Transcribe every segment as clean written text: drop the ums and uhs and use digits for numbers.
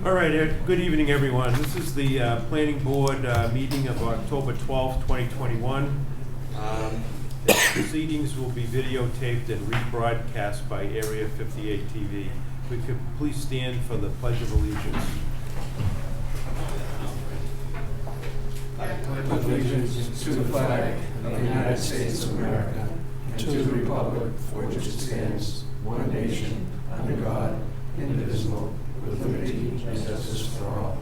All right, good evening, everyone. This is the Planning Board meeting of October 12th, 2021. The proceedings will be videotaped and rebroadcast by Area 58 TV. If we could please stand for the Pledge of Allegiance. I pledge allegiance to the flag of the United States of America and to the republic for which it stands, one nation, under God, indivisible, with liberty and justice for all.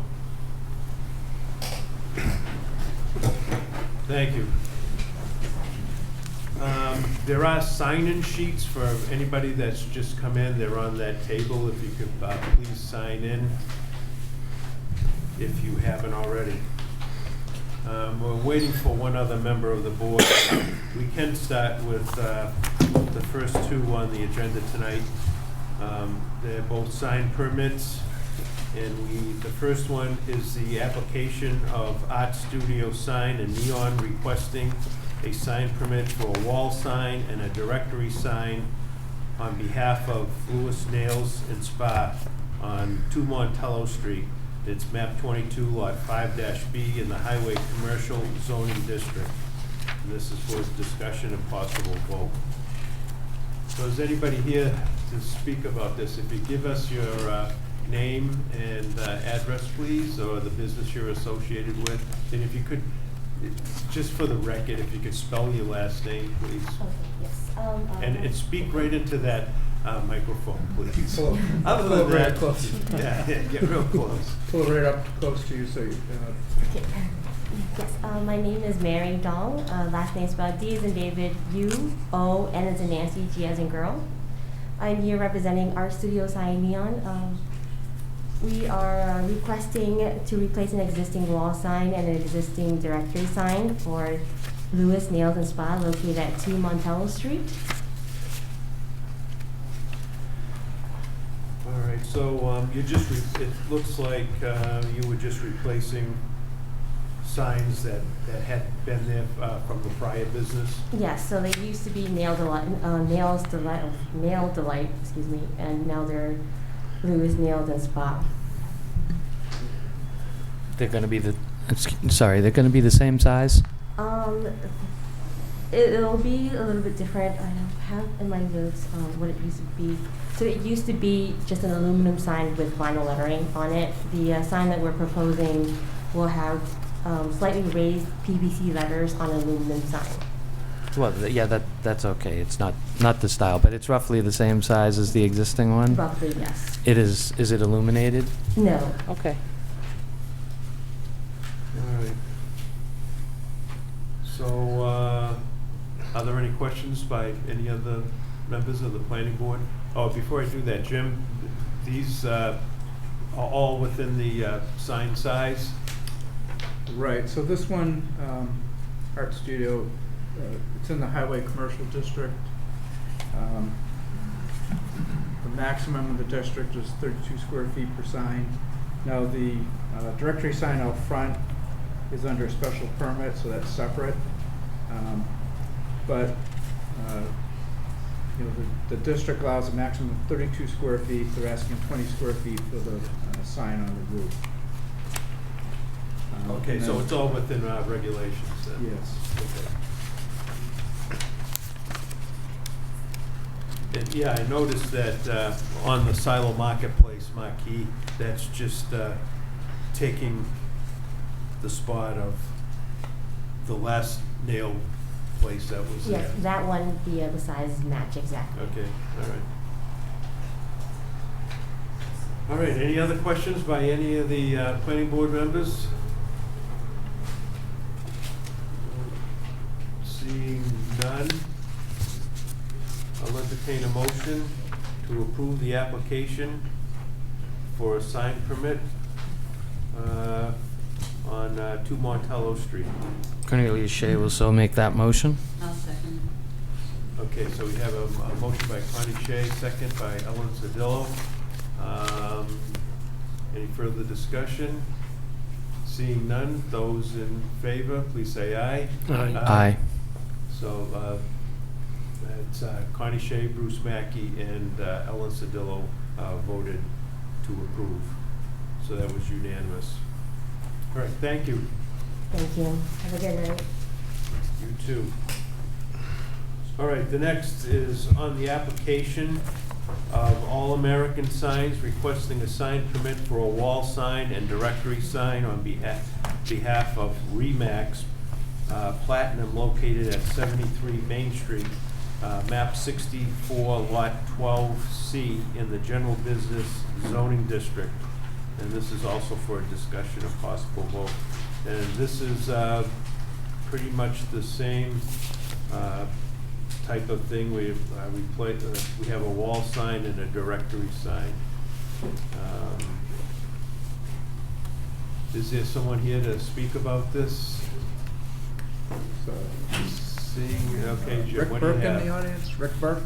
Thank you. There are sign-in sheets for anybody that's just come in. They're on that table. If you could please sign in if you haven't already. We're waiting for one other member of the board. We can start with the first two on the agenda tonight. They're both signed permits, and the first one is the application of Art Studio Sign and Neon requesting a sign permit for a wall sign and a directory sign on behalf of Lewis Nails and Spa on 2 Montello Street. It's map 22, lot 5-B in the Highway Commercial Zoning District. And this is for discussion and possible vote. So is anybody here to speak about this? If you give us your name and address, please, or the business you're associated with. And if you could, just for the record, if you could spell your last name, please. Okay, yes. And speak right into that microphone, please. Pull it right close. Yeah, get real close. Pull it right up close to you so you can. Okay. Yes, my name is Mary Dong. Last name spelled D as in David, U, O, N as in Nancy, G as in girl. I'm here representing Art Studio Sign Neon. We are requesting to replace an existing wall sign and an existing directory sign for Lewis Nails and Spa located at 2 Montello Street. All right, so you just, it looks like you were just replacing signs that had been there from the prior business? Yes, so they used to be Nail Delight, excuse me, and now they're Lewis Nails and Spa. They're going to be they're going to be the same size? It'll be a little bit different. I have in my notes what it used to be. So it used to be just an aluminum sign with vinyl lettering on it. The sign that we're proposing will have slightly raised PVC letters on an aluminum sign. Well, yeah, that's okay. It's not the style, but it's roughly the same size as the existing one? Roughly, yes. It is. Is it illuminated? No. Okay. All right. So, are there any questions by any other members of the planning board? Oh, before I do that, Jim, these are all within the sign size? Right, so this one, Art Studio, it's in the Highway Commercial District. The maximum of the district is 32 square feet per sign. Now the directory sign out front is under a special permit, so that's separate. But you know, the district allows a maximum of 32 square feet. They're asking 20 square feet for the sign on the roof. Okay, so it's all within regulations then? Yes. Okay. And yeah, I noticed that on the Silo Marketplace marquee, that's just taking the spot of the last nail place that was there. Yes, that one, the sizes match exactly. Okay, all right. All right, any other questions by any of the planning board members? Seeing none, I'll entertain a motion to approve the application for a sign permit on 2 Montello Street. Cornelius Shea will so make that motion. I'll second. Okay, so we have a motion by Connie Shea, second by Ellen Sodillo. Any further discussion? Seeing none, those in favor, please say aye. Aye. Aye. So it's Connie Shea, Bruce Mackey, and Ellen Sodillo voted to approve. So that was unanimous. All right, thank you. Thank you. Have a good night. You too. All right, the next is on the application of All American Signs, requesting a sign permit for a wall sign and directory sign on behalf of Remax Platinum, located at 73 Main Street, map 64, lot 12C, in the general business zoning district. And this is also for a discussion of possible vote. And this is pretty much the same type of thing. We have a wall sign and a directory sign. Is there someone here to speak about this? So, Seeing, okay, Jim, Rick what do you Burke in have? the audience, Rick Burke.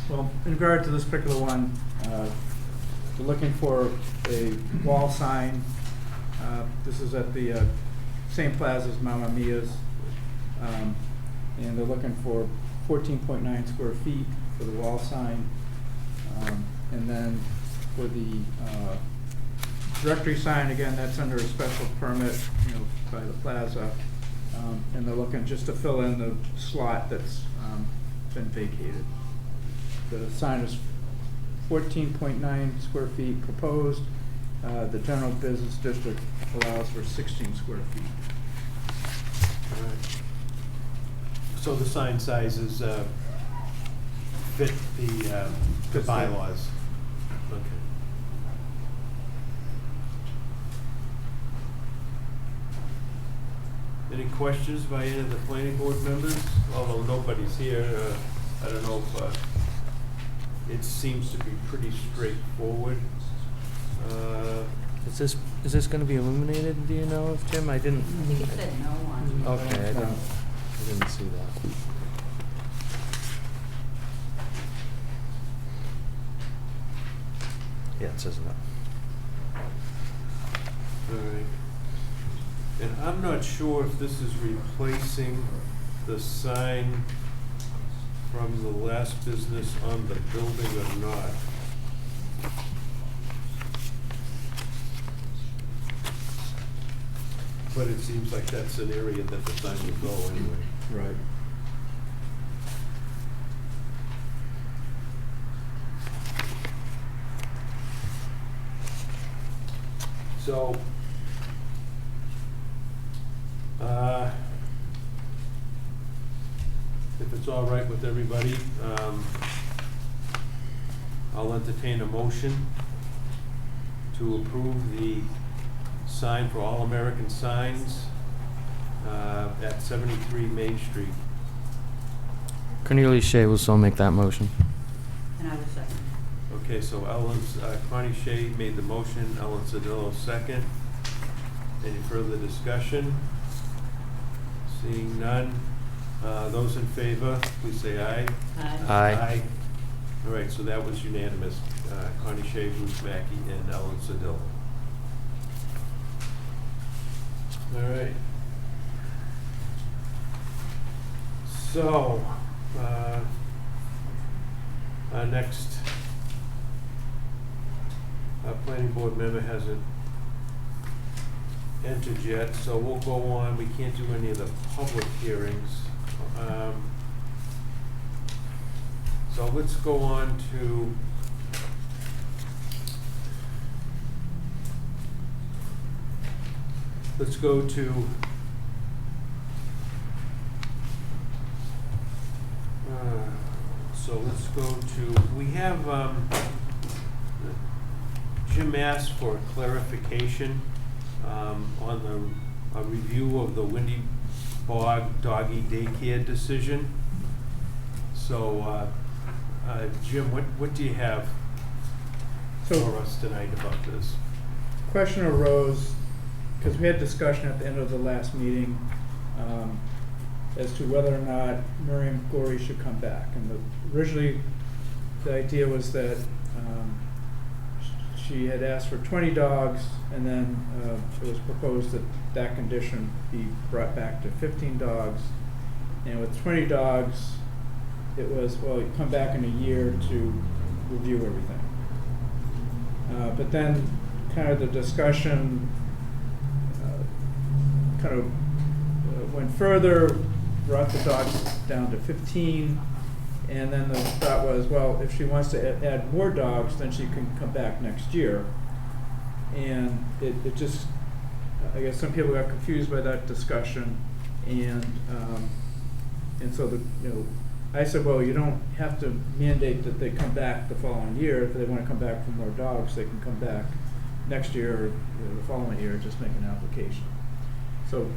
Well, in regard to this particular one, we're looking for a wall sign. This is at the same plaza as Mamma Mia's. And they're looking for 14.9 square feet for the wall sign. And then for the directory sign, again, that's under a special permit, by the plaza. And they're looking just to fill in the slot that's been vacated. The sign is 14.9 square feet proposed. The general business district allows for 16 square feet. All right. So the sign sizes fit the bylaws? Okay. Any questions by any of the planning board members? Although nobody's here, I don't know if it seems to be pretty straightforward. Is this gonna be illuminated, do you know, if Jim? I didn't. I think it said no on. Okay, I didn't see that. Yeah, it says no. All right. And I'm not sure if this is replacing the sign from the last business on the building or not. But it seems like that's an area that the sign would go anyway. Right. So, if it's all right with everybody, I'll entertain a motion to approve the sign for All American Signs at 73 Main Street. Cornelius Shea will so make that motion. And I was second. Okay, so Connie Shea made the motion, Ellen Sodillo second. Any further discussion? Seeing none, those in favor, please say aye. Aye. All right, so that was unanimous. Connie Shea, Bruce Mackey, and Ellen Sodillo. All right. So, our next planning board member hasn't entered yet, so we'll go on. We can't do any of the public hearings. So let's go on to we have Jim asked for clarification on a review of the Windy Bog Doggy Daycare decision. So, Jim, what do you have for us tonight about this? Question arose, because we had discussion at the end of the last meeting as to whether or not Miriam Gorey should come back. And originally, the idea was that she had asked for 20 dogs, and then it was proposed that that condition be brought back to 15 dogs. And with 20 dogs, it was, well, you come back in a year to review everything. But then kind of the discussion kind of went further, brought the dogs down to 15, and then the thought was, well, if she wants to add more dogs, then she can come back next year. And it just, I guess some people got confused by that discussion, and so I said, well, you don't have to mandate that they come back the following year. If they want to come back for more dogs, they can come back next year or the following year, just make an application. So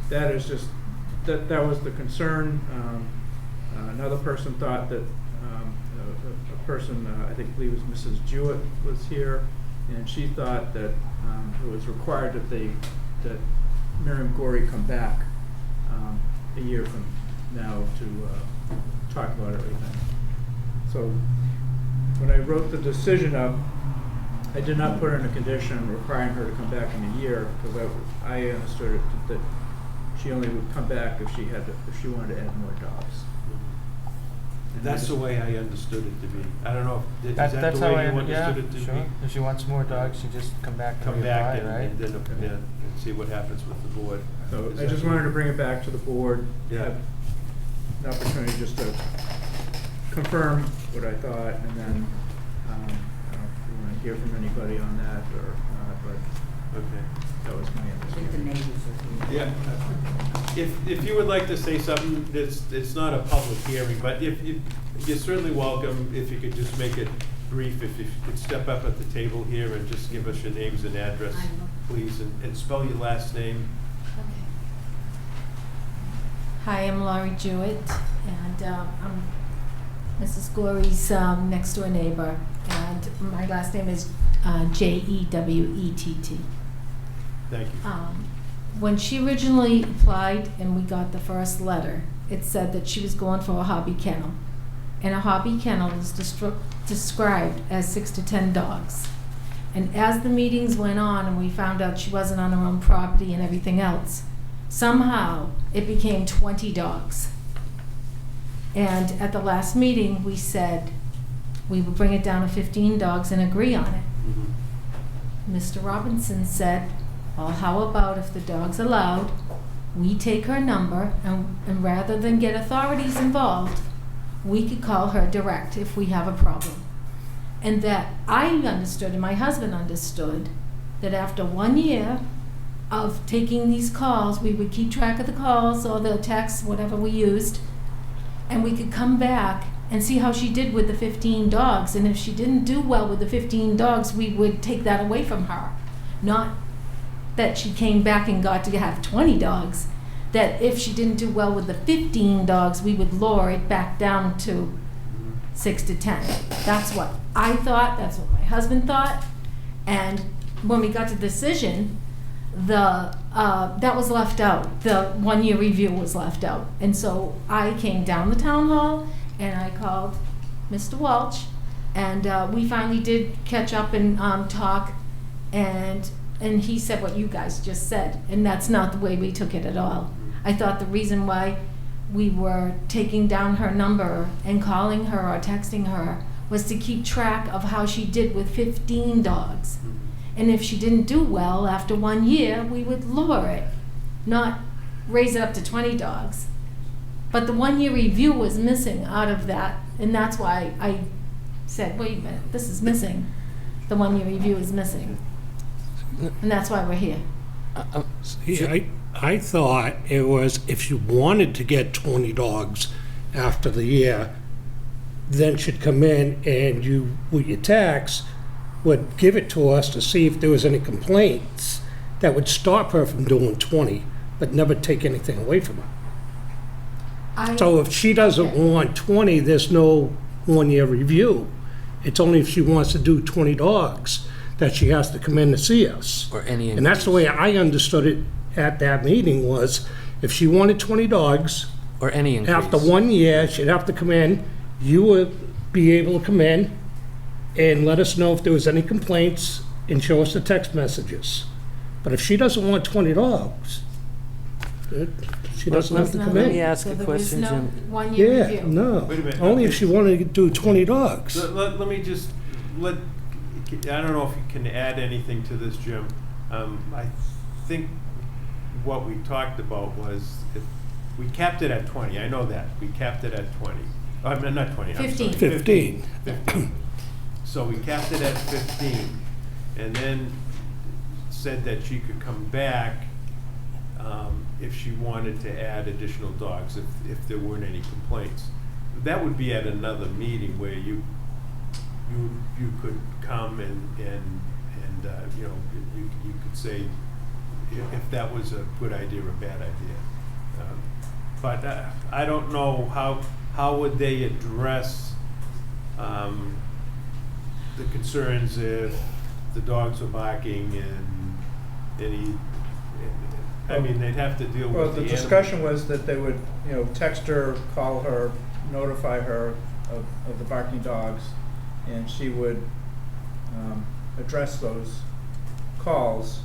that is just, that was the concern. Another person thought that a person, I believe it was Mrs. Jewett was here, and she thought that it was required that Miriam Gorey come back a year from now to talk about everything. So when I wrote the decision up, I did not put in a condition requiring her to come back in a year, because I understood it that she only would come back if she wanted to add more dogs. That's the way I understood it to be. I don't know, is That's that the how way I you yeah, understood it to sure. be? If she wants more dogs, she just come back and Come back reapply, right? and then, and see what happens with the board. So Is I that- just wanted to bring it back to the board. Yeah. Have an opportunity just to confirm what I thought, and then, I don't know if you want to hear from anybody on that or not, but Okay. that was my I think the understanding. neighbors are here. Yeah. If you would like to say something, it's not a public hearing, but if you're certainly welcome, if you could just make it brief, if you could step up at the table here and just give us your names and address, please, and spell your last name. Hi, I'm Laurie Jewett, and I'm Mrs. Gorey's next door neighbor, and my last name is Jewett. Thank you. When she originally applied and we got the first letter, it said that she was going for a hobby kennel. And a hobby kennel is described as 6 to 10 dogs. And as the meetings went on and we found out she wasn't on her own property and everything else, somehow it became 20 dogs. And at the last meeting, we said we would bring it down to 15 dogs and agree on it. Mhm. Mr. Robinson said, well, how about if the dog's allowed, we take her number, and rather than get authorities involved, we could call her direct if we have a problem. And that I understood, and my husband understood, that after 1 year of taking these calls, we would keep track of the calls or the texts, whatever we used, and we could come back and see how she did with the 15 dogs. And if she didn't do well with the 15 dogs, we would take that away from her. Not that she came back and got to have 20 dogs, that if she didn't do well with the 15 dogs, we would lower it back down to 6 to 10. That's what I thought, that's what my husband thought. And when we got to the decision, that was left out. The 1 year review was left out. And so I came down the town hall and I called Mr. Welch, and we finally did catch up and talk, and he said what you guys just said, and that's not the way we took it at all. I thought the reason why we were taking down her number and calling her or texting her was to keep track of how she did with 15 dogs. And if she didn't do well after 1 year, we would lower it, not raise it up to 20 dogs. But the 1 year review was missing out of that, and that's why I said, wait a minute, this is missing. The 1 year review is missing. And that's why we're here. See, I thought it was if you wanted to get 20 dogs after the year, then she'd come in and you, with your tax, would give it to us to see if there was any complaints that would stop her from doing 20, but never take anything away from her. So if she doesn't want 20, there's no 1 year review. It's only if she wants to do 20 dogs that she has to come in to see us. Or any And that's the way I understood it at that meeting, was if she wanted 20 dogs, or any increase. after 1 year, she'd have to come in, you would be able to come in and let us know if there was any complaints and show us the text messages. But if she doesn't want 20 dogs, She doesn't have to come Let me in. ask So a there is question, no Jim. one-year Yeah, review. no. Wait a minute, Only okay. if she wanted to do 20 dogs. Let me just, I don't know if you can add anything to this, Jim. I think what we talked about was, if we capped it at 20, I know that, we capped it at 20. Not 20, I'm sorry. 15. 15. 15. So we capped it at 15, and then said that she could come back if she wanted to add additional dogs, if there weren't any complaints. That would be at another meeting where you could come and you know, you could say if that was a good idea or a bad idea. But I don't know how would they address the concerns if the dogs were barking and any, I mean, they'd have to deal Well, with the the animal. discussion was that they would, you know, text her, call her, notify her of the barking dogs, and she would address those calls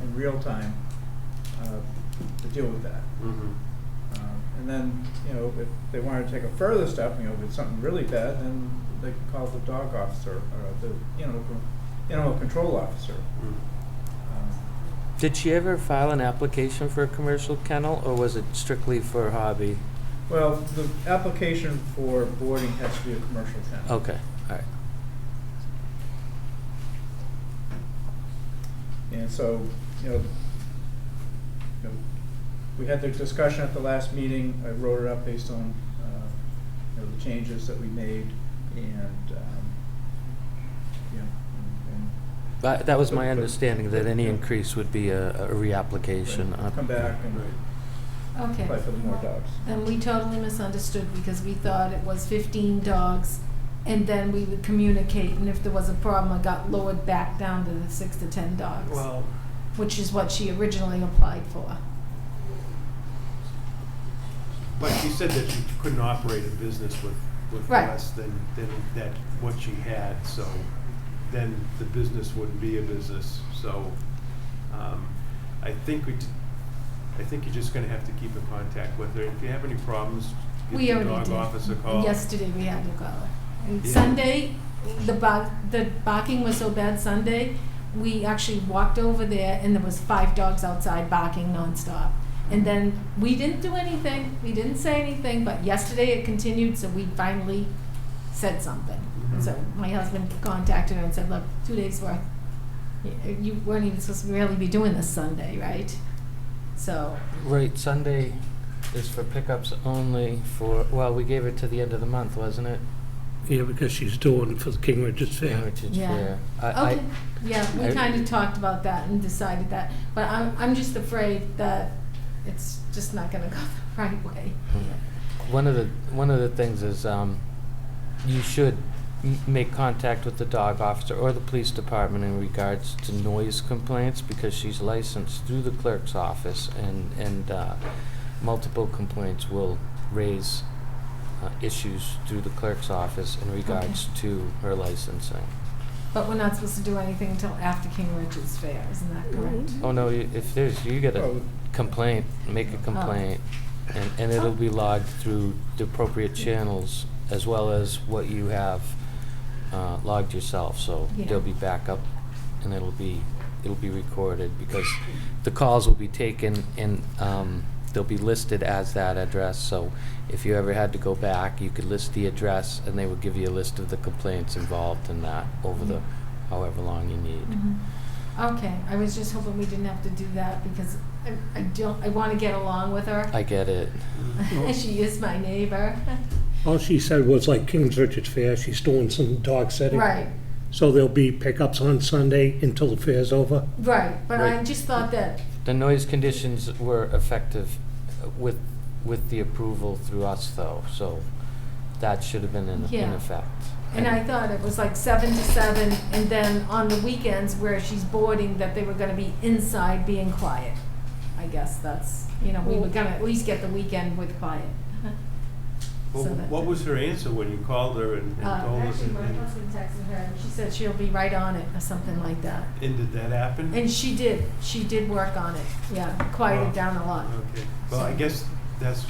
in real time to deal with that. Mhm. And then, you know, if they wanted to take a further step, you know, if it's something really bad, then they could call the dog officer, or the, animal control officer. Mm. Did she ever file an application for a commercial kennel, or was it strictly for hobby? Well, the application for boarding has to be a commercial kennel. Okay, all right. And so, you know, we had the discussion at the last meeting. I wrote it up based on, you know, the changes that we made, and, yeah, and That was my understanding, that any increase would be a reapplication. come back and Okay. apply for the more dogs. And we totally misunderstood because we thought it was 15 dogs, and then we would communicate, and if there was a problem, it got lowered back down to the 6 to 10 dogs, Well, which is what she originally applied for. but she said that she couldn't operate a business with Right. less than that, what she had, so then the business wouldn't be a business. So I think you're just gonna have to keep in contact with her. If you have any problems, We give the already dog did. officer a call. Yesterday we had to call her. And Yeah. Sunday, the barking was so bad Sunday, we actually walked over there and there was 5 dogs outside barking nonstop. And then we didn't do anything, we didn't say anything, but yesterday it continued, so we finally said something. And so my husband contacted her and said, look, 2 days worth. You weren't even supposed to really be doing this Sunday, right? So, Right, Sunday is for pickups only for, well, we gave it to the end of the month, wasn't it? Yeah, because she's doing it for the King Richard's Fair. Richard's Yeah. Fair. okay, yeah, we I- kind of talked about that and decided that. But I'm just afraid that it's just not gonna go the right way. One of the things is, you should make contact with the dog officer or the police department in regards to noise complaints, because she's licensed through the clerk's office, and multiple complaints will raise issues through the clerk's office in regards to her licensing. But we're not supposed to do anything until after King Richard's Fair, isn't that correct? Oh, no, you get a Well, complaint, make a complaint, and it'll be logged through the appropriate channels, as well as what you have logged yourself, so Yeah. there'll be backup, and it'll be recorded, because the calls will be taken and they'll be listed as that address, so if you ever had to go back, you could list the address, and they would give you a list of the complaints involved in that over the however long you need. Mhm. Okay, I was just hoping we didn't have to do that because I want to get along with her. I get it. She is my neighbor. All she said was like King Richard's Fair, she's doing some dog sitting. Right, So there'll be pickups on Sunday until the fair's over. right, but I Right. just thought that, The noise conditions were effective with the approval through us, though, so that should have been in Yeah. effect. and I thought it was like 7 to 7, and then on the weekends where she's boarding, that they were gonna be inside being quiet. I guess that's, we were gonna at least get the weekend with quiet. Well, So that- what was her answer when you called her and told us? Actually, my husband texted her, and she said she'll be right on it, or something like that. And did that happen? And she did work on it, yeah, quieted Oh, down a lot. Okay, well, I guess that's,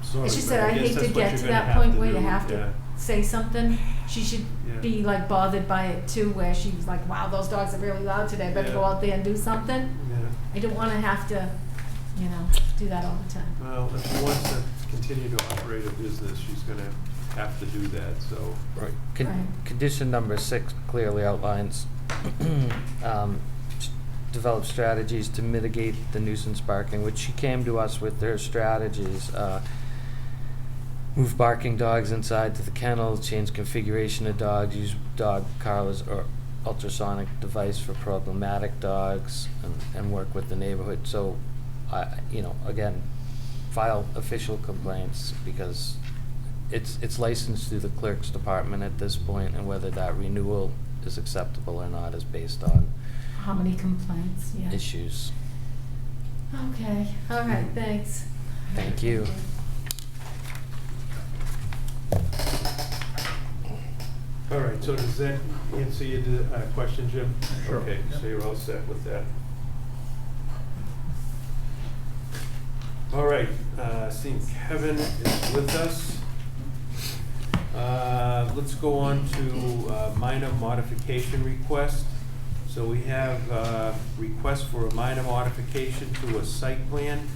sorry, And she but said, I guess hate that's to what get you're to gonna that point where you do, have yeah. to say something. She should Yeah. be like bothered by it too, where she was like, wow, those dogs are really loud today, I better go Yeah. out there and do something. Yeah, I don't wanna have to, do that all the time. well, if she wants to continue to operate a business, she's gonna have to do that, so. Right. Right. Condition number 6 clearly outlines, develop strategies to mitigate the nuisance barking, which she came to us with their strategies. Move barking dogs inside to the kennel, change configuration of dogs, use dog collars or ultrasonic device for problematic dogs, and work with the neighborhood. So, again, file official complaints, because it's licensed through the clerk's department at this point, and whether that renewal is acceptable or not is based on How many complaints, yeah. issues. Okay, all right, thanks. Thank you. All right, so does that answer your question, Jim? Sure. Okay, so you're all set with that. All right, seeing Kevin is with us. Let's go on to minor modification request. So we have request for a minor modification to a site plan,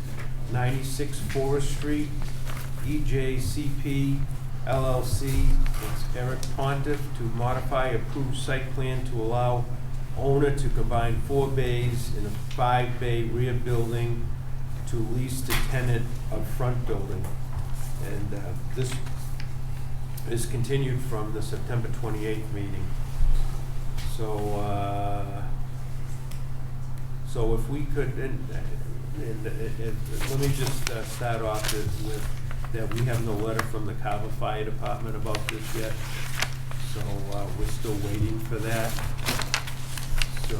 96 Forest Street, EJCP LLC. It's Eric Pontiff to modify approved site plan to allow owner to combine 4 bays in a 5-bay rear building to lease to tenant of front building. And this is continued from the September 28th meeting. So if we could, let me just start off with that we have no letter from the Carver Fire Department about this yet. So we're still waiting for that. So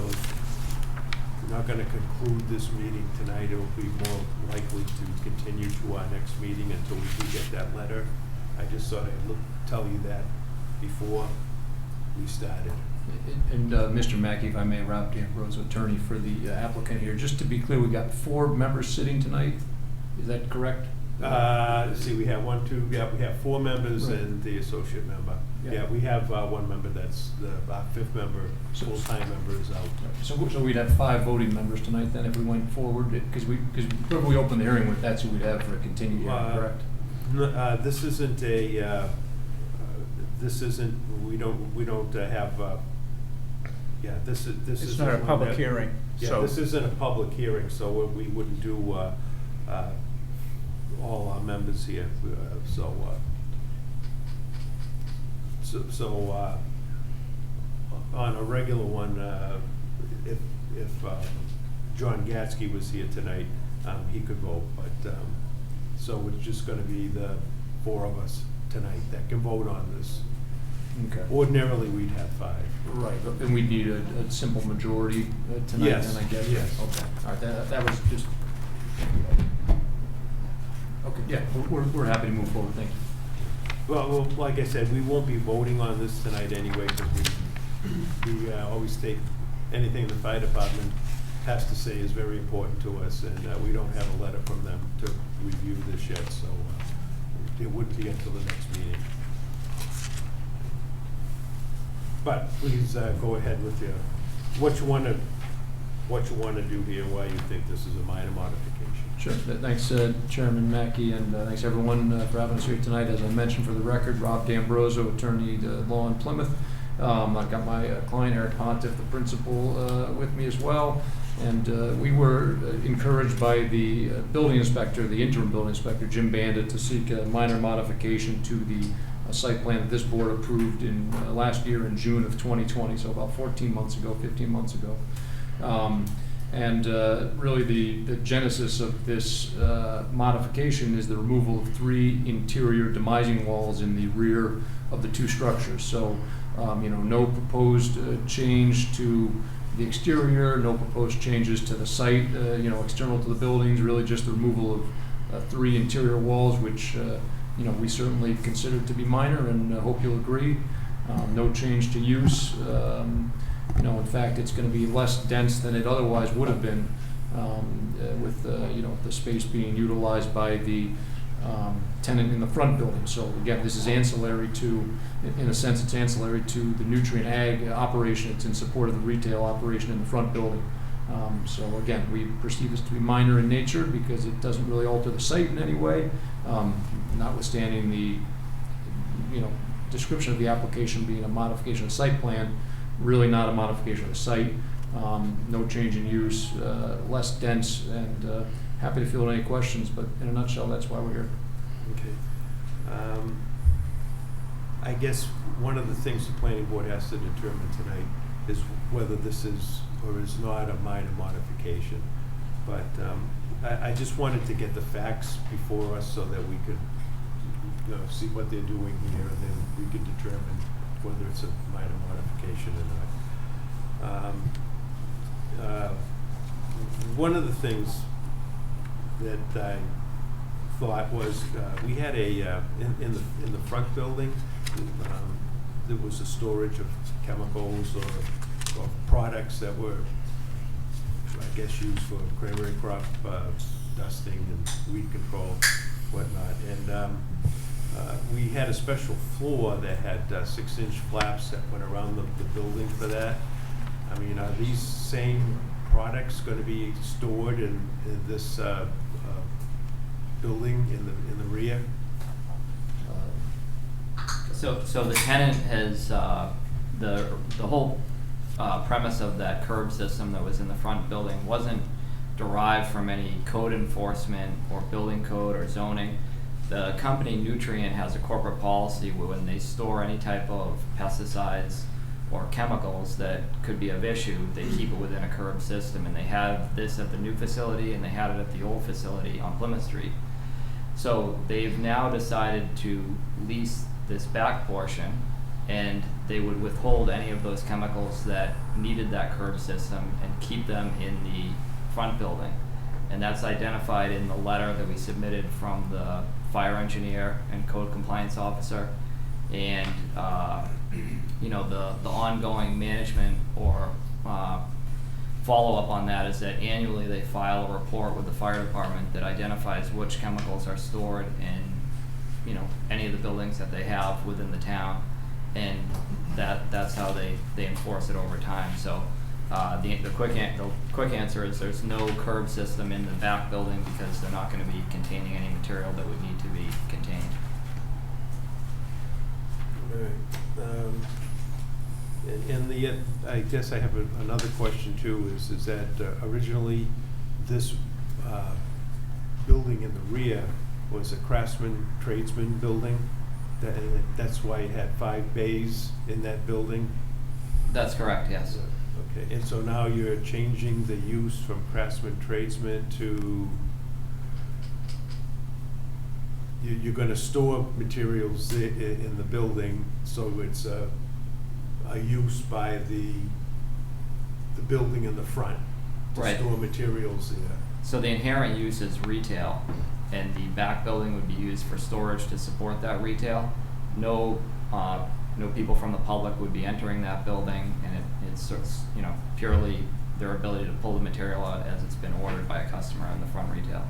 we're not gonna conclude this meeting tonight. It will be more likely to continue to our next meeting until we do get that letter. I just thought I'd tell you that before we started. And Mr. Mackey, if I may, Rob D'Ambrosio, attorney for the applicant here. Just to be clear, we got 4 members sitting tonight. Is that correct? Let's see, we have 1, 2, yeah, we have 4 members Right. and the associate member. Yeah. Yeah, we have 1 member that's our 5th member, So- full-time member is out. So we'd have 5 voting members tonight then if we went forward? Because whoever we open the hearing with, that's who we'd have for a continued hearing, correct? This isn't we don't have, this is. It's not a public hearing, Yeah, so. this isn't a public hearing, so we wouldn't do, all our members here, on a regular one, if John Gatsky was here tonight, he could vote, but, so it's just gonna be the 4 of us tonight that can vote on this. Okay. Ordinarily, we'd have 5. Right, and we'd need a simple majority tonight Yes, then, I guess? yes. Okay, all right, that was just, okay, yeah, we're happy to move forward, thank you. Well, like I said, we won't be voting on this tonight anyway, because we always take anything the fire department has to say is very important to us, and we don't have a letter from them to review this yet, so it wouldn't be until the next meeting. But please go ahead with what you want to do here, why you think this is a minor modification. Sure. Thanks, Chairman Mackey, and thanks everyone for having us here tonight. As I mentioned, for the record, Rob D'Ambrosio, attorney law in Plymouth. I've got my client Eric Pontiff, the principal, with me as well. And we were encouraged by the building inspector, the interim building inspector, Jim Bandit, to seek a minor modification to the site plan that this board approved in last year in June of 2020, so about 15 months ago. Really the genesis of this modification is the removal of 3 interior demising walls in the rear of the 2 structures. So, no proposed change to the exterior, no proposed changes to the site, external to the buildings, really just the removal 3 interior walls, which we certainly consider to be minor, and hope you'll agree. No change to use. In fact, it's going to be less dense than it otherwise would have been, with the space being utilized by the tenant in the front building. So again, this is ancillary to, in a sense, it's ancillary to the nutrient ag operation. It's in support of the retail operation in the front building. So again, we perceive this to be minor in nature because it doesn't really alter the site in any way, notwithstanding the description of the application being a modification of site plan, really not a modification of the site. No change in use, less dense, and happy to field any questions, but in a nutshell, that's why we're here. Okay. I guess one of the things the planning board has to determine tonight is whether this is or is not a minor modification. But I just wanted to get the facts before us so that we could see what they're doing here, and then we can determine whether it's a minor modification or not. One of the things that I thought was we had a in the front building there was a storage of chemicals or products that were, I guess, used for cranberry crop dusting and weed control, whatnot. And we had a special floor that had 6-inch flaps that went around the building for that. I mean, are these same products going to be stored in this building in the rear? So the tenant has the whole premise of that curb system that was in the front building wasn't derived from any code enforcement or building code or zoning. The company Nutrient has a corporate policy where when they store any type of pesticides or chemicals that could be of issue, they keep it within a curb system, and they have this at the new facility and they had it at the old facility on Plymouth Street. So they've now decided to lease this back portion, and they would withhold any of those chemicals that needed that curb system and keep them in the front building. And that's identified in the letter that we submitted from the fire engineer and code compliance officer. And the ongoing management or follow-up on that is that annually they file a report with the fire department that identifies which chemicals are stored in any of the buildings that they have within the town, and that's how they enforce it over time. So the quick answer is there's no curb system in the back building because they're not going to be containing any material that would need to be contained. All right. I guess I have another question too. Is that originally this building in the rear was a craftsman tradesman building? That's why it had 5 bays in that building? That's correct, yes. Okay, and so now you're changing the use from craftsman tradesman to, you're going to store materials in the building, so it's a use by the building in the front to Right. store materials there. So the inherent use is retail, and the back building would be used for storage to support that retail. No people from the public would be entering that building, and it's purely their ability to pull the material out as it's been ordered by a customer in the front retail.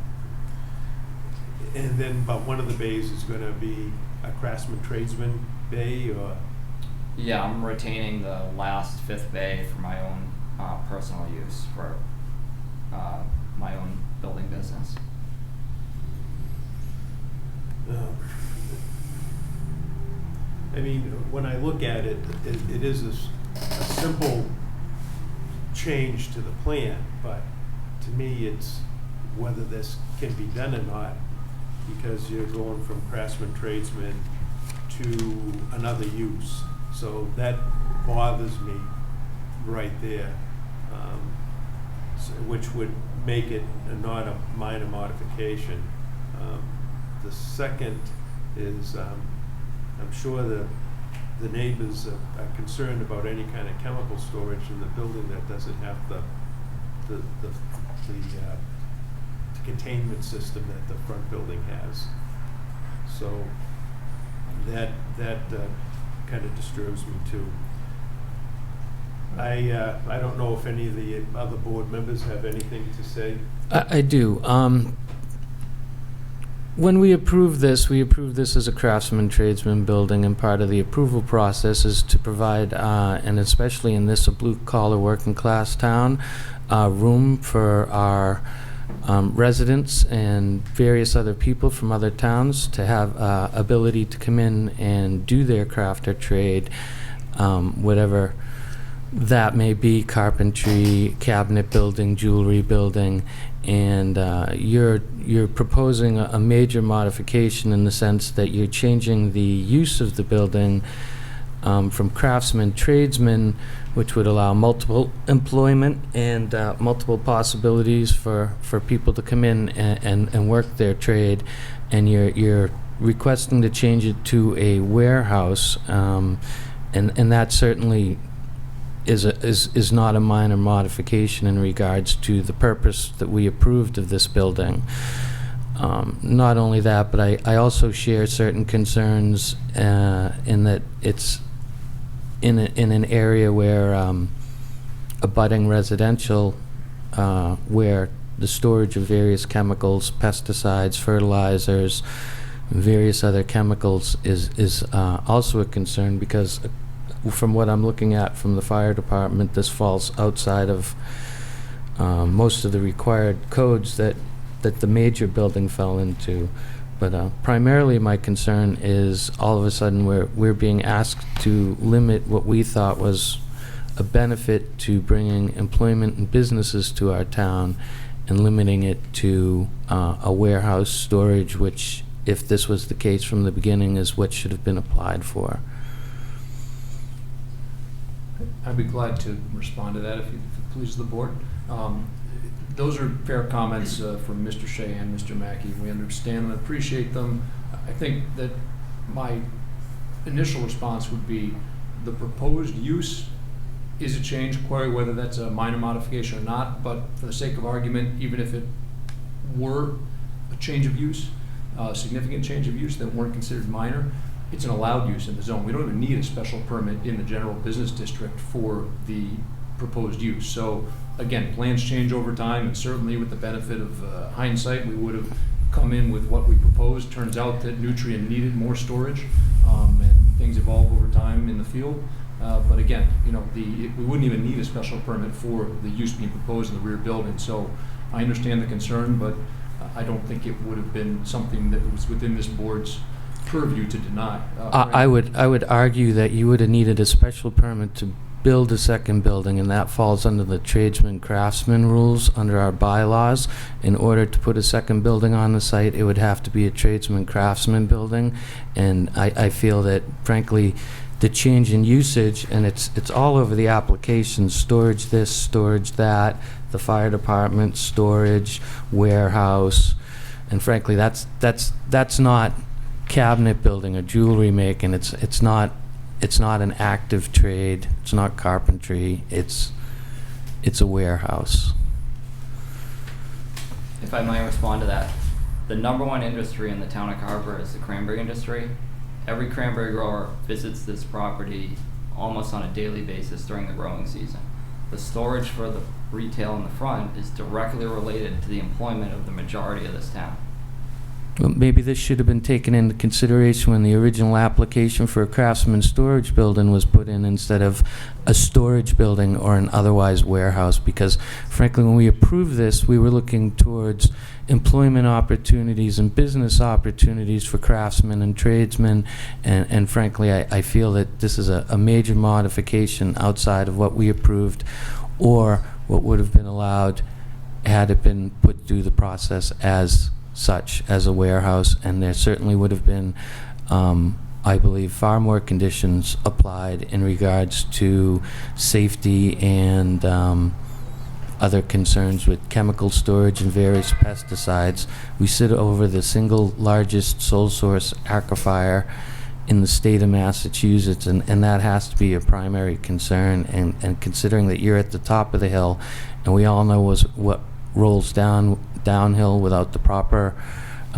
And then, but one of the bays is going to be a craftsman tradesman bay, or? Yeah, I'm retaining the last 5th bay for my own personal use for my own building business. I mean, when I look at it, it is a simple change to the plan, but to me, it's whether this can be done or not, because you're going from craftsman tradesman to another use. So that bothers me right there, which would make it not a minor modification. The second is, I'm sure the neighbors are concerned about any kind of chemical storage in the building that doesn't have the containment system that the front building has. So that kind of disturbs me too. I don't know if any of the other board members have anything to say. I do. When we approve this as a craftsman tradesman building, and part of the approval process is to provide, and especially in this a blue-collar working class town, room for our residents and various other people from other towns to have ability to come in and do their craft or trade, whatever that may be, carpentry, cabinet building, jewelry building. And you're proposing a major modification in the sense that you're changing the use of the building from craftsman tradesman, which would allow multiple employment and multiple possibilities for people to come in and work their trade, and you're requesting to change it to a warehouse, and that certainly is not a minor modification in regards to the purpose that we approved of this building. Not only that, but I also share certain concerns in that it's in an area where abutting residential, where the storage of various chemicals, pesticides, fertilizers, various other chemicals is also a concern, because from what I'm looking at from the fire department, this falls outside of most of the required codes that the major building fell into. But primarily my concern is all of a sudden we're being asked to limit what we thought was a benefit to bringing employment and businesses to our town, and limiting it to a warehouse storage, which, if this was the case from the beginning, is what should have been applied for. I'd be glad to respond to that if it pleases the board. Those are fair comments from Mr. Shea and Mr. Mackey. We understand and appreciate them. I think that my initial response would be the proposed use is a change, query whether that's a minor modification or not, but for the sake of argument, even if it were a change of use, a significant change of use that weren't considered minor, it's an allowed use in the zone. We don't even need a special permit in the general business district for the proposed use. So again, plans change over time, and certainly with the benefit of hindsight, we would have come in with what we proposed. Turns out that Nutrien needed more storage, and things evolve over time in the field. But again, we wouldn't even need a special permit for the use being proposed in the rear building. So I understand the concern, but I don't think it would have been something that was within this board's purview to deny. I would argue that you would have needed a special permit to build a second building, and that falls under the tradesman craftsman rules under our bylaws. In order to put a second building on the site, it would have to be a tradesman craftsman building, and I feel that, frankly, the change in usage, and it's all over the application, storage this, storage that, the fire department, storage, warehouse, and frankly, that's not cabinet building or jewelry making. It's not an active trade. It's not carpentry. It's a warehouse. If I might respond to that, the #1 industry in the town of Carver is the cranberry industry. Every cranberry grower visits this property almost on a daily basis during the growing season. The storage for the retail in the front is directly related to the employment of the majority of this town. Well, maybe this should have been taken into consideration when the original application for a craftsman storage building was put in, instead of a storage building or an otherwise warehouse, because frankly, when we approved this, we were looking towards employment opportunities and business opportunities for craftsmen and tradesmen, and frankly, I feel that this is a major modification outside of what we approved or what would have been allowed had it been put through the process as such, as a warehouse. And there certainly would have been, I believe, far more conditions applied in regards to safety and other concerns with chemical storage and various pesticides. We sit over the single largest sole source aquifer in the state of Massachusetts, and that has to be a primary concern. And considering that you're at the top of the hill, and we all know what rolls down downhill without the proper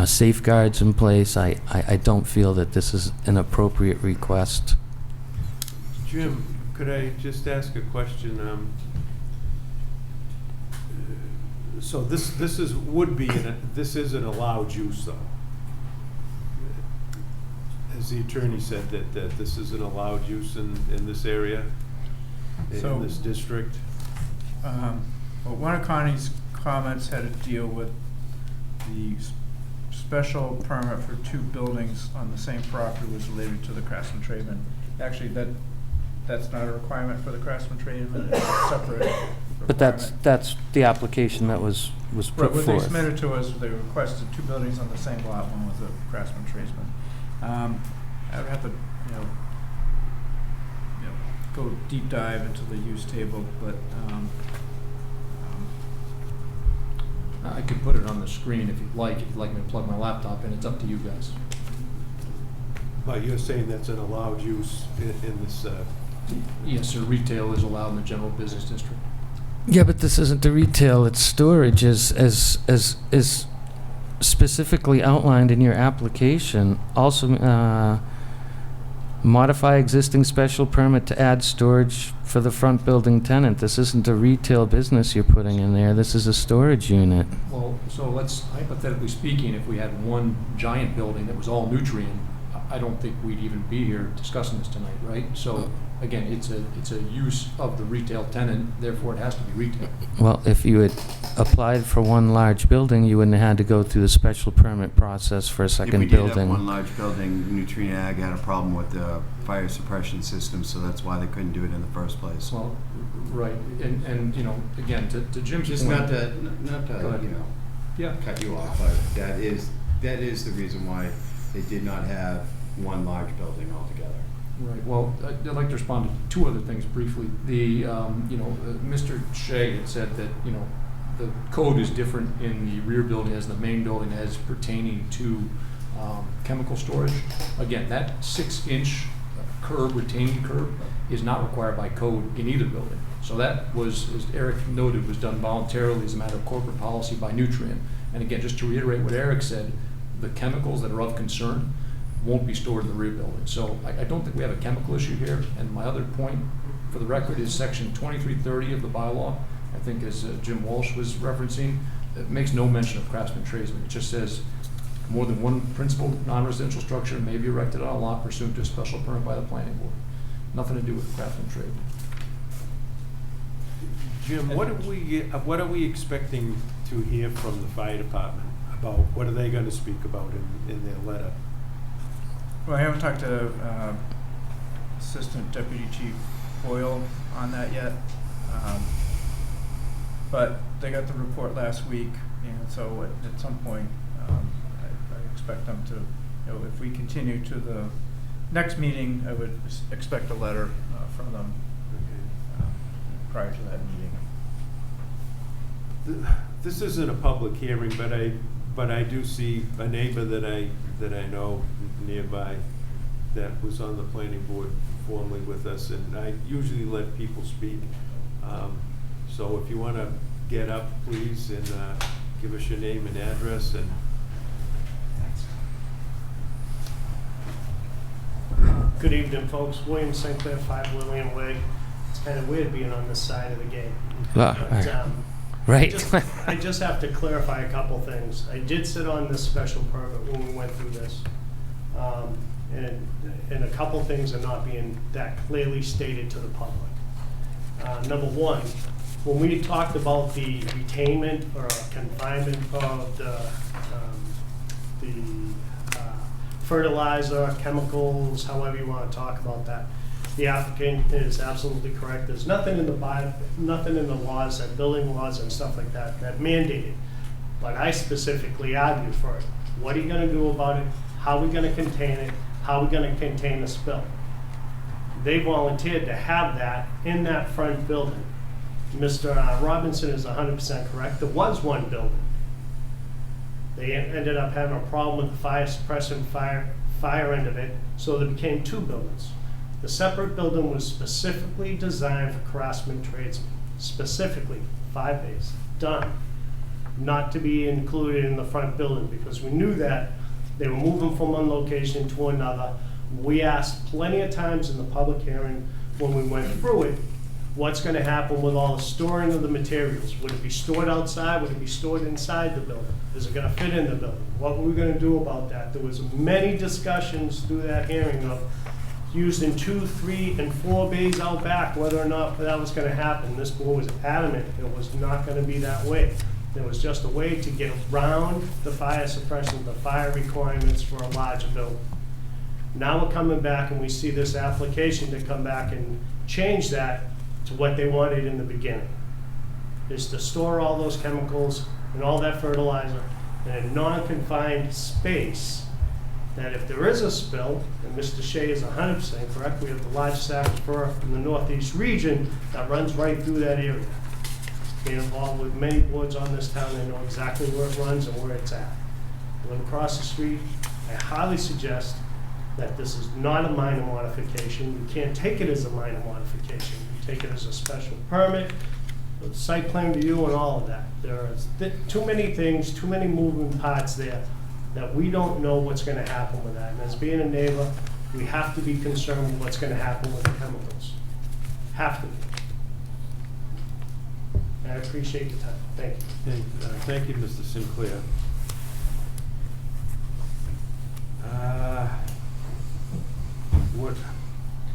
safeguards in place. I don't feel that this is an appropriate request. Jim, could I just ask a question? So this is, would be, this is an allowed use, though? As the attorney said, that this is an allowed use in this area, So- in this district? Well, one of Connie's comments had to deal with the special permit for 2 buildings on the same property was related to the craftsman tradesman. Actually, that's not a requirement for the craftsman tradesman, it's a separate requirement. But that's the application that was Right, put what they forth. submitted to us, they requested 2 buildings on the same lot, one was a craftsman tradesman. I would have to, go deep dive into the use table, but, I could put it on the screen if you'd like me to plug my laptop in, it's up to you guys. But you're saying that's an allowed use in this, Yes, sir, retail is allowed in the general business district. Yeah, but this isn't the retail, it's storage as specifically outlined in your application. Also, modify existing special permit to add storage for the front building tenant. This isn't a retail business you're putting in there, this is a storage unit. Well, so let's, hypothetically speaking, if we had one giant building that was all nutrient, I don't think we'd even be here discussing this tonight, right? So, again, it's a use of the retail tenant, therefore it has to be retail. Well, if you had applied for one large building, you wouldn't have had to go through the special permit process for a second If we did have building. one large building, Nutrient Ag had a problem with the fire suppression system, so that's why they couldn't do it in the first place. Well, right, and again, to Jim's Just point. not to, Go ahead. Yeah, cut you off, but that is the reason why they did not have one large building altogether. Right, well, I'd like to respond to 2 other things briefly. Mr. Shea had said that, the code is different in the rear building as the main building as pertaining to chemical storage. Again, that 6-inch curb, retaining curb, is not required by code in either building. So that was, as Eric noted, was done voluntarily as a matter of corporate policy by Nutrien. And again, just to reiterate what Eric said, the chemicals that are of concern won't be stored in the rear building. So I don't think we have a chemical issue here. And my other point, for the record, is section 2330 of the bylaw. I think as Jim Walsh was referencing, it makes no mention of craftsman tradesmen. It just says more than one principal non-residential structure may be erected on a lot pursuant to a special permit by the planning board. Nothing to do with craftsman trade. Jim, what are we expecting to hear from the fire department about? What are they gonna speak about in their letter? well, I haven't talked to Assistant Deputy Chief Boyle on that yet. But they got the report last week, and so at some point, I expect them to, if we continue to the next meeting, I would expect a letter from them prior to that meeting. This isn't a public hearing, but I do see a neighbor that I know nearby that was on the planning board formerly with us, and I usually let people speak. So if you want to get up, please, and give us your name and address. And Good evening, folks. William St. Clair, 5 Lillian Way. It's kind of weird being on this side of the gate. But, Right. I just have to clarify a couple things. I did sit on this special permit when we went through this. And a couple things are not being that clearly stated to the public. Number one, when we talked about the retainment or confinement of the fertilizer, chemicals, however you want to talk about that, the applicant is absolutely correct. There's nothing in the laws, that building laws and stuff like that, that mandate it. But I specifically argued for it. What are you going to do about it? How are we going to contain it? How are we going to contain the spill? They volunteered to have that in that front building. Mr. Robinson is 100% correct. There was one building. They ended up having a problem with the fire suppression, fire end of it, so there became 2 buildings. The separate building was specifically designed for craftsman tradesmen, specifically 5 bays, done. not to be included in the front building, because we knew that they were moving from one location to another. We asked plenty of times in the public hearing when we went through it, what's gonna happen with all the storing of the materials? Would it be stored outside? Would it be stored inside the building? Is it gonna fit in the building? What were we gonna do about that? There was many discussions through that hearing of using 2, 3, and 4 bays out back, whether or not that was gonna happen. This board was adamant it was not gonna be that way. It was just a way to get around the fire suppression, the fire requirements for a larger building. Now we're coming back and we see this application to come back and change that to what they wanted in the beginning, is to store all those chemicals and all that fertilizer in a non-confined space, that if there is a spill, and Mr. Shea is 100% correct, we have the largest aquifer in the northeast region that runs right through that area. Being involved with many boards on this town, they know exactly where it runs and where it's at. I live across the street. I highly suggest that this is not a minor modification. You can't take it as a minor modification. You take it as a special permit, a site plan review, and all of that. There are too many things, too many moving parts there that we don't know what's going to happen with that. And as being a neighbor, we have to be concerned with what's going to happen with the chemicals. Have to be. And I appreciate your time. Thank you. Thank you, Mr. Sinclair.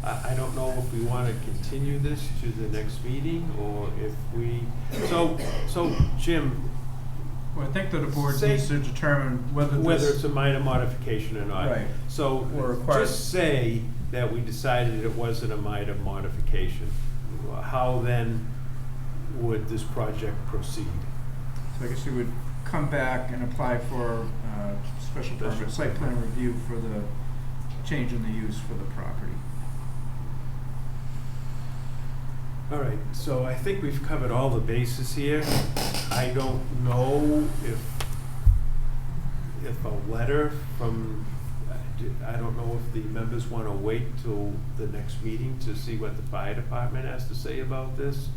I don't know if we want to continue this to the next meeting, or if we, so Jim, Well, I think that the board Say- needs to determine whether whether this. it's a minor modification or not. Right. So Or required- just say that we decided it wasn't a minor modification. How then would this project proceed? So I guess you would come back and apply for special permit, site plan review for the change in the use for the property. All right, so I think we've covered all the bases here. I don't know if a letter from, I don't know if the members want to wait till the next meeting to see what the fire department has to say about this,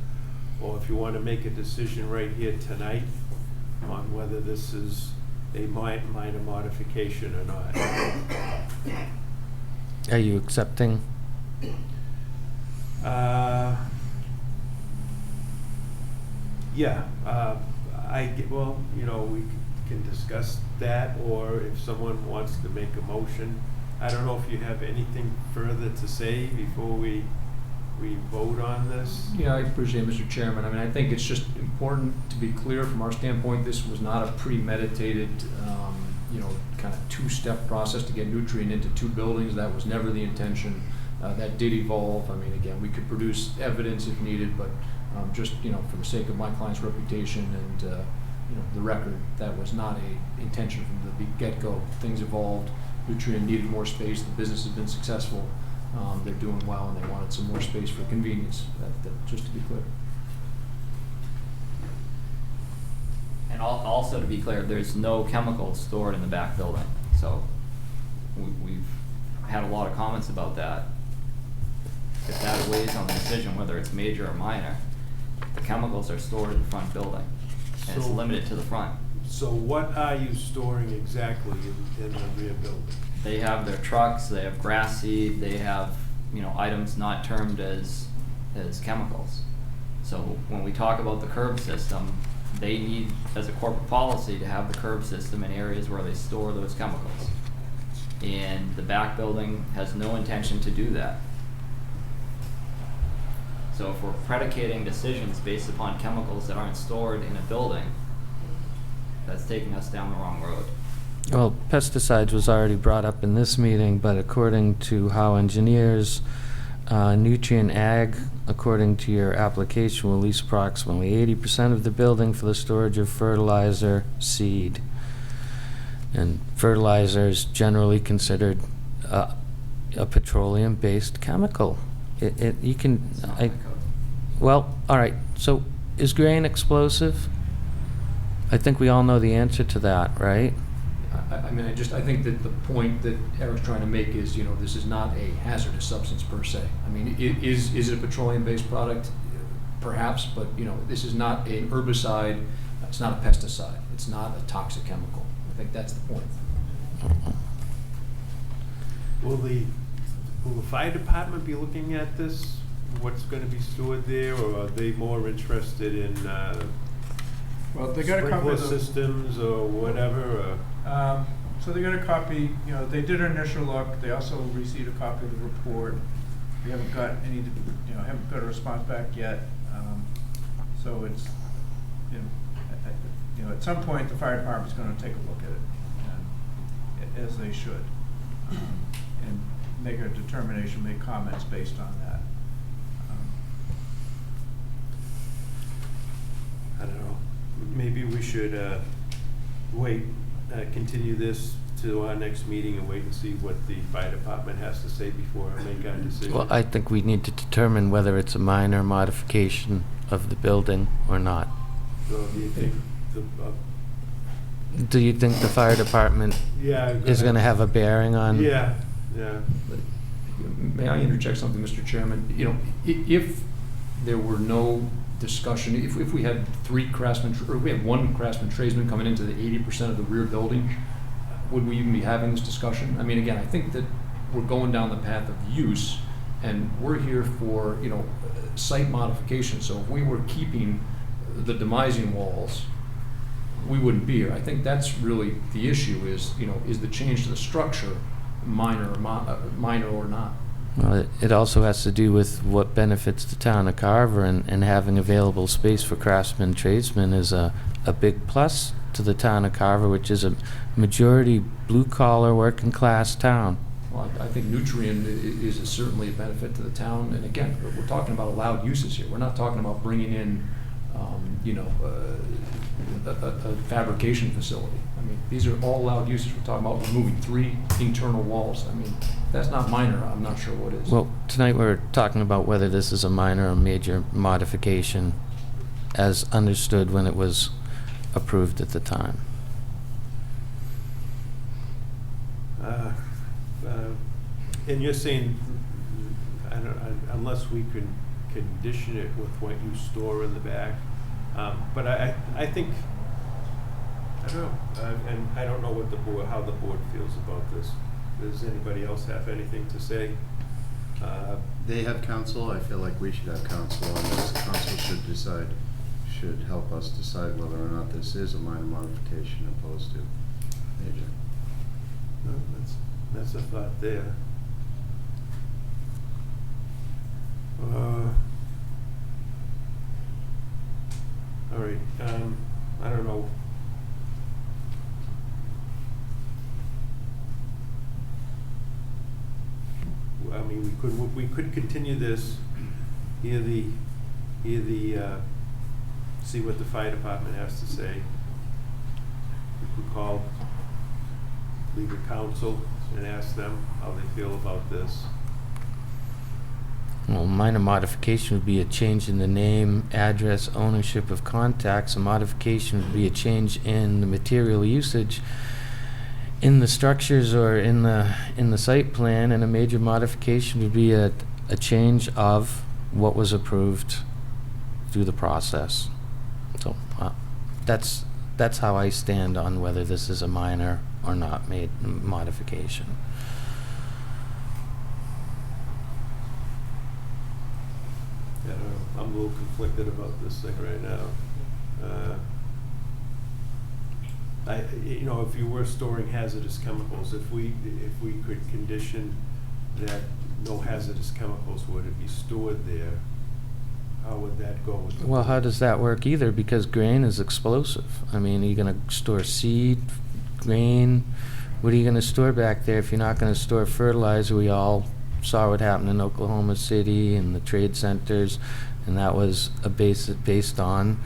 or if you want to make a decision right here tonight on whether this is a minor modification or not. Are you accepting? Yeah, well, you know, we can discuss that, or if someone wants to make a motion. I don't know if you have anything further to say before we vote on this? Yeah, I appreciate it, Mr. Chairman. I mean, I think it's just important to be clear from our standpoint, this was not a premeditated, kind of two-step process to get nutrient into 2 buildings. That was never the intention. That did evolve. I mean, again, we could produce evidence if needed, but just, for the sake of my client's reputation and, the record, that was not a intention from the get-go. Things evolved. Nutrient needed more space. The business has been successful. They're doing well, and they wanted some more space for convenience. That just to be clear. And also to be clear, there's no chemicals stored in the back building. So we've had a lot of comments about that. If that weighs on the decision, whether it's major or minor, the chemicals are stored in the front building, and it's So- limited to the front. So what are you storing exactly in the rear building? They have their trucks, they have grass seed, they have, items not termed as chemicals. So when we talk about the curb system, they need, as a corporate policy, to have the curb system in areas where they store those chemicals. And the back building has no intention to do that. So if we're predicating decisions based upon chemicals that aren't stored in a building, that's taking us down the wrong road. Well, pesticides was already brought up in this meeting, but according to Howe Engineers, Nutrient Ag, according to your application, will lease approximately 80% of the building for the storage of fertilizer seed. And fertilizer is generally considered a petroleum-based chemical. You can, It's not in the code. well, all right, so is grain explosive? I think we all know the answer to that, right? I think that the point that Eric's trying to make is, this is not a hazardous substance per se. I mean, is it a petroleum-based product? Perhaps, but, this is not an herbicide It's not a pesticide. It's not a toxic chemical. I think that's the point. Will the fire department be looking at this, what's gonna be stored there, or are they more interested in, Well, they got a copy sprinkler of the. systems or whatever, or? So they got a copy, they did an initial look, they also received a copy of the report. We haven't got any, haven't got a response back yet. So it's, at some point, the fire department's gonna take a look at it, as they should. And make a determination, make comments based on that. I don't know, maybe we should, wait, continue this to our next meeting and wait and see what the fire department has to say before I make our decision. Well, I think we need to determine whether it's a minor modification of the building or not. So do you think Do you think the fire department yeah. is going to have a bearing on? Yeah. May I interject something, Mr. Chairman? If there were no discussion, if we had three craftsmen, or we had one craftsman tradesman coming into the 80% of the rear building, would we even be having this discussion? I mean, again, I think that we're going down the path of use, and we're here for, site modification. So if we were keeping the demising walls, we wouldn't be here. I think that's really the issue is the change to the structure minor or not? Well, it also has to do with what benefits the town of Carver, and having available space for craftsmen, tradesmen is a big plus to the town of Carver, which is a majority blue-collar, working-class town. Well, I think nutrient is certainly a benefit to the town, and again, we're talking about allowed uses here. We're not talking about bringing in, a fabrication facility. I mean, these are all allowed uses. We're talking about removing 3 internal walls. I mean, that's not minor. I'm not sure what is. Well, tonight we're talking about whether this is a minor or major modification as understood when it was approved at the time. And you're saying, unless we can condition it with what you store in the back, but I think, I don't know, and I don't know what how the board feels about this. Does anybody else have anything to say? They have counsel. I feel like we should have counsel on this. Counsel should help us decide whether or not this is a minor modification opposed to major. No, that's a thought there. All right, I don't know. I mean, we could continue this, see what the fire department has to say. We could call legal counsel and ask them how they feel about this. Well, minor modification would be a change in the name, address, ownership of contacts. A modification would be a change in the material usage in the structures or in the site plan, and a major modification would be a change of what was approved through the process. So that's how I stand on whether this is a minor or not made modification. Yeah, I'm a little conflicted about this thing right now. If you were storing hazardous chemicals, if we could condition that no hazardous chemicals were to be stored there, how would that go with the Well, how does that work either? Because grain is explosive. I mean, are you going to store seed, grain? What are you going to store back there if you're not going to store fertilizer? We all saw what happened in Oklahoma City and the trade centers, and that was based on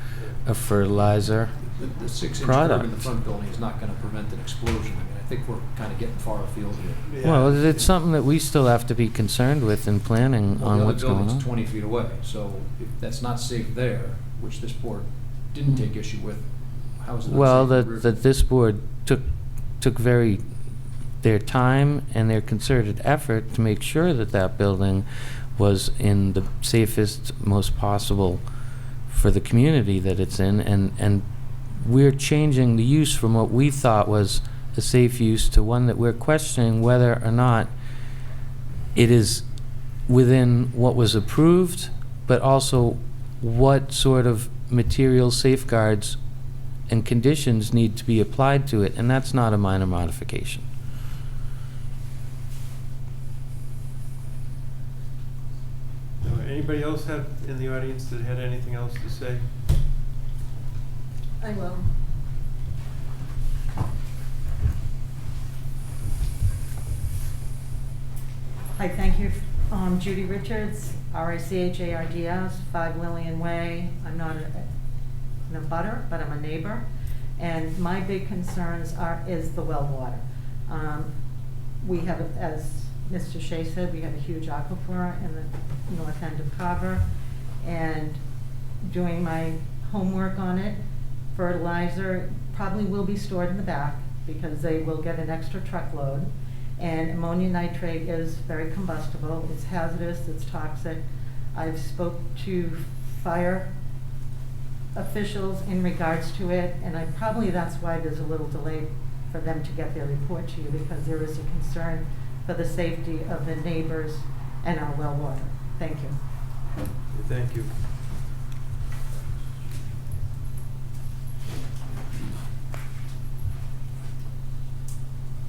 a fertilizer The 6-inch product. curb in the front building is not going to prevent an explosion. I mean, I think we're kind of getting far afield here. Yeah. Well, it's something that we still have to be concerned with in planning on what's Well, the going other building's on. 20 feet away, so if that's not safe there, which this board didn't take issue with, how is it not Well, safe? in the rear? that this board took their time and their concerted effort to make sure that that building was in the safest, most possible for the community that it's in, and we're changing the use from what we thought was a safe use to one that we're questioning whether or not it is within what was approved, but also what sort of material safeguards and conditions need to be applied to it, and that's not a minor modification. Anybody else have in the audience that had anything else to say? I will. Hi, thank you. Judy Richards, RICHARDS, 5 Lillian Way. I'm not a butter, but I'm a neighbor. And my big concerns is the well water. We have, as Mr. Shea said, we have a huge aquifer in the north end of Carver. And doing my homework on it, fertilizer probably will be stored in the back because they will get an extra truckload. And ammonium nitrate is very combustible, it's hazardous, it's toxic. I've spoke to fire officials in regards to it, and probably that's why there's a little delay for them to get their report to you, because there is a concern for the safety of the neighbors and our well water. Thank you. Thank you.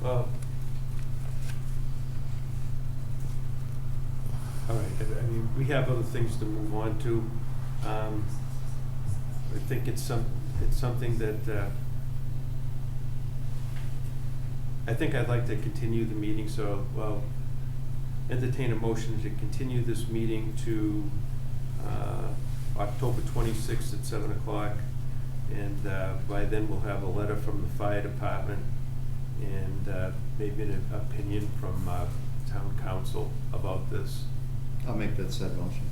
Well, all right, I mean, we have other things to move on to. I think it's something that, I think I'd like to continue the meeting, so, well, entertain a motion to continue this meeting to, October 26th at 7 o'clock. And, by then we'll have a letter from the fire department and, maybe an opinion from, town council about this. I'll make that said motion.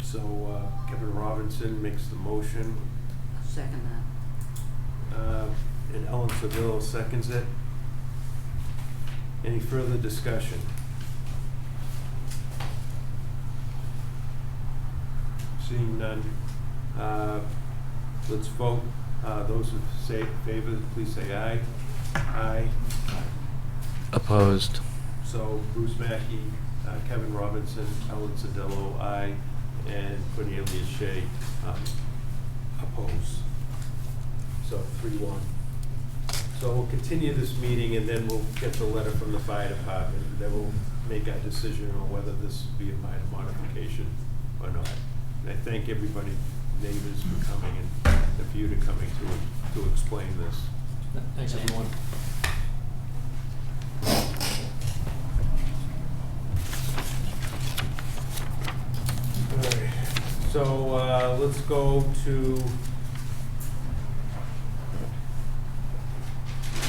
So, Kevin Robinson makes the motion, Second that. and Ellen Seville seconds it. Any further discussion? Seeing none, let's vote. Those who say favor, please say aye. Aye. Opposed. So Bruce Mackey, Kevin Robinson, Ellen Sodillo, aye, and Cornelia Shea, opposed. So 3-1. So we'll continue this meeting and then we'll get the letter from the fire department. Then we'll make our decision on whether this will be a minor modification or not. And I thank everybody, neighbors, for coming and for you to coming to explain this. Thanks, everyone. Alright, so let's go to,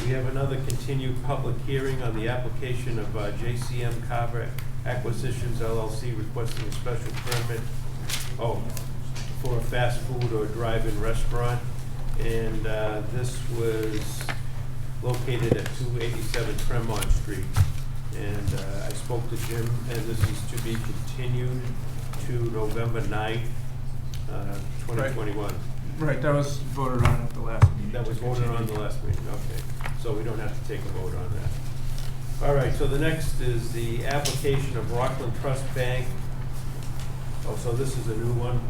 we have another continued public hearing on the application of JCM Carver Acquisitions LLC requesting a special permit, for a fast food or drive-in restaurant. And this was located at 287 Tremont Street. And I spoke to Jim, and this is to be continued to November 9th, 2021. Right, that was voted on at the last meeting. That was voted on the last meeting, okay. So we don't have to take a vote on that. All right, so the next is the application of Rockland Trust Bank. Oh, so this is a new one?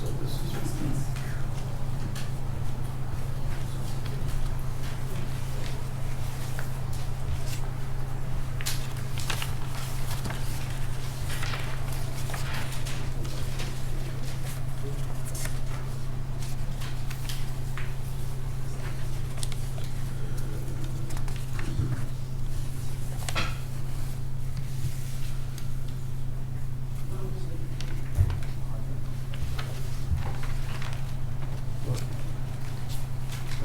So this is...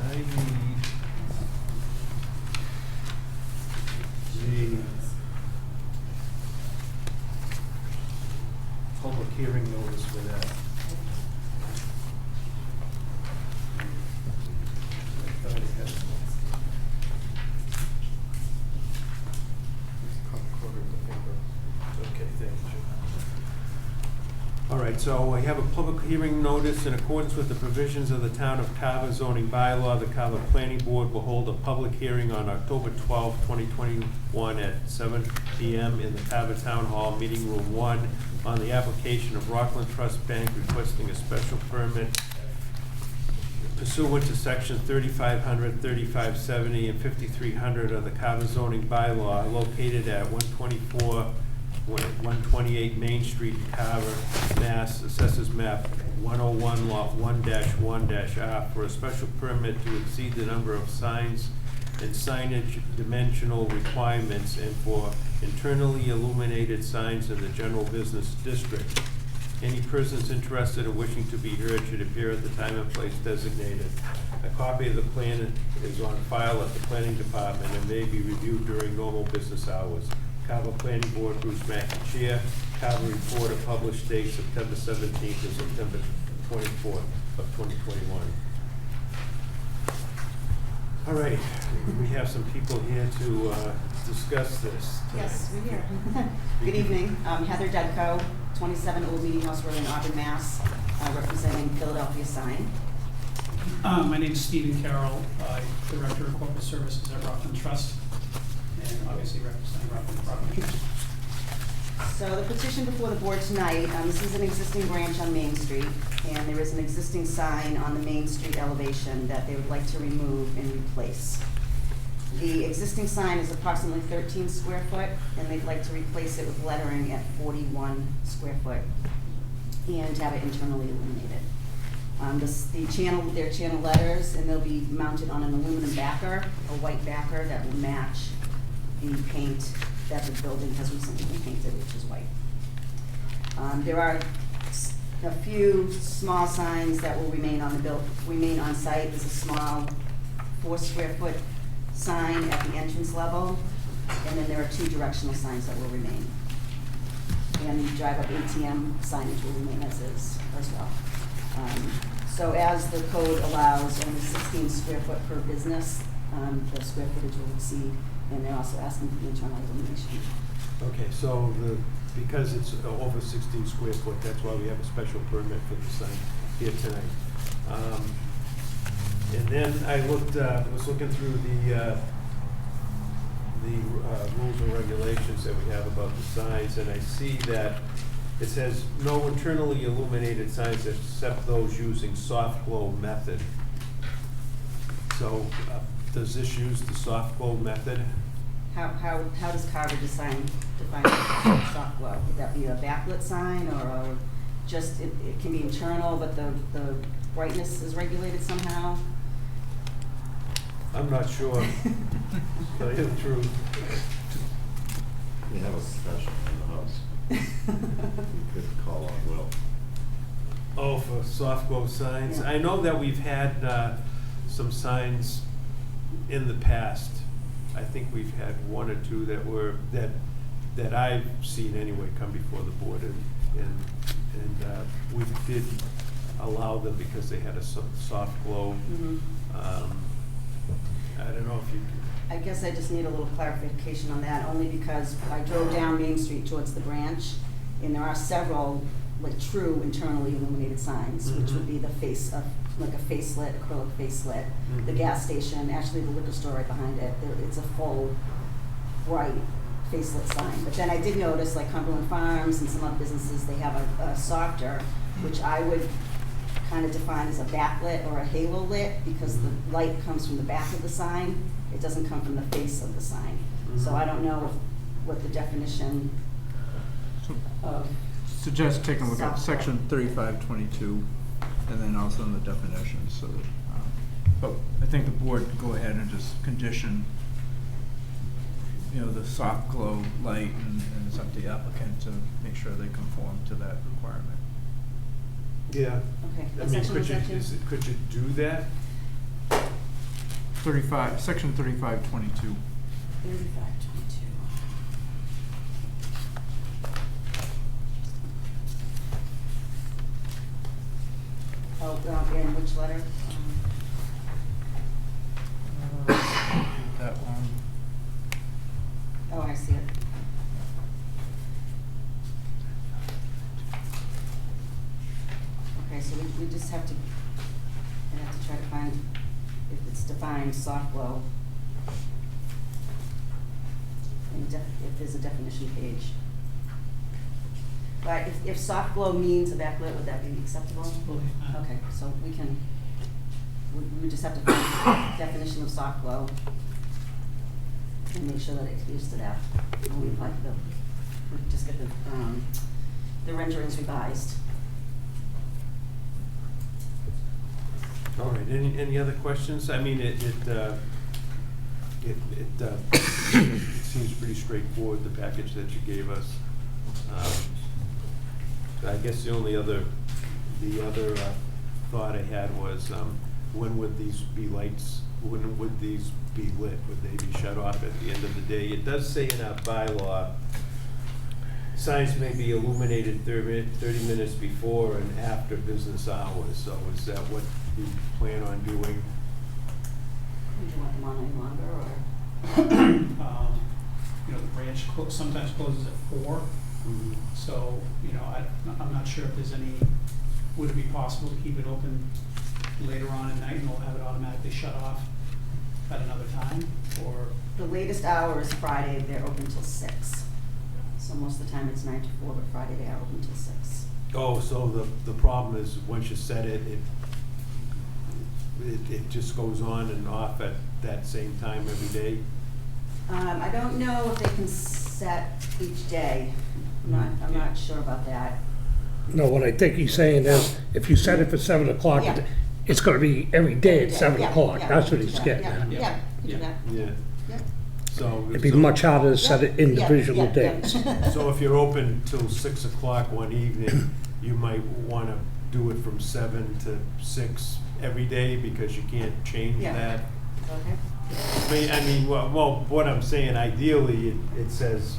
I need the public hearing notice for that. I thought I had it. Okay, thank you. All right, right, so we have a public hearing notice in accordance with the provisions of the Town of Carver zoning bylaw. The Carver Planning Board will hold a public hearing on October 12, 2021 at 7 p.m. in the Carver Town Hall, Meeting Room 1, on the application of Rockland Trust Bank requesting a special permit pursuant to section 3500, 3570, and 5300 of the Carver zoning bylaw, located at 128 Main Street, Carver, Mass. Assessors map 101, lot 1-1-R, for a special permit to exceed the number of signs and signage dimensional requirements, and for internally illuminated signs in the general business district. Any persons interested in wishing to be heard should appear at the time and place designated. A copy of the plan is on file at the planning department and may be reviewed during normal business hours. Carver Planning Board, Bruce Mackey, Chair. Carver report of published date September 17th and September 24th of 2021. All right, we have some people here to discuss this. Yes, we're here. Good evening. Heather Dudko, 27 Old Meeting House Road in Auburn, Mass., representing Philadelphia Sign. My name is Stephen Carroll, Director of Corporate Services at Rockland Trust, and obviously representing Rockland Properties. So the petition before the board tonight, this is an existing branch on Main Street, and there is an existing sign on the Main Street elevation that they would like to remove and replace. The existing sign is approximately 13 square foot, and they'd like to replace it with lettering at 41 square foot and have it internally illuminated. Their channel letters, and they'll be mounted on an aluminum backer, a white backer that will match the paint that the building has recently been painted, which is white. There are a few small signs that will remain on site. There's a small 4 square foot sign at the entrance level, and then there are 2 directional signs that will remain. And the drive-up ATM signage will remain as is as well. So as the code allows, only 16 square foot per business, the square footage will exceed, and they're also asking for the internal illumination. Okay, so because it's over 16 square foot, that's why we have a special permit for the sign here tonight. And then I was looking through the rules and regulations that we have about the signs, and I see that it says no internally illuminated signs except those using soft glow method. So does this use the soft glow method? How does Carver define soft glow? Would that be a backlit sign, or just it can be internal, but the brightness is regulated somehow? I'm not sure. To tell you the truth. We have a professional in the house. You could call on Will. Oh, for soft glow signs? Yeah. I know that we've had some signs in the past. I think we've had 1 or 2 that I've seen anyway come before the board, and we did allow them because they had a soft glow. Mm-hmm. I don't know if you. I guess I just need a little clarification on that, only because I drove down Main Street towards the branch, and there are several true internally illuminated signs, which would be the face of a facelit, acrylic facelit. The gas station, actually the liquor store right behind it, it's a full bright facelit sign. But then I did notice, like Cumberland Farms and some other businesses, they have a softer, which I would kind of define as a backlit or a halo lit, because the light comes from the back of the sign. It doesn't come from the face of the sign. So I don't know what the definition of. Suggest taking a look at soft section glow. 3522, and then also in the definitions. So that, but I think the board could go ahead and just condition, the soft glow light, and it's up to the applicant to make sure they conform to that requirement. Yeah. Okay. I What mean, section was that to? could you do that? 35, section 3522. 3522. Oh, and which letter? That one. Oh, I see it. we just have to, I have to try to find, if it's defined, soft glow. And if there's a definition page. But if soft glow means evacuate, would that be acceptable? Absolutely. Okay, so we can, we just have to find the definition of soft glow and make sure that it adheres to that when we apply for the, we just get the renderings revised. All right, any other questions? I mean, it seems pretty straightforward, the package that you gave us. I guess the other thought I had was, when would these be lights, when would these be lit? Would they be shut off at the end of the day? It does say in our bylaw, signs may be illuminated 30 minutes before and after business hours. So is that what you plan on doing? Would you want them on any longer, or? You know, the branch sometimes closes at 4. Mm-hmm. So, you know, I'm not sure if there's any, would it be possible to keep it open later on at night and we'll have it automatically shut off at another time, or? The latest hour is Friday, they're open till 6. So most of the time it's 9 to 4, but Friday they are open till 6. Oh, so the problem is, once you set it, it just goes on and off at that same time every day? I don't know if they can set each day. I'm not sure about that. No, what I think he's saying is, if you set it for 7 o'clock, Yeah. it's gonna be every day at 7 Yeah, o'clock. yeah, That's what we he's can do that. getting at. Yeah, we can do that. Yeah. Yeah. So. It'd be much harder to set it Yeah, individual yeah, yeah. days. So if you're open till 6 o'clock one evening, you might wanna do it from 7 to 6 every day, because you can't change Yeah. that. Okay. I mean, well, what I'm saying, ideally, it says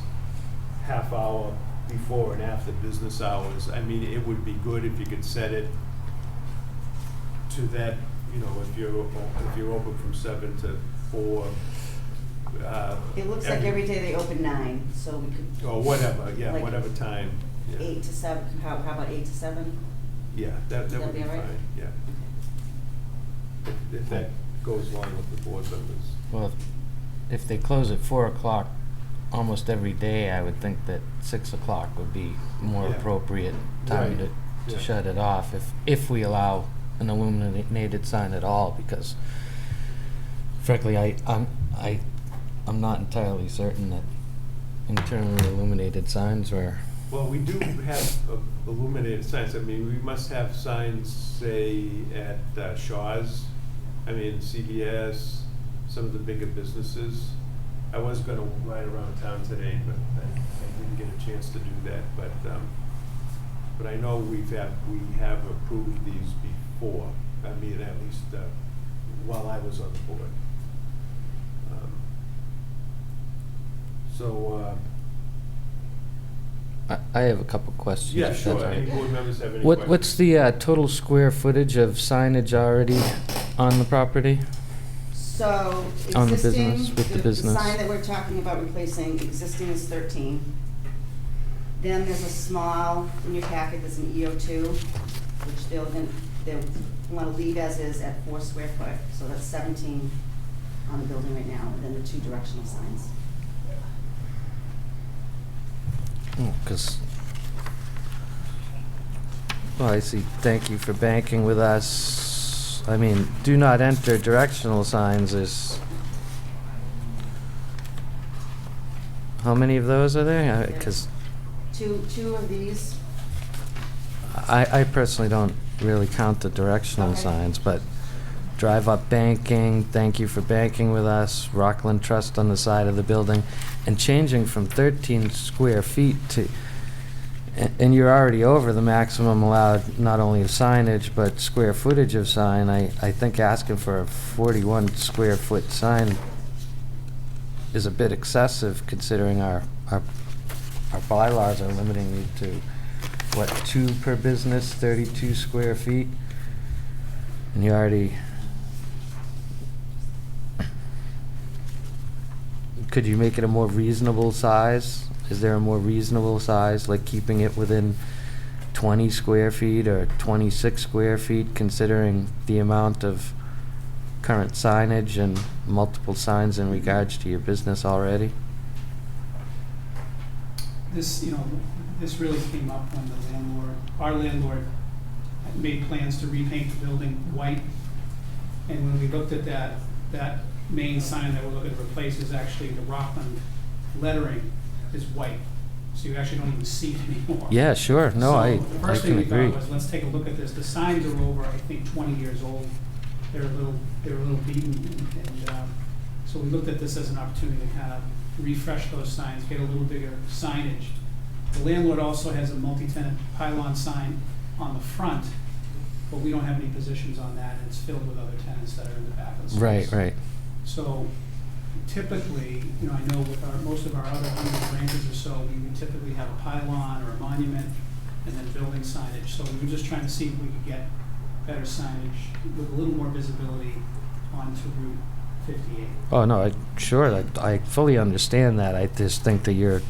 half hour before and after business hours. I mean, it would be good if you could set it to that, you know, if you're open from 7 to 4. It looks like every day they open 9, so we could. Or whatever, yeah, like whatever time. Yeah. 8 to 7, how about 8 to 7? Yeah, that That'd would be be all right? fine, yeah. If that goes along with the board members. Well, if they close at 4 o'clock almost every day, I would think that 6 o'clock would be more Yeah. appropriate time Right. to Yeah. shut it off, if we allow an illuminated sign at all, because frankly, I'm not entirely certain that internally illuminated signs were. Well, we do have illuminated signs. I mean, we must have signs, say, at Shaw's, I mean, CVS, some of the bigger businesses. I was gonna ride around town today, but I didn't get a chance to do that. But I know we have approved these before. I mean, at least while I was on the board. I have a couple questions. Yeah, if that's sure. all right. Any board members have any questions? What's the total square footage of signage already on the property? So On the existing, business, with the business. sign that we're talking about replacing, existing is 13. Then there's a small, in your packet, there's an EO2, which they'll want to leave as is at 4 square foot. So that's 17 on the building right now, and then the 2 directional signs. Because, well, I see, thank you for banking with us. I mean, do not enter directional signs is, how many of those are there? Because Two of these. I personally don't really count the directional Okay. signs, but drive up banking, thank you for banking with us, Rockland Trust on the side of the building, and changing from 13 square feet to, and you're already over the maximum allowed, not only of signage, but square footage of sign. I think asking for a 41 square foot sign is a bit excessive, considering our bylaws are limiting you to, what, 2 per business, 32 square feet? And you already, could you make it a more reasonable size? Is there a more reasonable size, like keeping it within 20 square feet or 26 square feet, considering the amount of current signage and multiple signs in regards to your business already? This, this really came up when our landlord made plans to repaint the building white. And when we looked at that main sign that we're looking to replace is actually the Rockland lettering is white. So you actually don't even see it anymore. Yeah, sure. No, So I the first thing can we agree. thought was, let's take a look at this. The signs are over, I think, 20 years old. They're a little beaten, and so we looked at this as an opportunity to kind of refresh those signs, get a little bigger signage. The landlord also has a multi-tenant pylon sign on the front, but we don't have any positions on that, and it's filled with other tenants that are in the back of the space. Right. So typically, I know with most of our other 100 branches or so, we would typically have a pylon or a monument and then building signage. So we were just trying to see if we could get better signage with a little more visibility onto Route 58. Oh, no, sure, I fully understand that. I just think that you're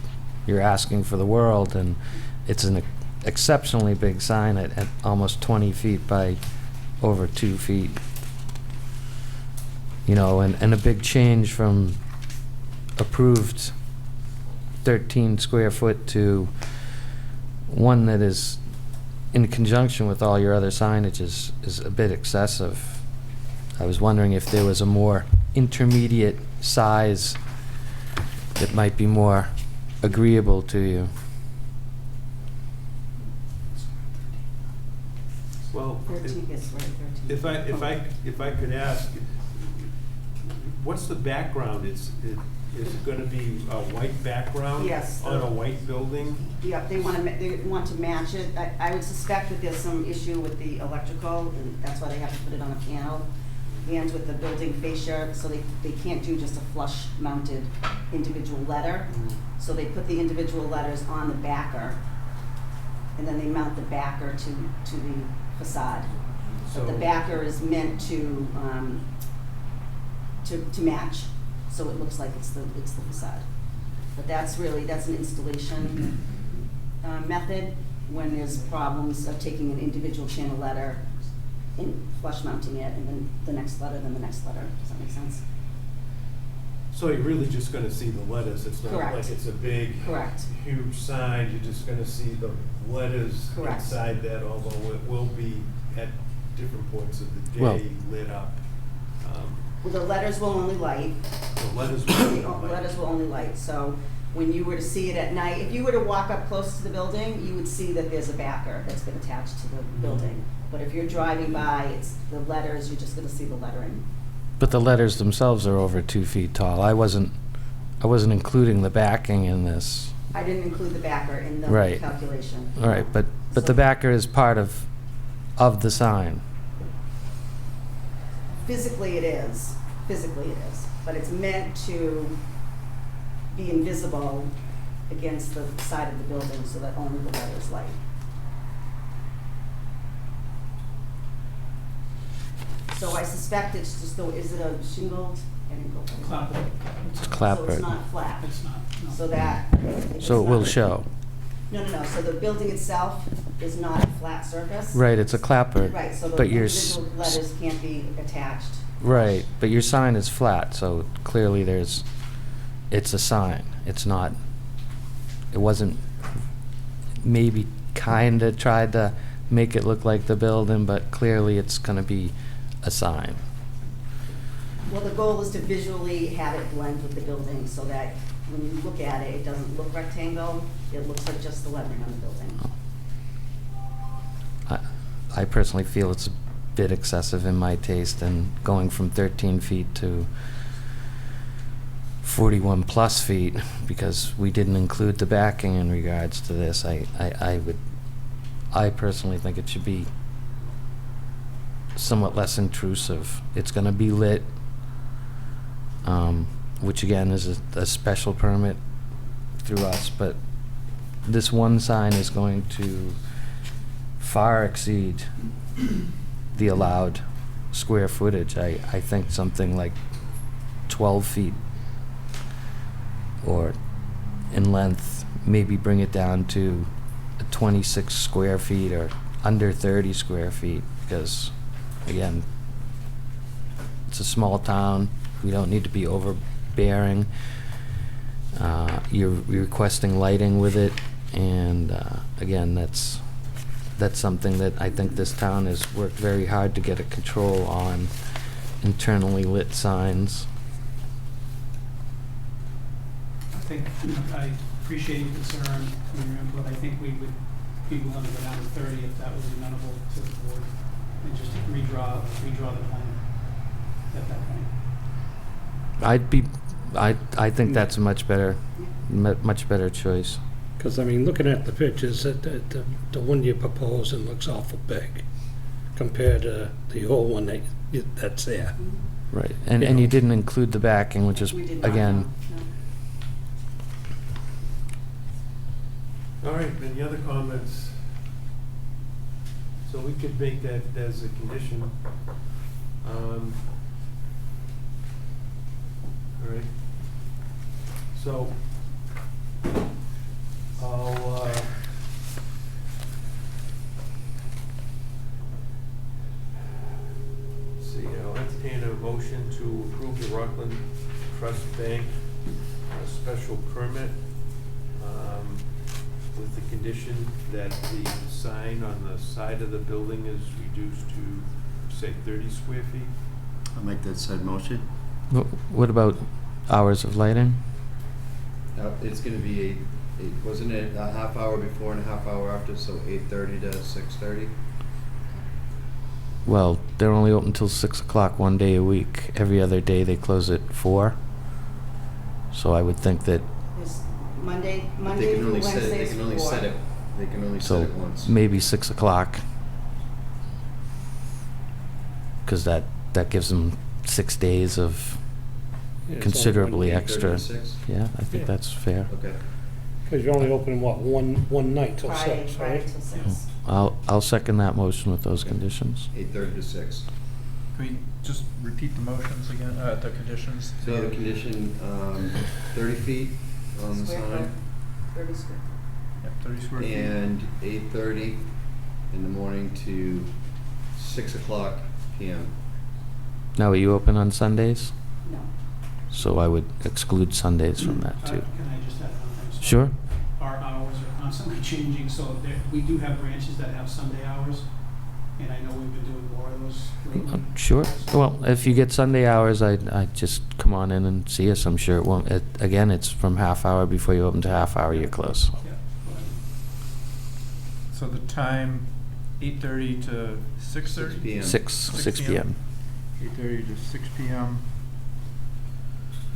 asking for the world, and it's an exceptionally big sign at almost 20 feet by over 2 feet. And a big change from approved 13 square foot to one that is in conjunction with all your other signage is a bit excessive. I was wondering if there was a more intermediate size that might be more agreeable to you. Well, 13, yes, right, 13. if I could ask, what's the background? Is it going to be a white background? Yes. On a white building? Yeah, they want to match it. I would suspect that there's some issue with the electrical, and that's why they have to put it on a panel. And with the building fascia, so they can't do just a flush mounted individual letter. So they put the individual letters on the backer, and then they mount the backer to the facade. But the backer is meant to match, so it looks like it's the facade. But that's an installation method when there's problems of taking an individual channel letter and flush mounting it, and then the next letter, then the next letter. Does that make sense? So you're really just going to see the letters. It's not Correct. like it's a big, Correct. huge sign. You're just going to see the letters Correct. inside that, although it will be at different points of the day Well- lit up. Well, the letters will only light. The letters will be The letters will only light. So when you were to see it at night, if you were to walk up close to the building, you would see that there's a backer that's been attached to the building. But if you're driving by, it's the letters, you're just going to see the lettering. But the letters themselves are over 2 feet tall. I wasn't including the backing in this. I didn't include the backer in the Right. calculation. All right, but the backer is part of the sign. Physically it is, but it's meant to be invisible against the side of the building so that only the letters light. So I suspect it's just, is it a shingled? I didn't go for it. Clapboard. It's So it's clapboard. not flat, It's not, no. so that. it's So it will not- show. No, so the building itself is not a flat surface. Right, it's a clapboard. Right, so the but your individual letters can't be attached. Right, but your sign is flat, so clearly it's a sign. It wasn't, maybe kinda tried to make it look like the building, but clearly it's gonna be a sign. Well, the goal is to visually have it blend with the building so that when you look at it, it doesn't look rectangle, it looks like just the lettering on the building. I personally feel it's a bit excessive in my taste, and going from 13 feet to 41 plus feet, because we didn't include the backing in regards to this, I personally think it should be somewhat less intrusive. It's gonna be lit, which again is a special permit through us, but this one sign is going to far exceed the allowed square footage. I think something like 12 feet or in length, maybe bring it down to a 26 square feet or under 30 square feet, because, again, it's a small town, we don't need to be overbearing. You're requesting lighting with it, and, again, that's something that I think this town has worked very hard to get a control on, internally lit signs. I think, I appreciate your concern and your input. I think we would be willing to go down to 30 if that was amenable to the board, and just redraw the plan at that point. I think that's a much better choice. Because, I mean, looking at the pictures, the one you're proposing looks awful big compared to the old one that's there. Right, and you didn't include the backing, which is, We did not, again, no. All right, any other comments? So we could make that as a condition. All right. So, I'll, see, I'll entertain a motion to approve the Rockland Trust Bank special permit, with the condition that the sign on the side of the building is reduced to, say, 30 square feet. I'll make that said motion. what about hours of lighting? It's gonna be wasn't it a half hour before and a half hour after, so 8:30 to 6:30? Well, they're only open till 6 o'clock one day a week. Every other day they close at 4. So I would think that, It's Monday They can through only set it, Wednesday they is can only 4. set it, they can only set so it once. maybe 6 o'clock. Because that gives them 6 days of Yeah, it's considerably 8:30 extra. to 6? Yeah, I think Yeah. that's fair. Okay. Because you're only opening, what, one night till Friday 6, right? till 6. I'll second that motion with those conditions. 8:30 to 6. Can we just repeat the motions again, the conditions? So the condition, 30 feet on the Square foot, sign, 30 square foot. Yep, 30 square feet. and 8:30 in the morning to 6 o'clock PM. Now, are you open on Sundays? No. So I would exclude Sundays from that too. Can I just add one thing? So Sure. Our hours are constantly changing, so we do have branches that have Sunday hours, and I know we've been doing more of those lately. Sure. Well, if you get Sunday hours, I'd just come on in and see us. I'm sure it won't, again, it's from half hour before you open to half hour you close. Yeah. So the time, 8:30 to 6:30? 6 PM. 6 p.m. 8:30 to 6 p.m.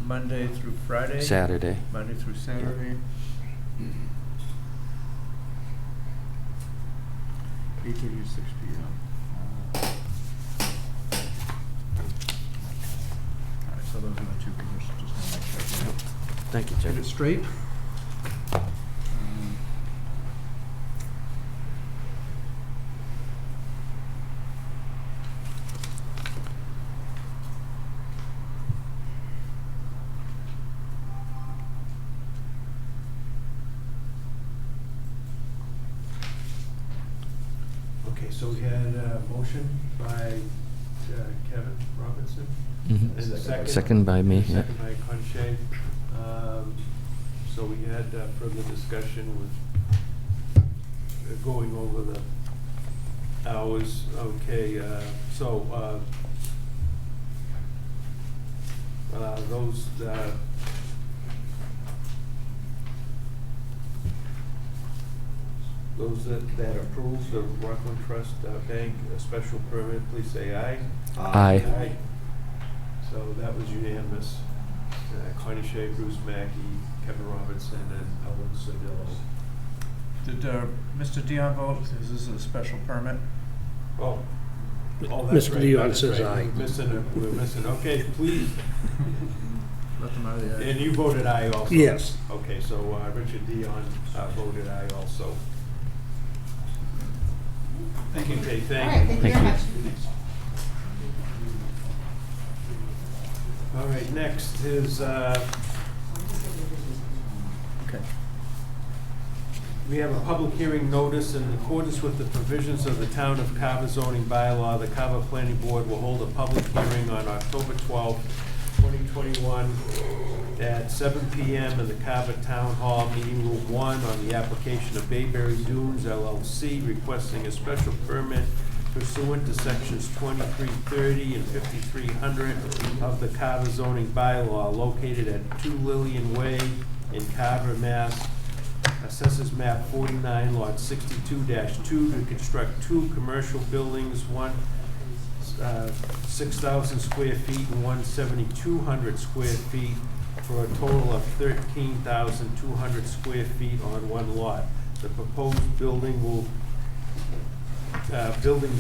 Monday through Friday? Saturday. Monday through Saturday. 8:30 to 6 p.m. All right, so those are the two conditions, just want to make sure. Thank you, Get Jim. it straight. Okay, so we had a motion by Kevin Robinson. Mhm. And a second. Second by me, yeah. Second by Conche. So we had further discussion with going over the hours. Okay, so those that approve the Rockland Trust Bank special permit, please say aye. Aye. So that was unanimous. Connie Shea, Bruce Mackey, Kevin Robinson, and Ellen Sodillo. Did Mr. Dion vote? Is this a special permit? Oh, that's Mr. right. Dion That's says right. aye. We're missing, okay, please. Let them out of the And you voted aye also? Yes. Okay, so Richard Dion voted aye also. Thank you. Okay, All right, thank you. thank you very much. All right, next is, Okay. We have a public hearing notice in accordance with the provisions of the Town of Carver zoning bylaw. The Carver Planning Board will hold a public hearing on October 12, 2021 at 7 p.m. in the Carver Town Hall, Meeting Room 1, on the application of Bayberry Dunes LLC requesting a special permit pursuant to sections 2330 and 5300 of the Carver zoning bylaw, located at 2 Lillian Way in Carver, Mass. Assessors map 49, lot 62-2, to construct 2 commercial buildings, one 6,000 square feet and one 7,200 square feet, for a total of 13,200 square feet on one lot. The proposed building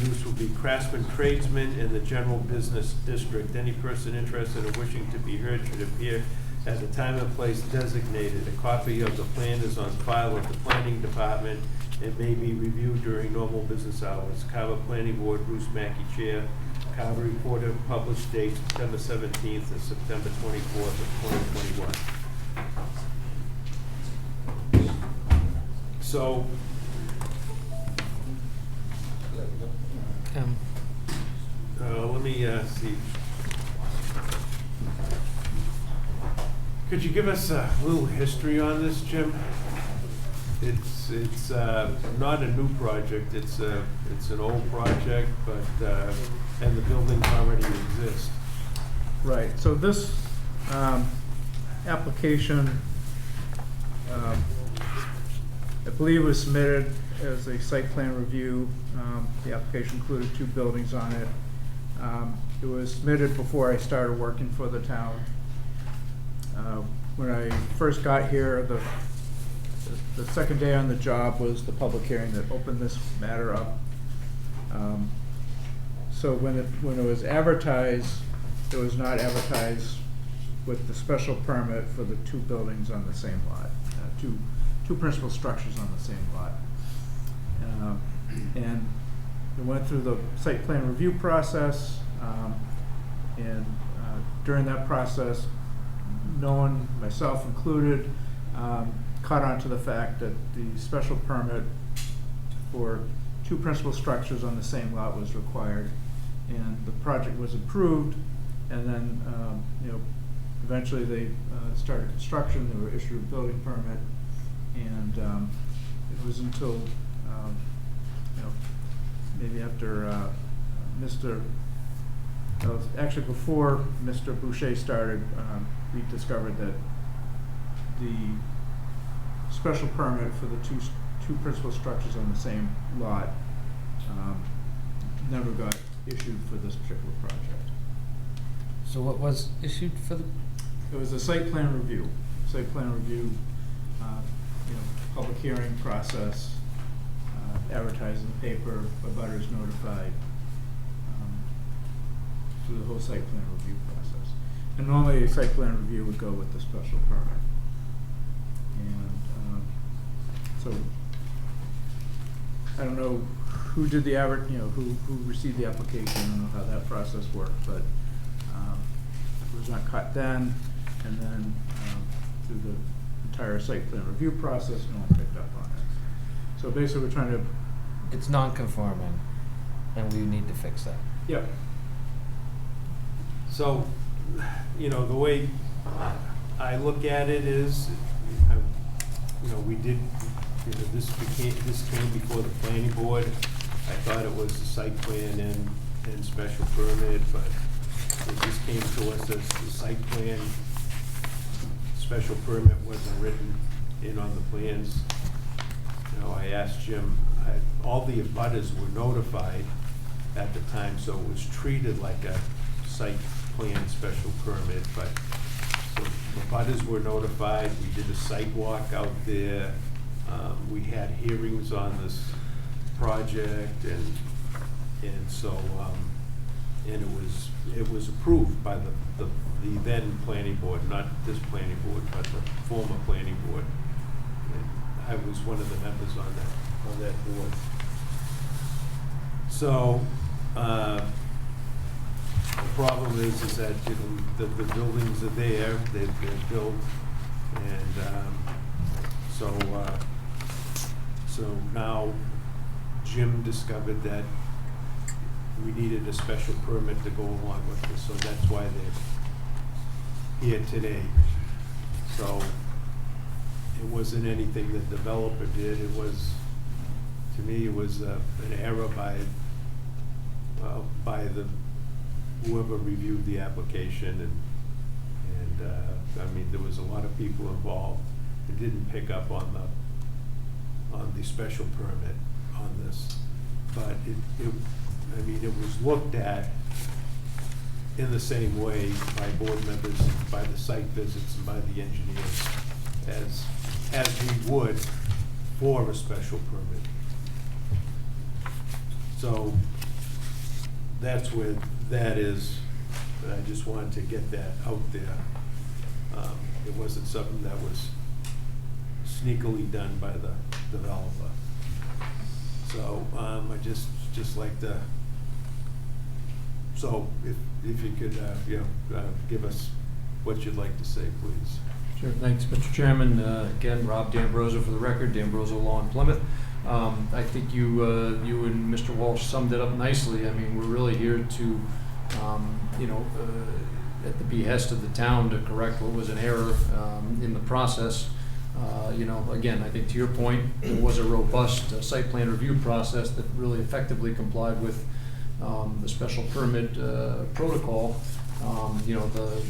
use will be craftsman tradesmen in the general business district. Any person interested or wishing to be heard should appear at the time and place designated. A copy of the plan is on file at the planning department and may be reviewed during normal business hours. Carver Planning Board, Bruce Mackey, Chair. Carver Reporter, published dates September 17th and September 24th of 2021. So, let me see. Could you give us a little history on this, Jim? It's not a new project. It's an old project, but and the buildings already exist. Right, so this application, I believe, was submitted as a site plan review. The application included 2 buildings on it. It was submitted before I started working for the town. When I first got here, the second day on the job was the public hearing that opened this matter up. So when it was advertised, it was not advertised with the special permit for the 2 buildings on the same lot, two principal structures on the same lot. And it went through the site plan review process, and during that process, no one, myself included, caught on to the fact that the special permit for 2 principal structures on the same lot was required, and the project was approved, and then eventually they started construction. They were issued a building permit, and it was until maybe after actually before Mr. Boucher started, we discovered that the special permit for the two principal structures on the same lot never got issued for this particular project. So what was issued for the? It was a site plan review. Public hearing process, advertised in the paper, abutters notified, through the whole site plan review process. And normally a site plan review would go with the special permit. And so I don't know who did the who received the application. I don't know how that process worked, but it was not cut then, and then through the entire site plan review process, no one picked up on it. So basically, we're trying to. It's non-conforming, and we need to fix that. Yep. So, the way I look at it is, we did, this came before the planning board. I thought it was a site plan and special permit, but it just came to us as the site plan. Special permit wasn't written in on the plans. I asked Jim, all the abutters were notified at the time, so it was treated like a site plan special permit, but so the abutters were notified. We did a site walk out there. We had hearings on this project, and so and it was approved by the then planning board, not this planning board, but the former planning board. And I was one of the members on that board. So the problem is that the buildings are there, they're built, and so So now Jim discovered that we needed a special permit to go along with this, so that's why they're here today. So it wasn't anything the developer did, it was, to me, it was an error by the, whoever reviewed the application, and I mean, there was a lot of people involved. It didn't pick up on the special permit on this, but I mean, it was looked at in the same way by board members, by the site visits, and by the engineers, as we would for a special permit. So that's where that is, but I just wanted to get that out there. It wasn't something that was sneakily done by the developer. So I just like to, so if you could, give us what you'd like to say, please. Sure, thanks, Mr. Chairman. Again, Rob D'Ambrosio for the record, D'Ambrosio Law in Plymouth. I think you and Mr. Walsh summed it up nicely. I mean, we're really here to, at the behest of the town, to correct what was an error in the process. Again, I think to your point, it was a robust site plan review process that really effectively complied with the special permit protocol. The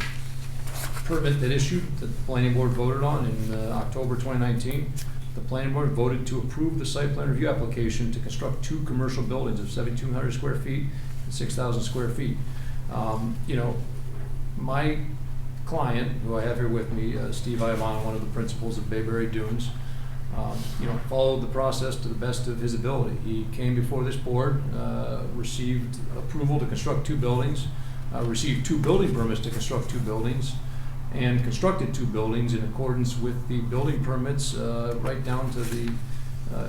permit that issued, that the planning board voted on in October 2019, the planning board voted to approve the site plan review application to construct 2 commercial buildings of 7,200 square feet and 6,000 square feet. My client, who I have here with me, Steve Iavano, one of the principals of Bayberry Dunes, followed the process to the best of his ability. He came before this board, received approval to construct 2 buildings, received 2 building permits to construct 2 buildings, and constructed 2 buildings in accordance with the building permits, right down to the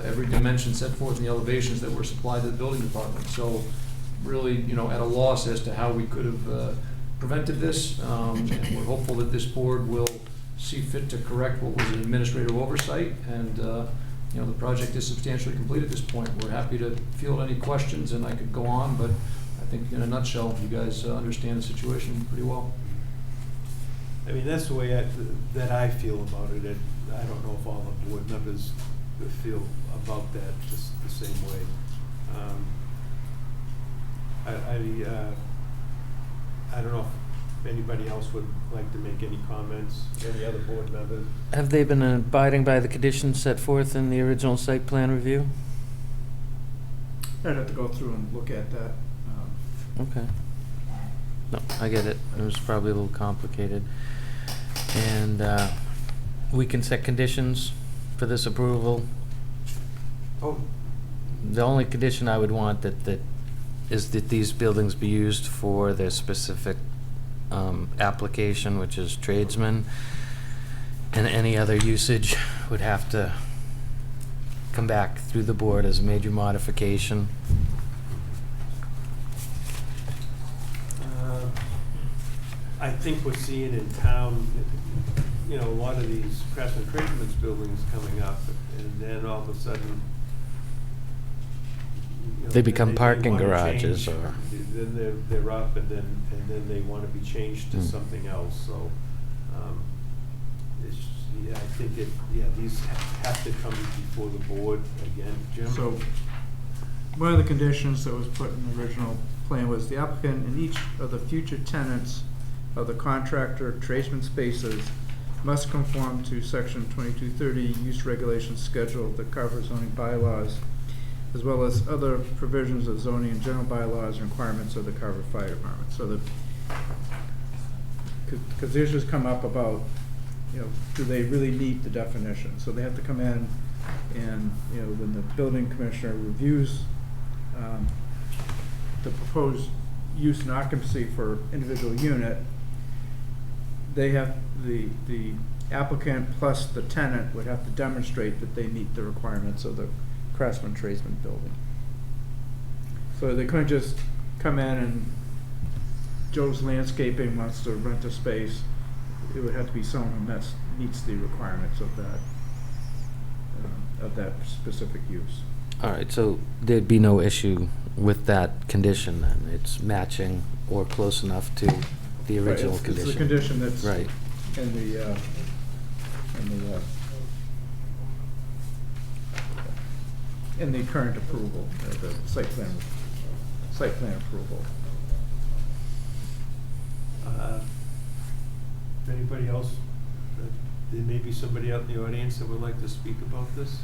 every dimension set forth in the elevations that were supplied to the building department. So really, at a loss as to how we could have prevented this, and we're hopeful that this board will see fit to correct what was an administrative oversight, and the project is substantially complete at this point. We're happy to field any questions, and I could go on, but I think in a nutshell, you guys understand the situation pretty well. I mean, that's the way that I feel about it. I don't know if all the board members feel about that the same way. I don't know if anybody else would like to make any comments, any other board members. Have they been abiding by the conditions set forth in the original site plan review? I'd have to go through and look at that. Okay. No, I get it. It was probably a little complicated. And we can set conditions for this approval. Oh, The only condition I would want is that these buildings be used for their specific application, which is tradesmen, and any other usage would have to come back through the board as a major modification. I think we're seeing in town, a lot of these craftsman tradesmen's buildings coming up, and then all of a sudden, They become parking wanna change. garages, or then they're up, and then they want to be changed to something else. So, I think these have to come before the board again, Jim. So, one of the conditions that was put in the original plan was the applicant and each of the future tenants of the contractor tradesman spaces must conform to section 2230 use regulations schedule of the Carver zoning bylaws, as well as other provisions of zoning and general bylaws and requirements of the Carver Fire Department. So because issues come up about, do they really meet the definition? So they have to come in and, when the building commissioner reviews the proposed use and occupancy for individual unit, they have, the applicant plus the tenant would have to demonstrate that they meet the requirements of the craftsman tradesman building. So they couldn't just come in and Joe's Landscaping wants to rent a space. It would have to be someone that meets the requirements of that of that specific use. All right, so there'd be no issue with that condition then? It's matching or close enough to the Right, original condition? It's the condition that's Right. in the current approval, the site plan approval. Anybody else? There may be somebody out in the audience that would like to speak about this.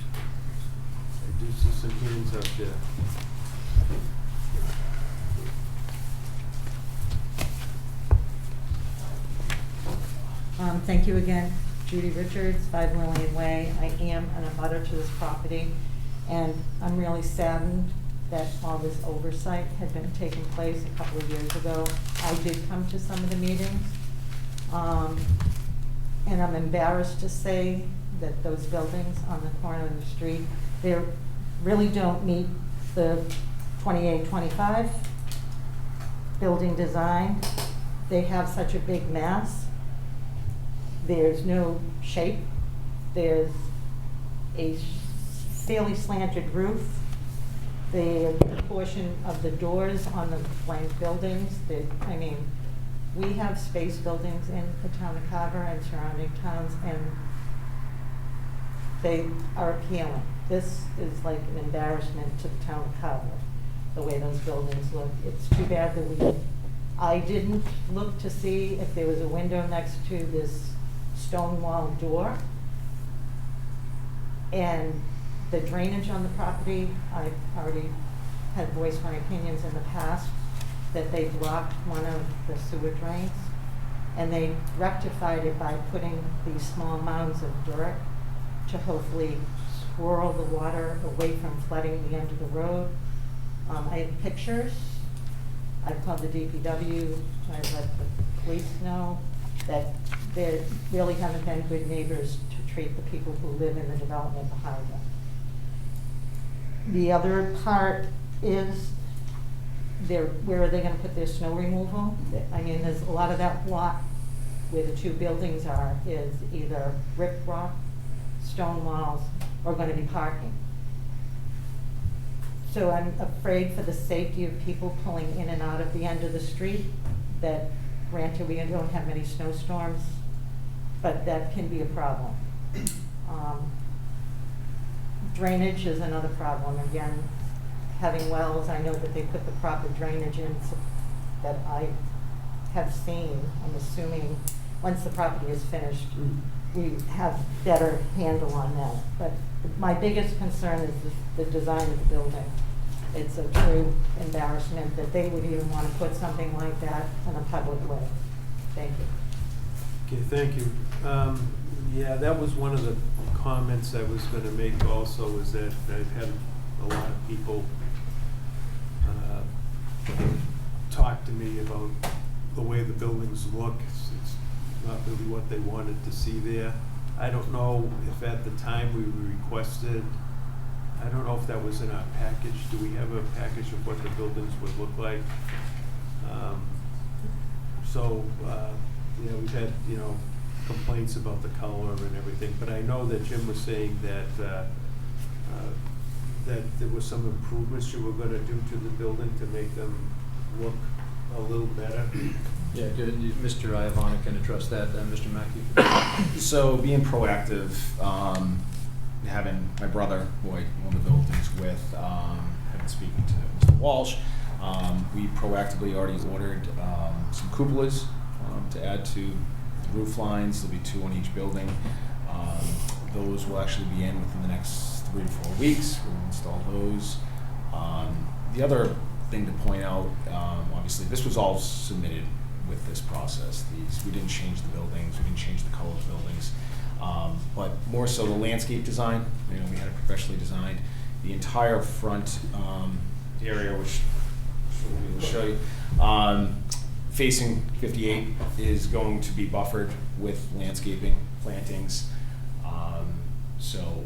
I do see some hands up there. Thank you again, Judy Richards, 5 Lillian Way. I am an abutter to this property, and I'm really saddened that all this oversight had been taking place a couple of years ago. I did come to some of the meetings, and I'm embarrassed to say that those buildings on the corner of the street, they really don't meet the 2825 building design. They have such a big mass. There's no shape. There's a fairly slanted roof. The portion of the doors on the blank buildings, I mean, we have space buildings in the town of Carver and surrounding towns, and they are appealing. This is like an embarrassment to the town of Carver, the way those buildings look. It's too bad that I didn't look to see if there was a window next to this stone wall door. And the drainage on the property, I've already had voiced my opinions in the past, that they blocked one of the sewer drains, and they rectified it by putting these small mounds of dirt to hopefully swirl the water away from flooding the end of the road. I have pictures. I've called the DPW, I've let the police know that they really haven't been good neighbors to treat the people who live in the development behind them. The other part is where are they gonna put their snow removal? I mean, there's a lot of that lot where the two buildings are is either brick rock, stone walls, or gonna be parking. So I'm afraid for the safety of people pulling in and out of the end of the street, that granted we don't have many snowstorms, but that can be a problem. Drainage is another problem. Again, having wells, I know that they put the proper drainage in that I have seen. I'm assuming once the property is finished, we have better handle on that. But my biggest concern is the design of the building. It's a true embarrassment that they would even want to put something like that in a public way. Thank you. Okay, thank you. Yeah, that was one of the comments I was gonna make also, is that I've had a lot of people talk to me about the way the buildings look. It's not really what they wanted to see there. I don't know if at the time we requested, I don't know if that was in our package. Do we have a package of what the buildings would look like? Yeah, we've had, complaints about the color and everything, but I know that Jim was saying that that there was some improvements you were gonna do to the building to make them look a little better. Yeah, Mr. Iavana can address that, Mr. Mackey. So being proactive, having my brother, who I own the buildings with, I've been speaking to Mr. Walsh, we proactively already ordered some cupolas to add to the roof lines. There'll be 2 on each building. Those will actually be in within the next 3 to 4 weeks. We'll install those. The other thing to point out, obviously, this was all submitted with this process. We didn't change the buildings, we didn't change the color of the buildings, but more so the landscape design. We had it professionally designed. The entire front area, which we will show you, facing 58 is going to be buffered with landscaping, plantings. So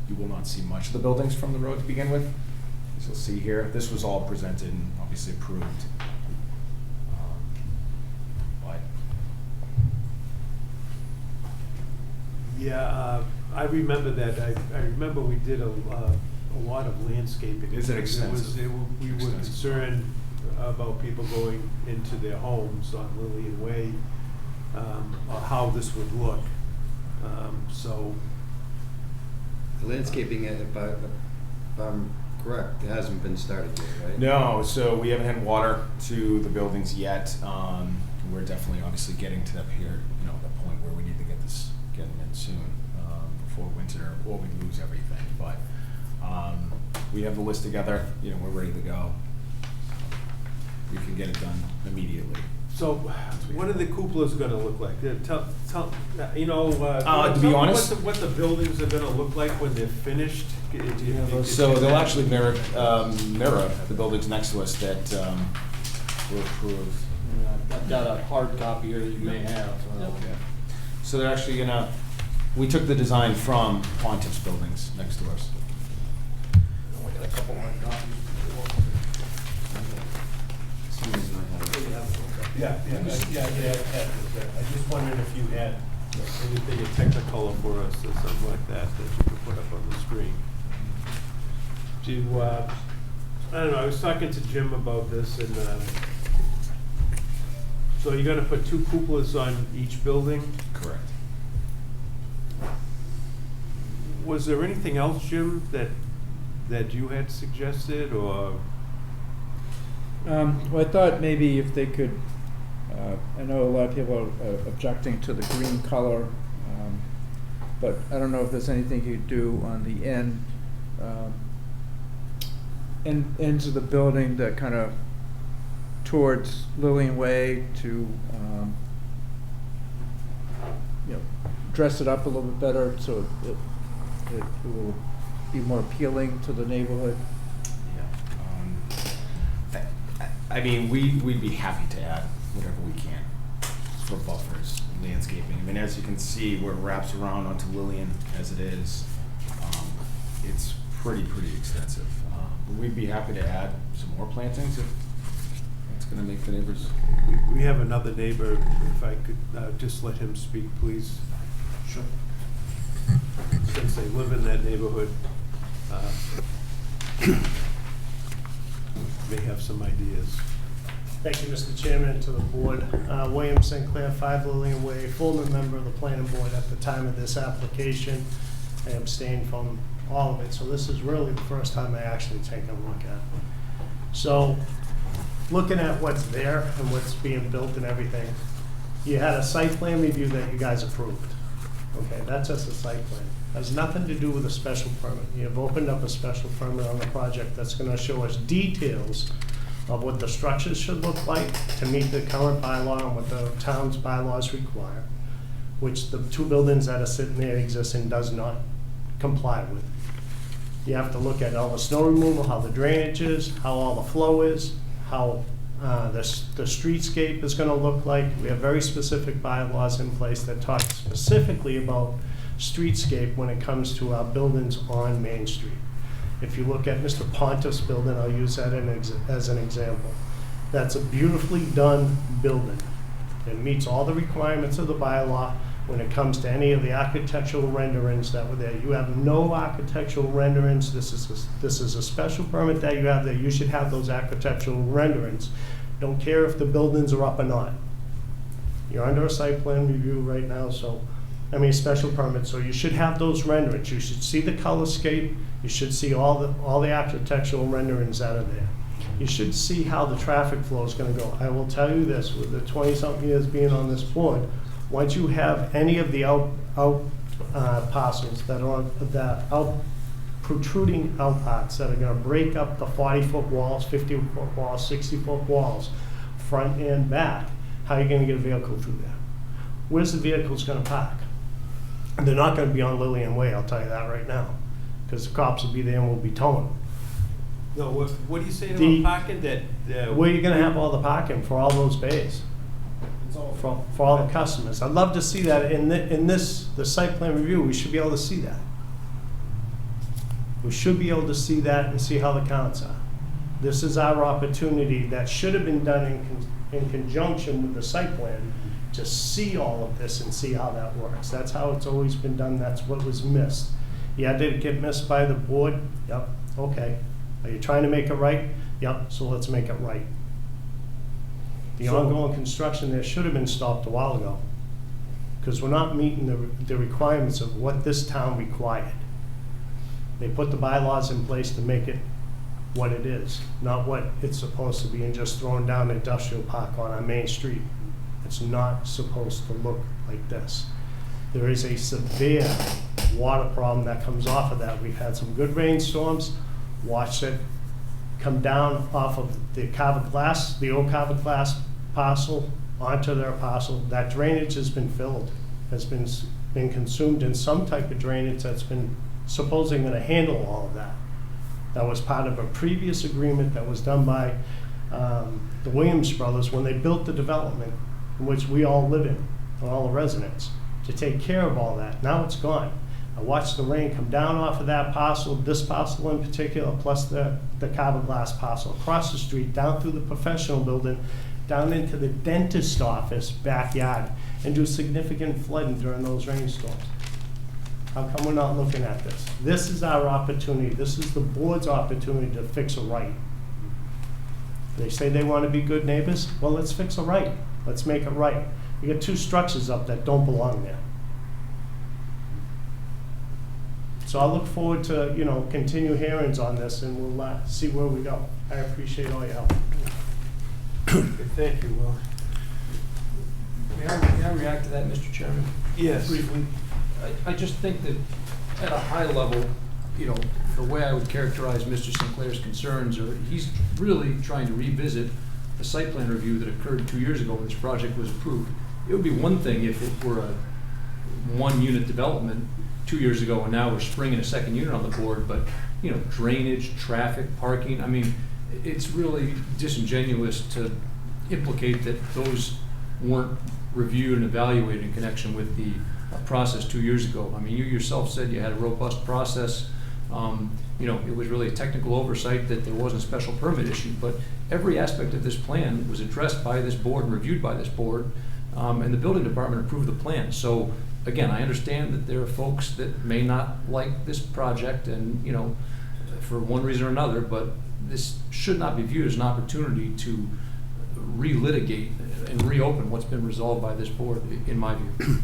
you will not see much of the buildings from the road to begin with. As you'll see here, this was all presented and obviously approved. Yeah, I remember that. I remember we did a lot of landscaping. Is it extensive? We were Extensive. concerned about people going into their homes on Lillian Way, or how this would look. So, Landscaping, if I'm correct, it hasn't been started yet, right? No, so we haven't had water to the buildings yet. We're definitely obviously getting to that here, the point where we need to get them in soon, before winter, or we lose everything. But we have the list together, we're ready to go. We can get it done immediately. so what are the cupolas gonna look like? Tell, to be tell me honest- what the buildings are gonna look like when they're finished. So they'll actually mirror the buildings next to us that were approved. I've got a hard copy here that you may have. Okay. So they're actually we took the design from Pontiff's buildings next to us. We got a couple hard copies. Yeah. I just wondered if you had anything in Technicolor for us or something like that you could put up on the screen. I don't know, I was talking to Jim about this, and so you're gonna put 2 cupolas on each building? Correct. Was there anything else, Jim, that you had suggested, or? Well, I thought maybe if they could, I know a lot of people are objecting to the green color, but I don't know if there's anything you could do on the ends of the building that kind of towards Lillian Way to, dress it up a little bit better so it will be more appealing to the neighborhood. I mean, we'd be happy to add whatever we can for buffers, landscaping. I mean, as you can see, where it wraps around onto Lillian as it is, it's pretty extensive. But we'd be happy to add some more plantings if it's gonna make the neighbors. We have another neighbor, if I could just let him speak, please. Sure. Since they live in that neighborhood, may have some ideas. Thank you, Mr. Chairman, and to the board. William Sinclair, 5 Lillian Way, former member of the planning board at the time of this application. I abstained from all of it, so this is really the first time I actually take a look at it. So, looking at what's there and what's being built and everything, you had a site plan review that you guys approved. Okay, that's just a site plan. Has nothing to do with a special permit. You have opened up a special permit on the project that's gonna show us details of what the structures should look like to meet the current bylaw and what the town's bylaws require, which the 2 buildings that are sitting there existing does not comply with. You have to look at all the snow removal, how the drainage is, how all the flow is, how the streetscape is gonna look like. We have very specific bylaws in place that talk specifically about streetscape when it comes to our buildings on Main Street. If you look at Mr. Pontiff's building, I'll use that as an example. That's a beautifully done building. It meets all the requirements of the bylaw when it comes to any of the architectural renderings that were there. You have no architectural renderings. This is a special permit that you have there. You should have those architectural renderings. Don't care if the buildings are up or not. You're under a site plan review right now, special permit, so you should have those renderings. You should see the colorscape. You should see all the architectural renderings that are there. You should see how the traffic flow is gonna go. I will tell you this, with the 20-something years being on this board, once you have any of the parcels that are protruding out parts that are gonna break up the 40-foot walls, 50-foot walls, 60-foot walls, front and back, how are you gonna get a vehicle through there? Where's the vehicles gonna park? They're not gonna be on Lillian Way, I'll tell you that right now, because the cops will be there and will be towing them. No, what are you saying about parking Where are you gonna have all the parking for all those bays? For all the customers. I'd love to see that the site plan review, we should be able to see that. We should be able to see that and see how the counts are. This is our opportunity that should have been done in conjunction with the site plan to to see all of this and see how that works. That's how it's always been done. That's what was missed. Yeah, did it get missed by the board? Yep, okay. Are you trying to make it right? Yep, so let's make it right. The ongoing construction there should have been stopped a while ago, because we're not meeting the requirements of what this town required. They put the bylaws in place to make it what it is, not what it's supposed to be, and just throwing down an industrial park on our main street. It's not supposed to look like this. There is a severe water problem that comes off of that. We've had some good rainstorms. Watched it come down off of the Carver Glass, the old Carver Glass parcel, onto their parcel. That drainage has been filled, has been consumed in some type of drainage that's been supposedly going to handle all of that. That was part of a previous agreement that was done by the Williams brothers when they built the development in which we all live in, all the residents, to take care of all that. Now it's gone. I watched the rain come down off of that parcel, this parcel in particular, plus the Carver Glass parcel, across the street, down through the professional building, down into the dentist office backyard, and do significant flooding during those rainstorms. How come we're not looking at this? This is our opportunity. This is the board's opportunity to fix it right. They say they want to be good neighbors. Well, let's fix it right. Let's make it right. You got two structures up that don't belong there. So I look forward to, continue hearings on this, and we'll see where we go. I appreciate all your help. Thank you, Will. May I react to that, Mr. Chairman? Yes. Briefly. I just think that at a high level, the way I would characterize Mr. Sinclair's concerns are he's really trying to revisit the site plan review that occurred 2 years ago when this project was approved. It would be one thing if it were a one-unit development 2 years ago and now we're springing a second unit on the board, but drainage, traffic, parking, I mean, it's really disingenuous to implicate that those weren't reviewed and evaluated in connection with the process 2 years ago. I mean, you yourself said you had a robust process. It was really a technical oversight that there wasn't a special permit issued, but every aspect of this plan was addressed by this board and reviewed by this board, and the building department approved the plan. So again, I understand that there are folks that may not like this project and, for one reason or another, but this should not be viewed as an opportunity to relitigate and reopen what's been resolved by this board, in my view.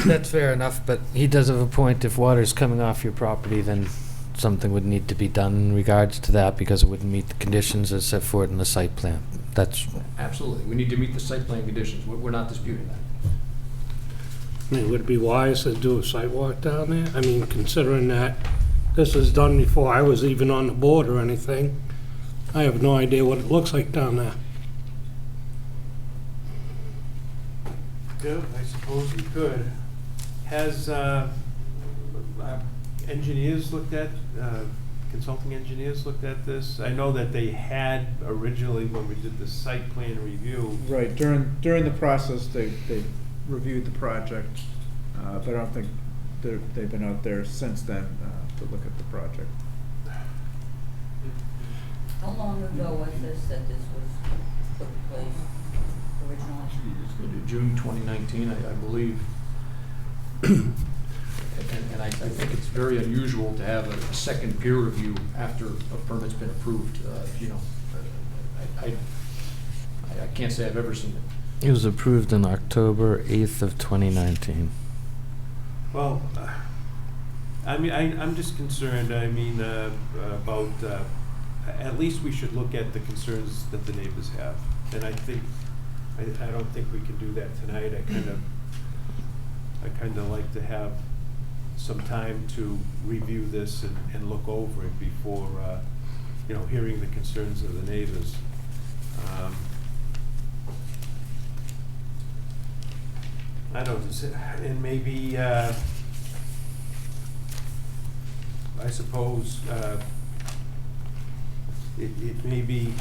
That's fair enough, but he does have a point. If water's coming off your property, then something would need to be done in regards to that because it wouldn't meet the conditions as set forth in the site plan. That's Absolutely. We need to meet the site plan conditions. We're not disputing that. I mean, would it be wise to do a sidewalk down there? I mean, considering that this was done before I was even on the board or anything, I have no idea what it looks like down there. Yeah, I suppose we could. Has engineers looked at, consulting engineers looked at this? I know that they had originally when we did the site plan review. Right, during the process, they reviewed the project, but I don't think they've been out there since then to look at the project. How long ago was this that this was put in place originally? June 2019, I believe. And I think it's very unusual to have a second peer review after a permit's been approved. I can't say I've ever seen it. It was approved on October 8th of 2019. Well, I'm just concerned, about, at least we should look at the concerns that the neighbors have. And I don't think we can do that tonight. I kind of like to have some time to review this and look over it before, hearing the concerns of the neighbors. I don't, and maybe, I suppose, it may be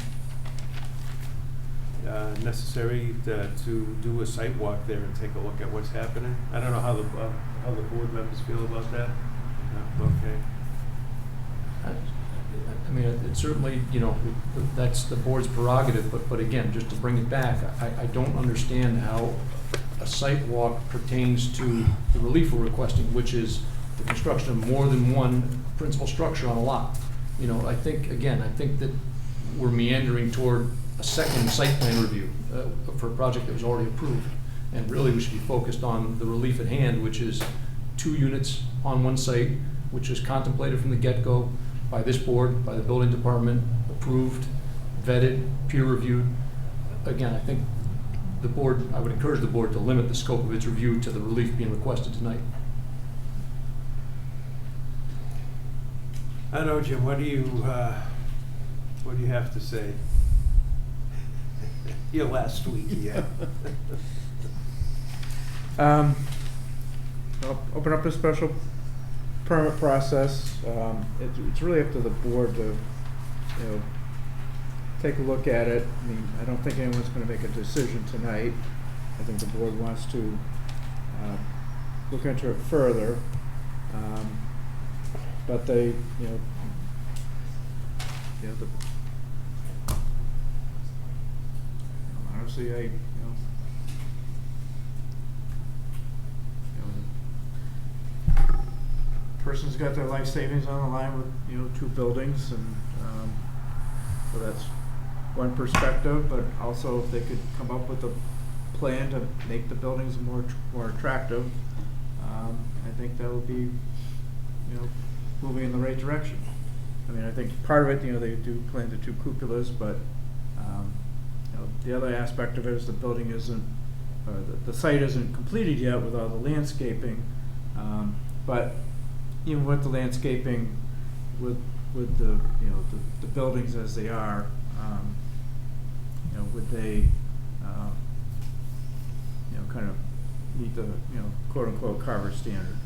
necessary to do a site walk there and take a look at what's happening. I don't know how the board members feel about that. Okay. I mean, it certainly, you know, that's the board's prerogative, but again, just to bring it back, I don't understand how a site walk pertains to the relief we're requesting, which is the construction of more than one principal structure on a lot. You know, I think that we're meandering toward a second site plan review for a project that was already approved. And really, we should be focused on the relief at hand, which is 2 units on one site, which is contemplated from the get-go by this board, by the building department, approved, vetted, peer-reviewed. Again, I think the board, I would encourage the board to limit the scope of its review to the relief being requested tonight. I don't know, Jim, what do you have to say? Your last week, yeah. I'll open up the special permit process. It's really up to the board to, you know, take a look at it. I mean, I don't think anyone's going to make a decision tonight. I think the board wants to look into it further. But they, honestly, person's got their life savings on the line with 2 buildings, and so that's one perspective. But also, if they could come up with a plan to make the buildings more attractive, I think that would be moving in the right direction. I mean, I think part of it, they do plan the 2 cupolas, but the other aspect of it is the building isn't, the site isn't completed yet with all the landscaping. But even with the landscaping, with the the buildings as they are, would they kind of meet the quote unquote Carver standard?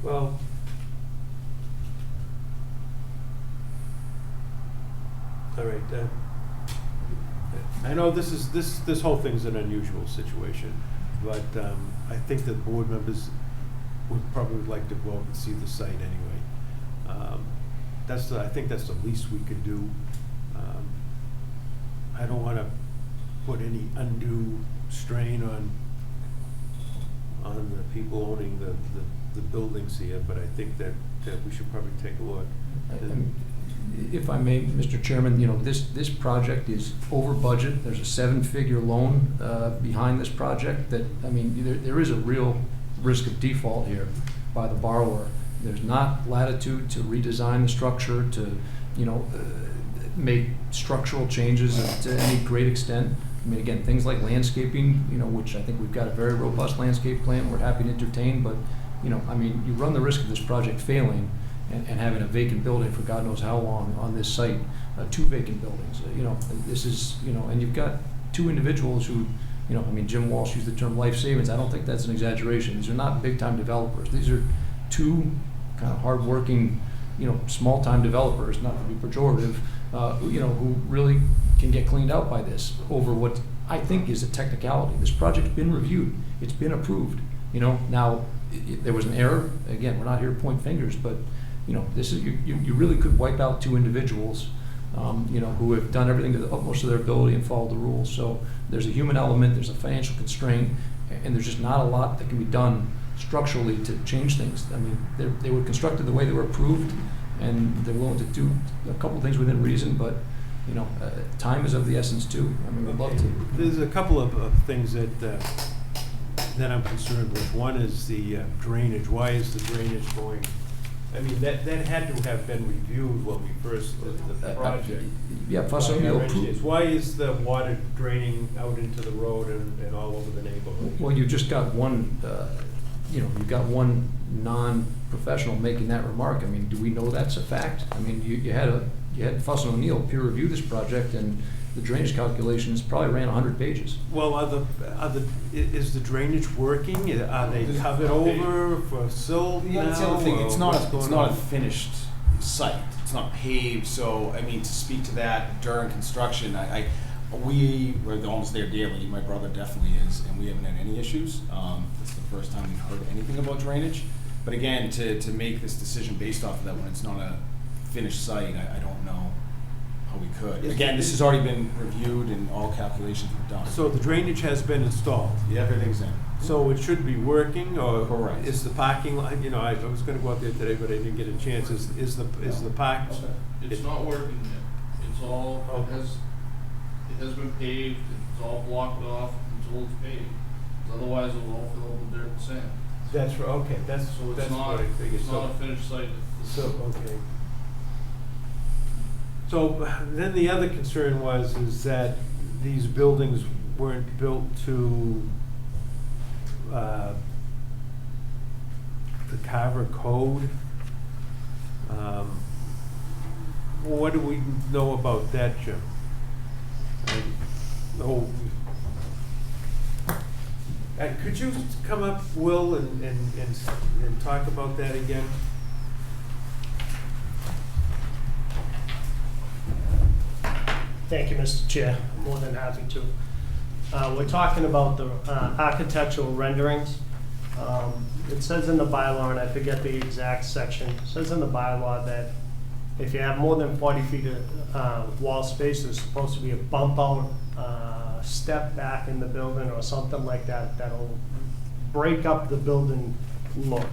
Well, all right. I know this whole thing's an unusual situation, but I think that board members would probably like to go out and see the site anyway. I think that's the least we could do. I don't want to put any undue strain on the people owning the buildings here, but I think that we should probably take a look. If I may, Mr. Chairman, this project is over budget. There's a 7-figure loan behind this project that, I mean, there is a real risk of default here by the borrower. There's not latitude to redesign the structure, to, make structural changes to any great extent. I mean, again, things like landscaping, which I think we've got a very robust landscape plan we're happy to entertain, but, I mean, you run the risk of this project failing and having a vacant building for God knows how long on this site, 2 vacant buildings. This is, and you've got 2 individuals who, I mean, Jim Walsh used the term life savings. I don't think that's an exaggeration. These are not big-time developers. These are 2 kind of hard-working, small-time developers, not to be pejorative, who really can get cleaned out by this over what I think is a technicality. This project's been reviewed. It's been approved. Now, there was an error. Again, we're not here to point fingers, but this is you really could wipe out 2 individuals, who have done everything to the utmost of their ability and followed the rules. So there's a human element, there's a financial constraint, and there's just not a lot that can be done structurally to change things. I mean, they were constructed the way they were approved, and they're willing to do a couple things within reason, but time is of the essence too. I mean, we'd love to. There's a couple of things that I'm concerned with. One is the drainage. Why is the drainage going? I mean, that had to have been reviewed when we first did the project. Yeah, Fuss O'Neill approved. Why is the water draining out into the road and all over the neighborhood? Well, you just got one, you've got one non-professional making that remark. I mean, do we know that's a fact? I mean, you had Fuss O'Neill peer review this project, and the drainage calculations probably ran 100 pages. Well, is the drainage working? Are they covered over for silt now? That's the other thing. It's not a a finished site. It's not paved. So, I mean, to speak to that during construction, we were almost there daily. My brother definitely is, and we haven't had any issues. This is the first time we've heard anything about drainage. But again, to make this decision based off of that when it's not a finished site, I don't know how we could. Again, this has already been reviewed and all calculations were done. So the drainage has been installed. Yeah, everything's in. So it should be working, or Correct. is the parking lot, you know, I was gonna go out there today, but I didn't get a chance, is the park? It's not working yet. It's all, it has been paved, it's all blocked off until it's paved. Otherwise, it will all fill up with dirt and sand. That's right, okay, that's So it's what not, I figured. it's So- not a finished site. So, okay. So then the other concern is that these buildings weren't built to the Carver code. What do we know about that, Jim? Could you come up, Will, and talk about that again? Thank you, Mr. Chair. I'm more than happy to. We're talking about the architectural renderings. It says in the bylaw, and I forget the exact section, it says in the bylaw that if you have more than 40 feet of wall space, there's supposed to be a bump out step back in the building or something like that that'll break up the building look,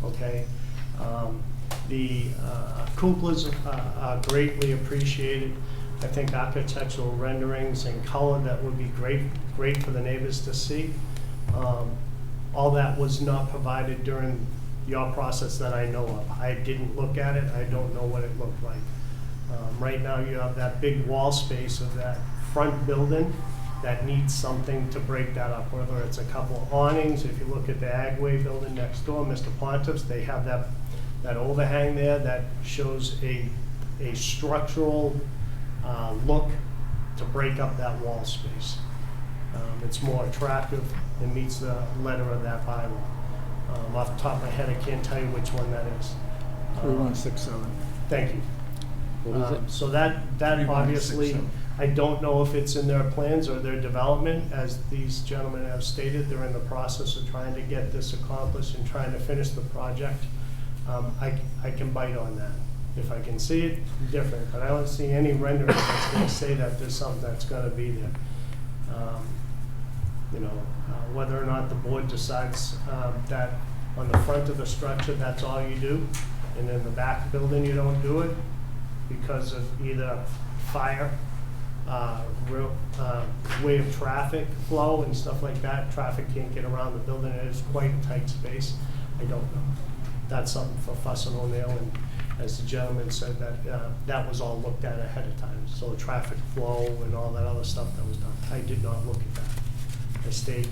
okay? The cupolas are greatly appreciated. I think architectural renderings and color that would be great for the neighbors to see. All that was not provided during your process that I know of. I didn't look at it. I don't know what it looked like. Right now you have that big wall space of that front building that needs something to break that up, whether it's a couple of awnings. If you look at the Agway building next door, Mr. Pontiff's, they have that overhang there that shows a structural look to break up that wall space. It's more attractive and meets the letter of that bylaw. Off the top of my head, I can't tell you which one that is. 3167. Thank you. What is it? So that obviously, I don't know if it's in their plans or their development. As these gentlemen have stated, they're in the process of trying to get this accomplished and trying to finish the project. I can bite on that. If I can see it, different, but I don't see any rendering that's gonna say that there's something that's gonna be there. Whether or not the board decides that on the front of the structure, that's all you do, and in the back building, you don't do it because of either fire, way of traffic flow and stuff like that. Traffic can't get around the building. It is quite a tight space. I don't know. That's something for Fuss and O'Neill, and as the gentleman said, that was all looked at ahead of time. So traffic flow and all that other stuff that was done. I did not look at that. I stayed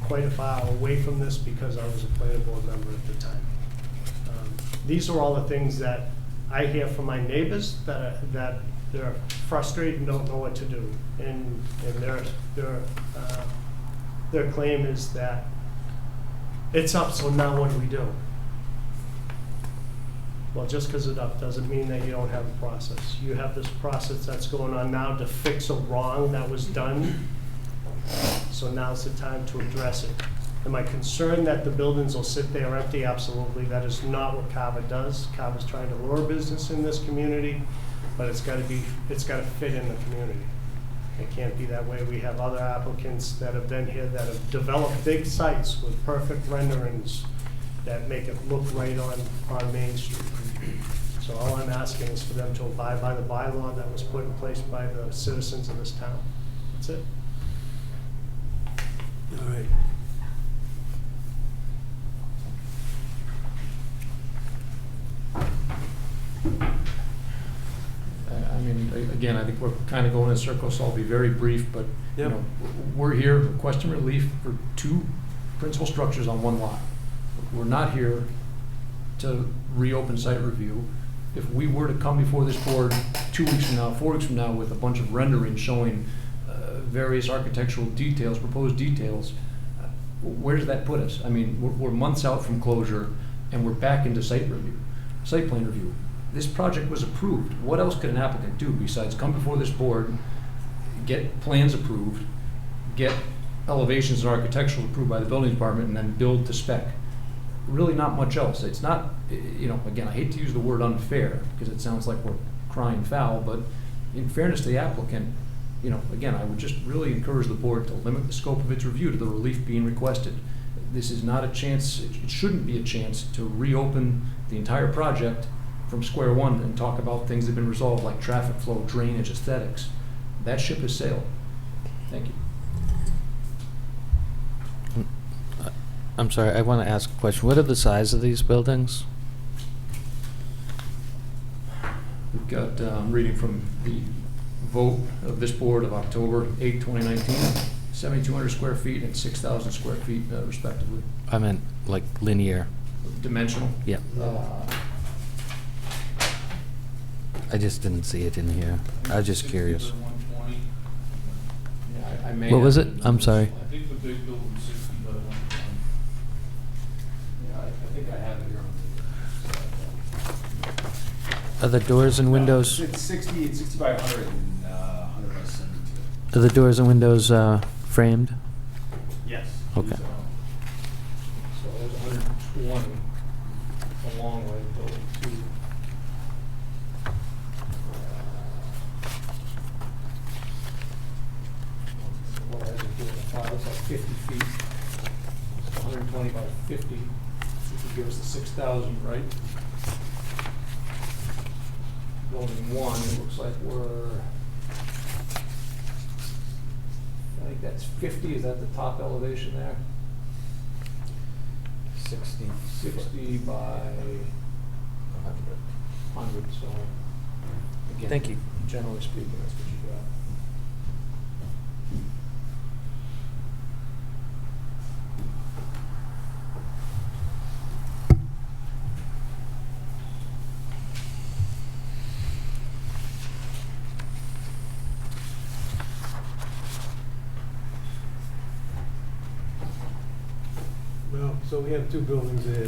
quite a far away from this because I was a planning board member at the time. These are all the things that I hear from my neighbors that they're frustrated and don't know what to do. And their claim is that it's up, so now what do we do? Well, just because it's up doesn't mean that you don't have a process. You have this process that's going on now to fix a wrong that was done. So now's the time to address it. Am I concerned that the buildings will sit there empty? Absolutely. That is not what Carver does. Carver's trying to lure business in this community, but it's got to fit in the community. It can't be that way. We have other applicants that have been here that have developed big sites with perfect renderings that make it look right on Main Street. So all I'm asking is for them to abide by the bylaw that was put in place by the citizens of this town. That's it. All right. I mean, again, I think we're kind of going in circles, so I'll be very brief, but, you know, we're here requesting relief for two principal structures on one lot. We're not here to reopen site review. If we were to come before this board 2 weeks from now, 4 weeks from now, with a bunch of renderings showing various architectural details, proposed details, where does that put us? I mean, we're months out from closure, and we're back into site plan review. This project was approved. What else could an applicant do besides come before this board, get plans approved, get elevations and architectural approved by the building department, and then build to spec? really not much else. It's not, you know, again, I hate to use the word unfair, because it sounds like we're crying foul, but in fairness to the applicant, you know, again, I would just really encourage the board to limit the scope of its review to the relief being requested. This is not a chance, it shouldn't be a chance to reopen the entire project from square one and talk about things that have been resolved, like traffic flow, drainage, aesthetics. That ship has sailed. Thank you. I'm sorry, I want to ask a question. What are the size of these buildings? We've got, reading from the vote of this board of October 8, 2019, 7,200 square feet and 6,000 square feet respectively. I meant like linear. Dimensional? Yeah. I just didn't see it in here. I was just curious. 120. Yeah, I may What was have- it? I'm sorry. I think the big building's 60 by 120. Yeah, I think I have it here on Are the doors and windows, It's 60 by 100 and 100 by 72. are the doors and windows framed? Yes. Okay. So there's 120 along with building 2. What I was doing the file, it's like 50 feet. So 120 by 50, which would give us the 6,000, right? Building 1, it looks like I think that's 50, is that the top elevation there? 60 by 100, so. Again, Thank you. Generally speaking, that's what you got. Well, so we have two buildings there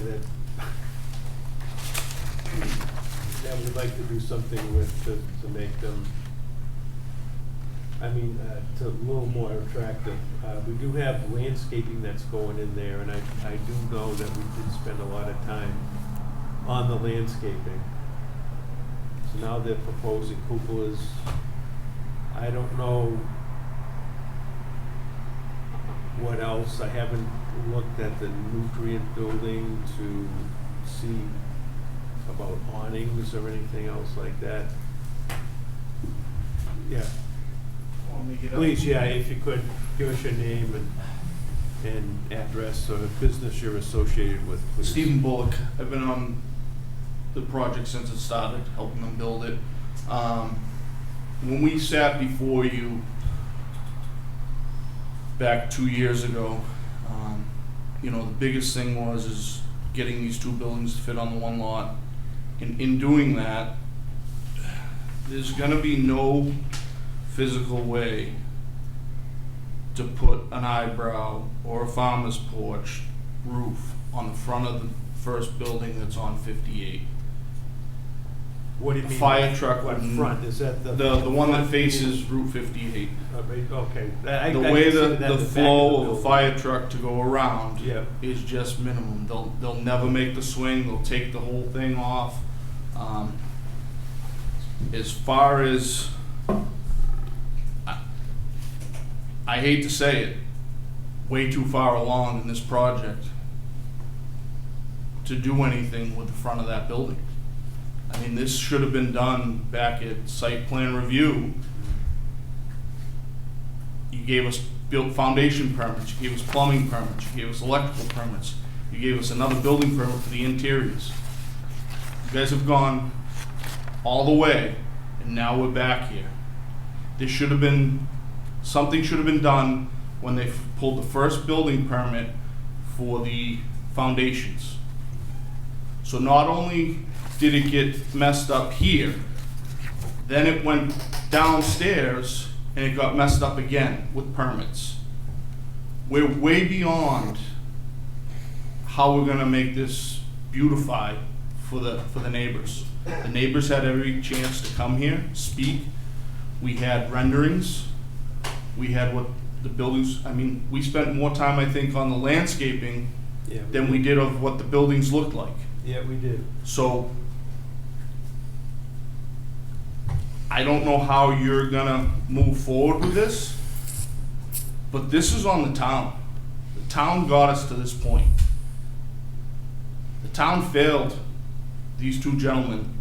that we'd like to do something with to make them, to a little more attractive. We do have landscaping that's going in there, and I do know that we did spend a lot of time on the landscaping. So now they're proposing cupolas. I don't know what else. I haven't looked at the nutrient building to see about awnings or anything else like that. Yeah. Please, yeah, if you could, give us your name and address or business you're associated with, please. Stephen Bullock. I've been on the project since it started, helping them build it. When we sat before you back 2 years ago, the biggest thing is getting these two buildings to fit on the one lot. And in doing that, there's gonna be no physical way to put an eyebrow or a farmer's porch roof on the front of the first building that's on 58. What do you A mean? fire truck What wouldn't- front, is that the? The one that faces Route 58. Okay. The way the flow of a fire truck to go around Yeah. is just minimum. They'll never make the swing. They'll take the whole thing off. As far as I hate to say it, way too far along in this project to do anything with the front of that building. This should have been done back at site plan review. You gave us built foundation permits, you gave us plumbing permits, you gave us electrical permits, you gave us another building permit for the interiors. You guys have gone all the way, and now we're back here. Something should have been done when they pulled the first building permit for the foundations. So not only did it get messed up here, then it went downstairs and it got messed up again with permits. We're way beyond how we're gonna make this beautify for the neighbors. The neighbors had every chance to come here, speak. We had renderings. We had what the buildings, we spent more time, I think, on the landscaping Yeah, than we did of what the buildings looked like. Yeah, we did. So I don't know how you're gonna move forward with this, but this is on the town. The town got us to this point. The town failed these two gentlemen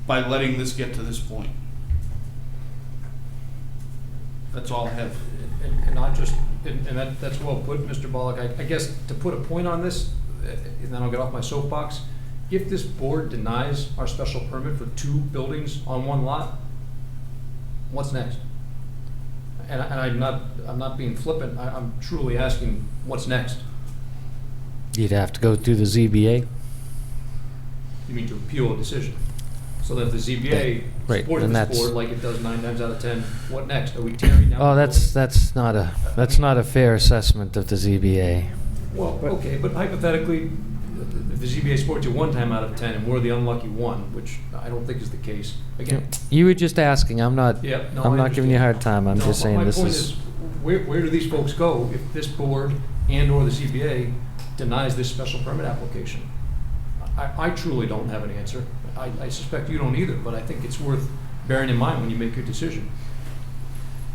by letting this get to this point. That's all I have. And not just, and that's well put, Mr. Bullock. I guess to put a point on this, and then I'll get off my soapbox. If this board denies our special permit for 2 buildings on 1 lot, what's next? And I'm not being flippant. I'm truly asking, what's next? You'd have to go through the ZBA. You mean to appeal a decision? So that if the ZBA Right, supports and this that's- board like it does 9 times out of 10, what next? Are we tearing down? Oh, the that's not a fair assessment of the ZBA. Well, okay, but hypothetically, if the ZBA supports you 1 time out of 10 and we're the unlucky one, which I don't think is the case, again. You were just asking, I'm not giving you a hard time, I'm No, just but saying my this point is. Where do these folks go if this board and/or the ZBA denies this special permit application? I truly don't have an answer. I suspect you don't either, but I think it's worth bearing in mind when you make your decision.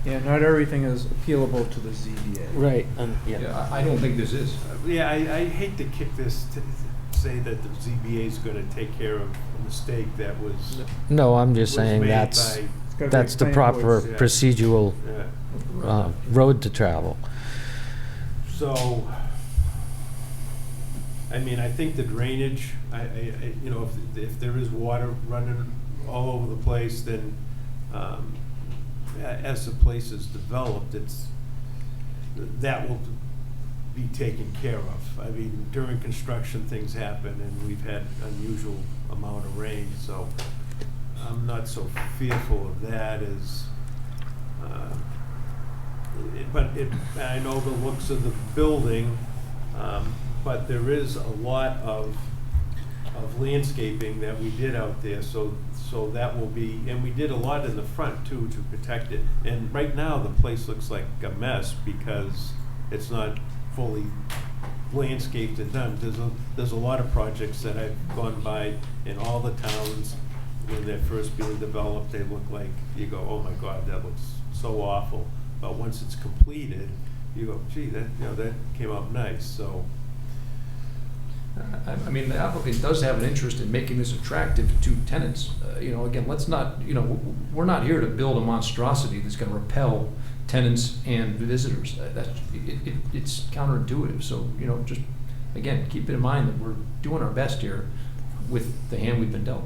Yeah, not everything is appealable to the ZBA. Right. Yeah, I don't think this is. Yeah, I hate to kick this, to say that the ZBA is gonna take care of a mistake that was. No, I'm just was saying made that's by- the proper Yeah. procedural Yeah. road to travel. So, I mean, I think the drainage, you know, if there is water running all over the place, then, as the place is developed, that will be taken care of. I mean, during construction, things happen, and we've had unusual amount of rain, so I'm not so fearful of that as, I know the looks of the building, but there is a lot of landscaping that we did out there, so that will be, and we did a lot in the front too to protect it. And right now, the place looks like a mess because it's not fully landscaped and done. There's a lot of projects that I've gone by in all the towns when they're first being developed. They look like, you go, oh my God, that looks so awful. But once it's completed, you go, gee, that came out nice. So. I mean, the applicant does have an interest in making this attractive to tenants. You know, again, let's not, you know, we're not here to build a monstrosity that's going to repel tenants and visitors. It's counterintuitive. So, you know, just, again, keep it in mind that we're doing our best here with the hand we've been dealt.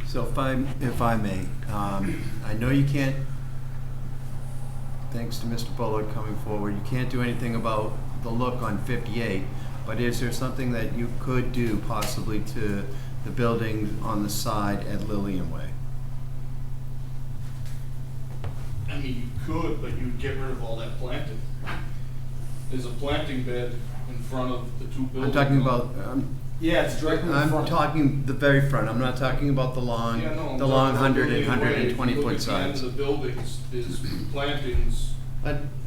So if I may, I know you can't, thanks to Mr. Bullock coming forward, you can't do anything about the look on 58, but is there something that you could do possibly to the building on the side at Lillian Way? I mean, you could, but you'd get rid of all that planting. There's a planting bed in front of the 2 buildings. I'm talking about, Yeah, it's directly in I'm front. talking the very front, I'm not talking about the long, Yeah, no, I'm the long talking 100 and about Lillian Way. 120 If you foot look at the end sides. of the buildings, there's plantings.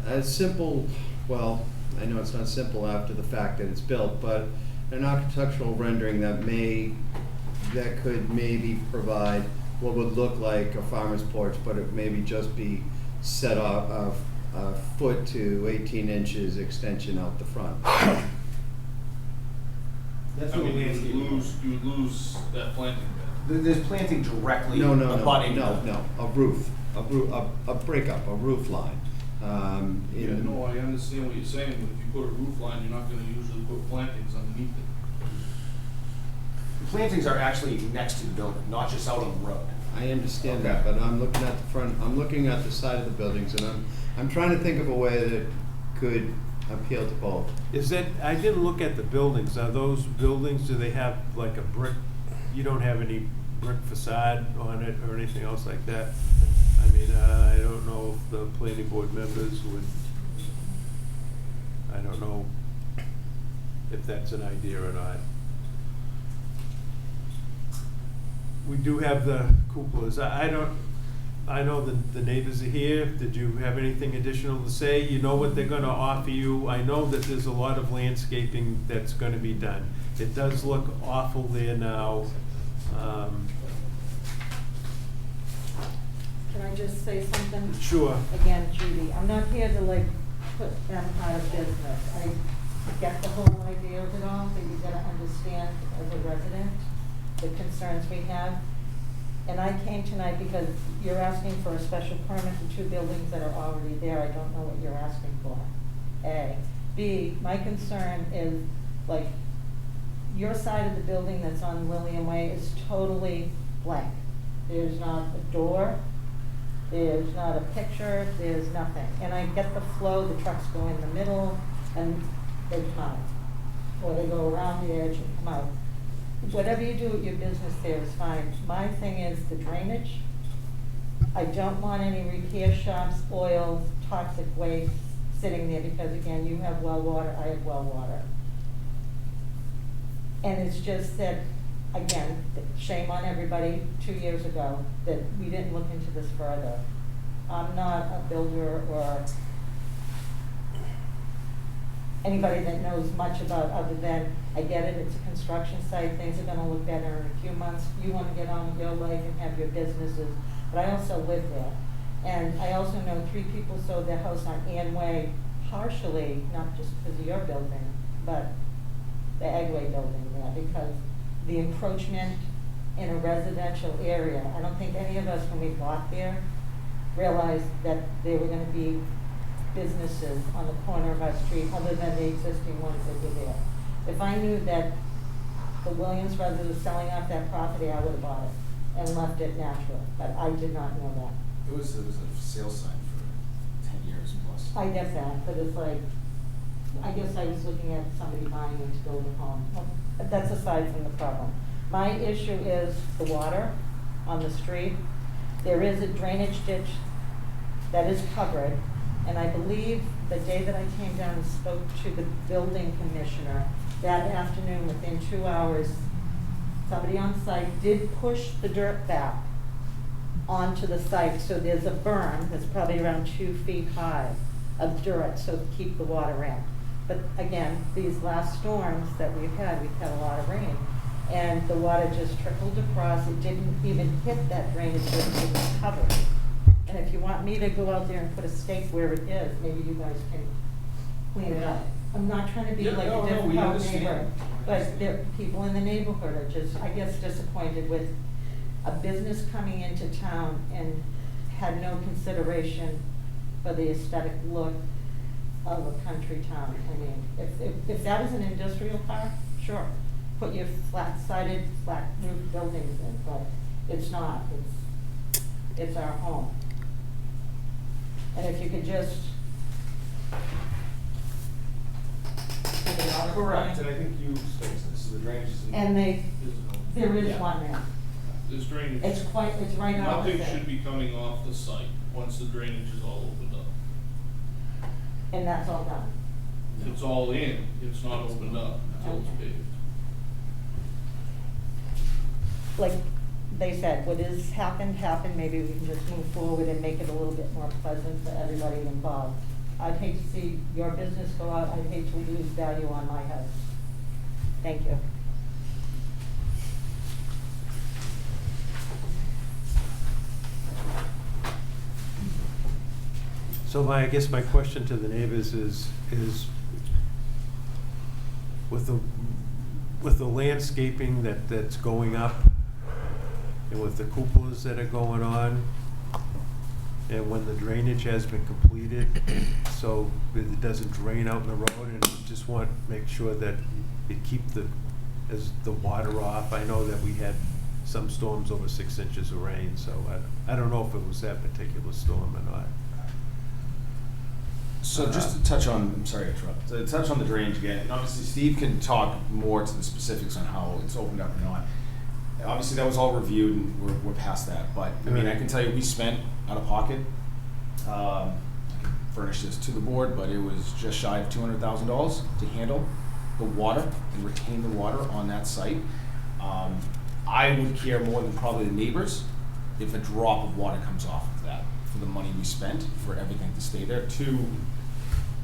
A simple, well, I know it's not simple after the fact that it's built, but an architectural rendering that could maybe provide what would look like a farmer's porch, but it maybe just be set off of a foot to 18 inches extension out the front. That's I what mean, landscape. you'd lose that planting bed. There's planting directly No, abutting. a roof, a breakup, a roof line. Yeah, no, I understand what you're saying, but if you put a roof line, you're not gonna usually put plantings underneath it. The plantings are actually next to the building, not just out on the road. I understand that, but I'm looking at the front, I'm looking at the side of the buildings, and I'm trying to think of a way that could appeal to both. Is that, I didn't look at the buildings. Are those buildings, do they have like a brick, you don't have any brick facade on it or anything else like that? I mean, I don't know if the planning board members would, I don't know if that's an idea or not. We do have the cupolas. I don't, I know the neighbors are here. Did you have anything additional to say? You know what they're gonna offer you. I know that there's a lot of landscaping that's gonna be done. It does look awful there now. Can I just say something? Sure. Again, Judy, I'm not here to like put them out of business. I get the whole idea of it all, but you gotta understand as a resident, the concerns we have. And I came tonight because you're asking for a special permit for 2 buildings that are already there. I don't know what you're asking for, A. B, my concern is, like, your side of the building that's on Lillian Way is totally blank. There's not a door, there's not a picture, there's nothing. And I get the flow, the trucks go in the middle and they come out. Or they go around the edge and come out. Whatever you do with your business there is fine. My thing is the drainage. I don't want any repair shops, oil, toxic waste sitting there because again, you have well water, I have well water. And it's just that, again, shame on everybody 2 years ago that we didn't look into this further. I'm not a builder or anybody that knows much about other than, I get it, it's a construction site, things are gonna look better in a few months. You wanna get on with your life and have your businesses, but I also live there. And I also know 3 people sold their house on Ann Way partially, not just because of your building, but the Eggway building there, because the encroachment in a residential area, I don't think any of us, when we bought there, realized that there were gonna be businesses on the corner of our street other than the existing ones that were there. If I knew that the Williams brothers were selling off that property, I would have bought it and left it natural, but I did not know that. It was a sales sign for 10 years plus. I get that, but it's like, I guess I was looking at somebody buying it to build a home. But that's aside from the problem. My issue is the water on the street. There is a drainage ditch that is covered, and I believe the day that I came down and spoke to the building commissioner, that afternoon, within 2 hours, somebody on site did push the dirt back onto the site, so there's a berm that's probably around 2 feet high of dirt, so to keep the water in. But again, these last storms that we've had a lot of rain, and the water just trickled across. It didn't even hit that drainage ditch, it was covered. And if you want me to go out there and put a stake where it is, maybe you guys can clean it up. I'm not trying to be like a difficult neighbor, but there, people in the neighborhood are just, I guess, disappointed with a business coming into town and had no consideration for the aesthetic look of a country town. I mean, if that was an industrial park, sure, put your flat-sided, flat-roof buildings in, but it's not. It's our home. And if you could just. Correct, and I think you stated this, the drainage is. And there is Yeah. one there. There's drainage. It's right opposite. Nothing should be coming off the site once the drainage is all opened up. And that's all done. It's all in, it's not opened up until it's paved. Like they said, what has happened, maybe we can just move forward and make it a little bit more pleasant for everybody involved. I'd hate to see your business go out, I'd hate to lose value on my house. Thank you. So I guess my question to the neighbors is with the landscaping that's going up and with the cupolas that are going on, and when the drainage has been completed, so it doesn't drain out in the road, and we just want to make sure that it keep the water off. I know that we had some storms over 6 inches of rain, so I don't know if it was that particular storm or not. So just to touch on, I'm sorry to interrupt, to touch on the drainage again, and obviously Steve can talk more to the specifics on how it's opened up or not. Obviously that was all reviewed and we're past that, but I mean, I can tell you we spent out of pocket, I can furnish this to the board, but it was just shy of $200,000 to handle the water and retain the water on that site. I would care more than probably the neighbors if a drop of water comes off of that, for the money we spent for everything to stay there, to,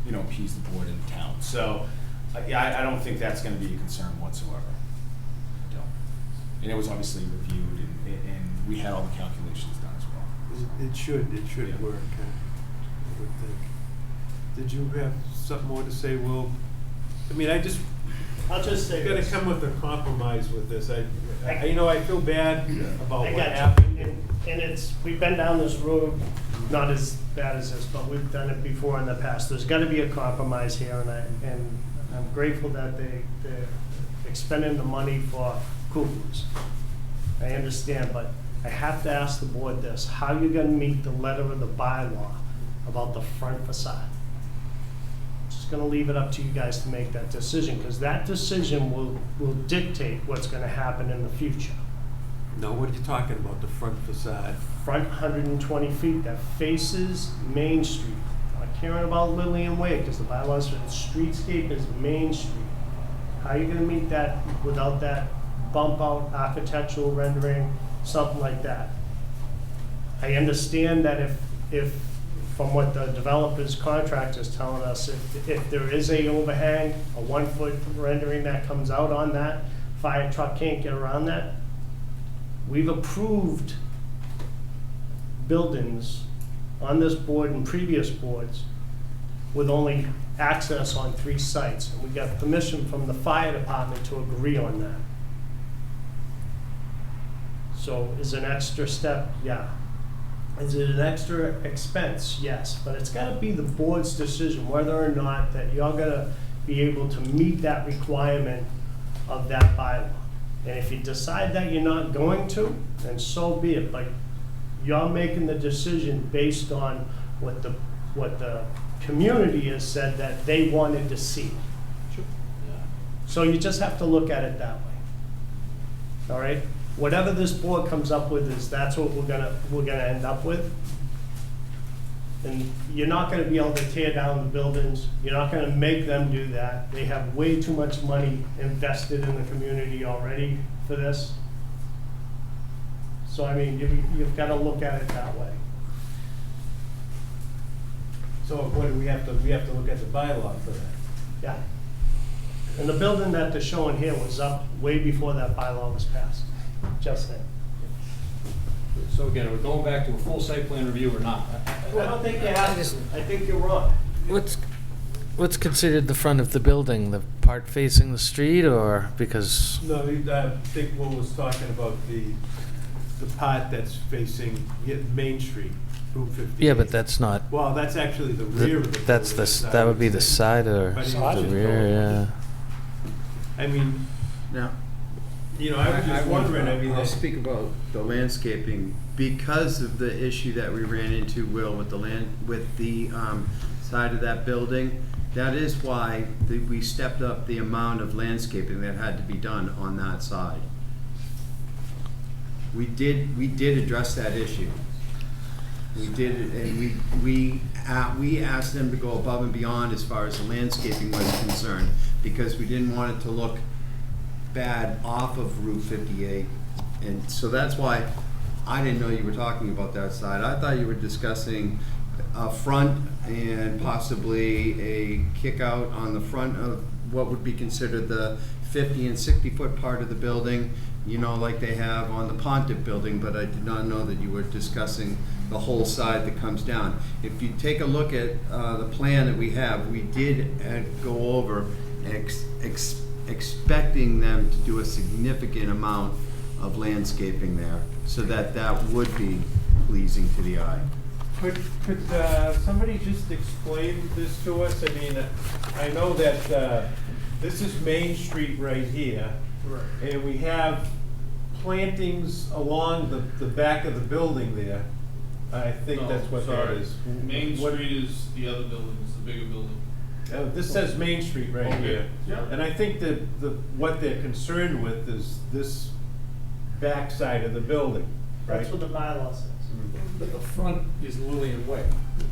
you know, appease the board and the town. So, yeah, I don't think that's gonna be a concern whatsoever. I don't. And it was obviously reviewed, and we had all the calculations done as well. It should Yeah. work, I would think. Did you have something more to say, Will? I mean, I'll just say you gotta this. come with a compromise with this. You know, I feel bad about I what got you. happened. And it's, we've been down this road, not as bad as this, but we've done it before in the past. There's gotta be a compromise here, and I'm grateful that they're expending the money for cougars. I understand, but I have to ask the board this: how you gonna meet the letter of the bylaw about the front facade? Just gonna leave it up to you guys to make that decision, because that decision will dictate what's gonna happen in the future. No, what are you talking about, the front facade? Front 120 feet that faces Main Street. Not caring about Lillian Way, because the bylaws for the streetscape is Main Street. How are you gonna meet that without that bump out architectural rendering, something like that? I understand that if from what the developer's contract is telling us, if there is a overhang, a 1 foot rendering that comes out on that, fire truck can't get around that. We've approved buildings on this board and previous boards with only access on 3 sites, and we got permission from the fire department to agree on that. So is an extra step? Yeah. Is it an extra expense? Yes, but it's gotta be the board's decision whether or not that you're gonna be able to meet that requirement of that bylaw. And if you decide that you're not going to, then so be it, but you're making the decision based on what the community has said that they wanted to see. So you just have to look at it that way. All right? Whatever this board comes up with that's what we're gonna end up with. And you're not gonna be able to tear down the buildings. You're not gonna make them do that. They have way too much money invested in the community already for this. So, I mean, you've gotta look at it that way. So what do we have to look at the bylaw for that? Yeah. And the building that they're showing here was up way before that bylaw was passed, just then. So again, are we going back to a full site plan review or not? Well, I don't think you have to. I think you're wrong. What's considered the front of the building? The part facing the street, or because? No, I think Will was talking about the part that's facing Main Street, Route 58. Yeah, but that's not. Well, that's actually the rear of the building. That's that would be the side or But he the wasn't rear, told. yeah. I mean, now, You know, I was just wondering, I mean, I'll speak about the landscaping, because of the issue that we ran into, Will, with the side of that building. That is why we stepped up the amount of landscaping that had to be done on that side. We did address that issue. We did, and we asked them to go above and beyond as far as the landscaping was concerned, because we didn't want it to look bad off of Route 58. And so that's why I didn't know you were talking about that side. I thought you were discussing a front and possibly a kick out on the front of what would be considered the 50 and 60 foot part of the building, you know, like they have on the Pontiff building, but I did not know that you were discussing the whole side that comes down. If you take a look at the plan that we have, we did go over expecting them to do a significant amount of landscaping there, so that that would be pleasing to the eye. Could somebody just explain this to us? I mean, I know that this is Main Street right here. Right. And we have plantings along the back of the building there. I think that's what that is. Main What- Street is the other building, it's the bigger building. This says Main Street right Okay. here. Yeah. And I think that what they're concerned with is this back side of the building, right? That's what the bylaw says. But the front is Lillian Way.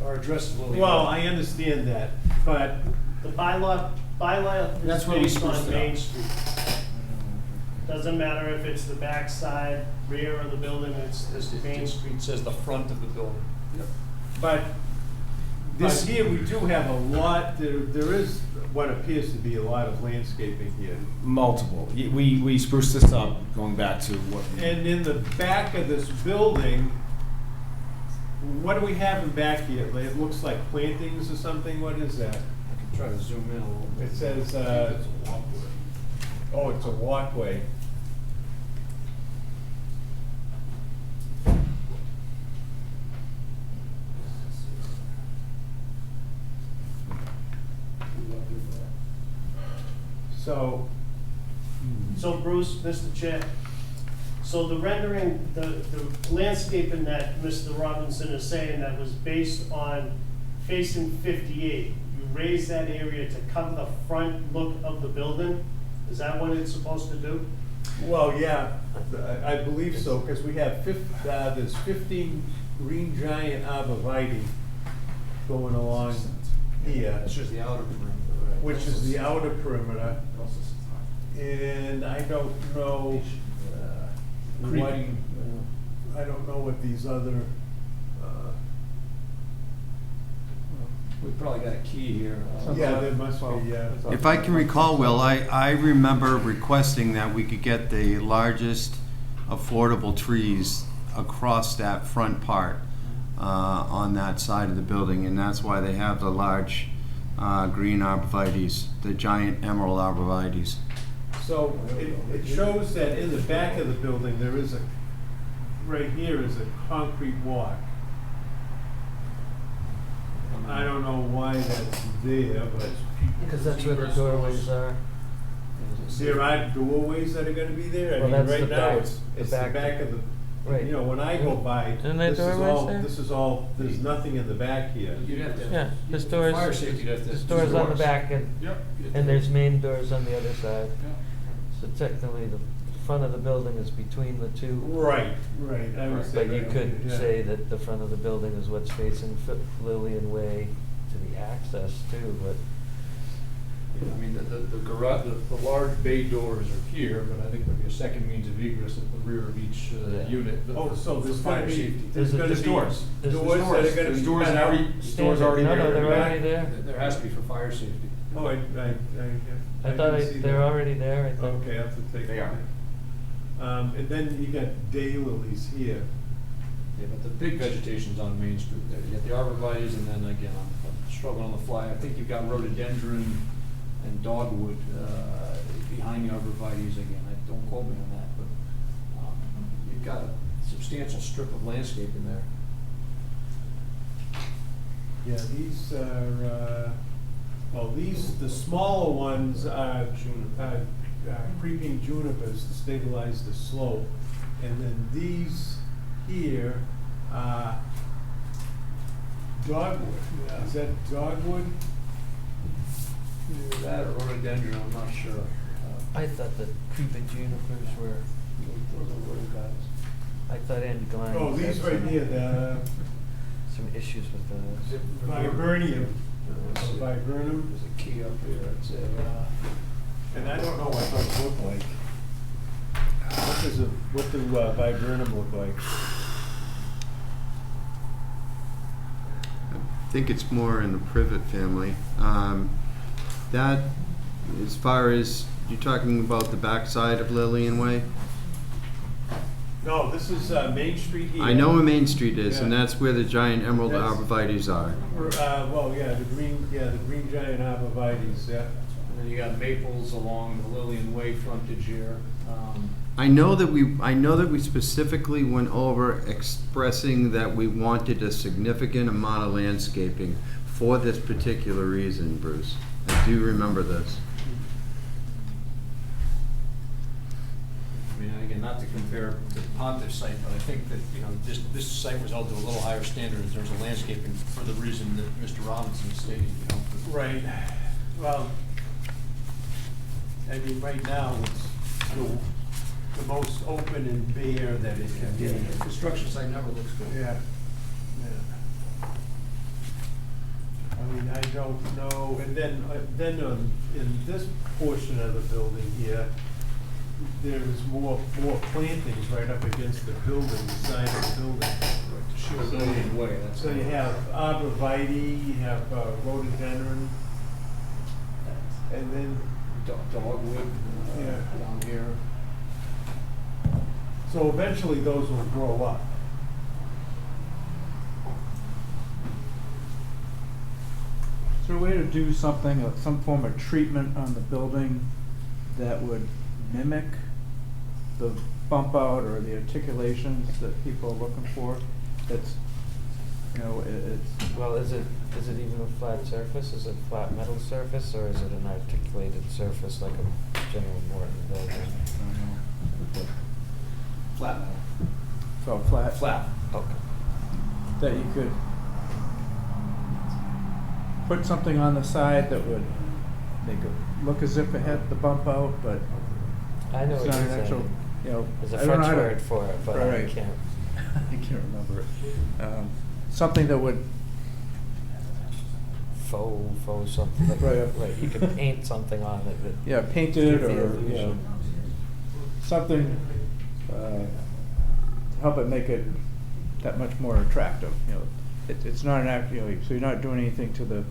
Our address is Lillian Way. Well, I understand that, but The bylaw That's is where we based spruced on it up. Main Street. Doesn't matter if it's the back side, rear of the building, it's this main street. It says the front of the building. But This- here, we do have a lot, there is what appears to be a lot of landscaping here. Multiple. We spruced this up going back to what. And in the back of this building, what do we have in back here? It looks like plantings or something, what is that? I can try to zoom in a little bit. It says, oh, it's a walkway. So Bruce, Mr. Chair, so the rendering, the landscaping that Mr. Robinson is saying that was based on facing 58, you raised that area to cover the front look of the building? Is that what it's supposed to do? Well, yeah, I believe so, because we have there's 15 green giant arborvitae going along here, It's just the outer perimeter. which is the outer perimeter. And I don't know what, I don't know what these other, We've probably got a key here. yeah, there must be, yeah. If I can recall, Will, I remember requesting that we could get the largest affordable trees across that front part on that side of the building, and that's why they have the large green arborvitaes, the giant emerald arborvitaes. So it shows that in the back of the building, there is right here is a concrete walk. I don't know why that's there, but Because that's where the doorways are. there are doorways that are gonna be there. I Well, mean, that's right the now, back- it's the the back- back of the, Right. you know, when I go by, Isn't there doorways there? this is all, there's nothing in the back here. You'd have to. Yeah, there's for doors, Fire safety, you'd have to. there's doors on the back and, Yep. and there's main doors on the other side. Yeah. So technically, the front of the building is between the two. Right, right, I would say But you that, could yeah. say that the front of the building is what's facing Lillian Way to the access too, but. I mean, the garage, the large bay doors are here, but I think there'd be a second means of egress at the rear of each Yeah. unit. Oh, so for there's gonna fire be, safety. there's gonna There's be doors. There's doors that are gonna There's be doors cut already, out. there's doors already No, there. no, they're already there. There has to be for fire safety. Oh, I thought didn't see they're that. already there, I think. Okay, I'll have to take. They are. And then you got daylilies here. Yeah, but the big vegetation's on Main Street there. You got the arborvitaes, and then again, I'm struggling on the fly. I think you've got rhododendron and dogwood behind the arborvitaes again. Don't quote me on that, but you've got a substantial strip of landscape in there. Yeah, these are, the smaller ones are creeping junipers to stabilize the slope. And then these here are dogwood. Is that dogwood? Either that or rhododendron, I'm not sure. I thought the creeping junipers were, Those are little guys. I thought Andy Glenn. Oh, these had right some- here, the Some issues with the. viburnum. Viburnum. There's a key up here. It's a, And I don't know what those look like. What do viburnum look like? I think it's more in the privet family. That, as far as, you're talking about the backside of Lillian Way? No, this is Main Street here. I know where Main Street is, and Yeah. that's where the giant emerald That's- arborvitaes are. Well, yeah, the green giant arborvitaes, yeah. and then you got maples along the Lillian Way frontage here. I know that we specifically went over expressing that we wanted a significant amount of landscaping for this particular reason, Bruce. I do remember this. I mean, again, not to compare the Pontiff site, but I think that, you know, this site was held to a little higher standard in terms of landscaping for the reason that Mr. Robinson stated, you know. Right. Well, I mean, right now, it's the most open and bare that it can be. The construction site never looks good. Yeah. I mean, I don't know, and then in this portion of the building here, there's more plantings right up against the building, the side of the building. To shield the way, that's. So you have arborvitae, you have rhododendron, and then, Dogwood, Yeah. down here. so eventually those will grow up. Is there a way to do something, some form of treatment on the building that would mimic the bump out or the articulations that people are looking for? That's, you know, it's, Well, is it even a flat surface? Is it flat metal surface, or is it an articulated surface like a General Morton building? Flat metal. so flat. Flat. Okay. That you could put something on the side that would make it look as if it had the bump out, but I know it's what not you're an actual, saying. you know. There's a I don't know French how to- word for it, but I Right. can't. I can't remember it. Something that would, Faux something. Like, Right. Right. You can paint something on it. That yeah, painted gives the or, you know, illusion. something, to help it make it that much more attractive, you know. It's not an act, you know, so you're not doing anything to the,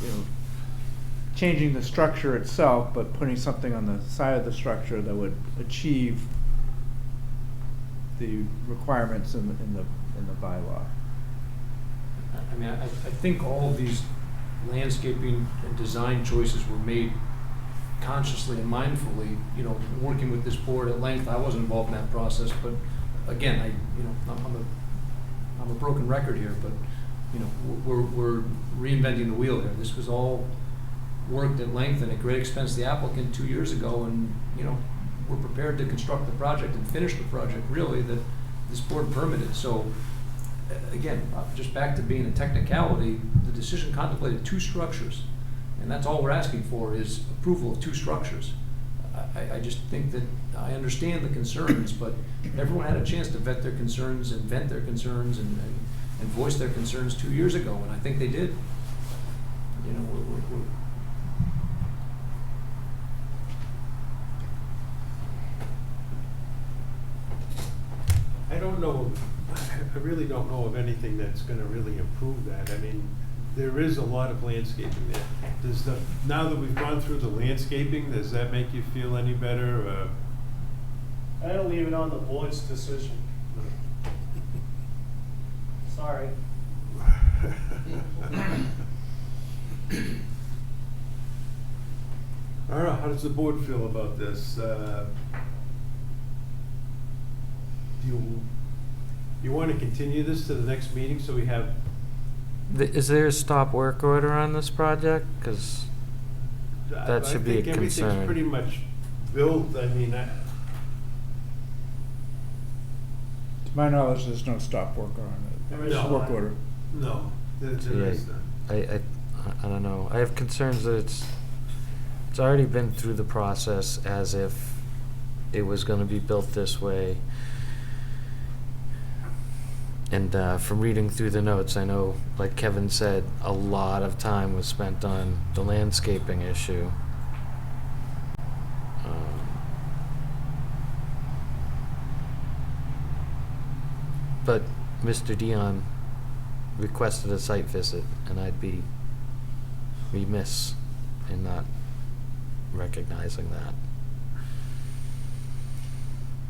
you know, changing the structure itself, but putting something on the side of the structure that would achieve the requirements in the bylaw. I mean, I think all of these landscaping and design choices were made consciously and mindfully, you know, working with this board at length. I wasn't involved in that process, but again, I'm a broken record here, but, you know, we're reinventing the wheel here. This was all worked at length and at great expense to the applicant 2 years ago, and, you know, we're prepared to construct the project and finish the project, really, that this board permitted. So, again, just back to being a technicality, the decision contemplated 2 structures, and that's all we're asking for is approval of 2 structures. I just think that I understand the concerns, but everyone had a chance to vet their concerns and vent their concerns and voice their concerns 2 years ago, and I think they did. You know, we're I don't know, I really don't know of anything that's gonna really improve that. I mean, there is a lot of landscaping there. Now that we've gone through the landscaping, does that make you feel any better? I'll leave it on the board's decision. Sorry. I don't know, how does the board feel about this? Do you want to continue this to the next meeting so we have? Is there a stop work order on this project? Because that should be a I think everything's concern. pretty much built, I mean, To my knowledge, there's no stop work on it. There is No. Work order. no, there Yeah, is none. I don't know. I have concerns that it's already been through the process as if it was going to be built this way. And from reading through the notes, I know, like Kevin said, a lot of time was spent on the landscaping issue. But Mr. Dion requested a site visit, and I'd be remiss in not recognizing that.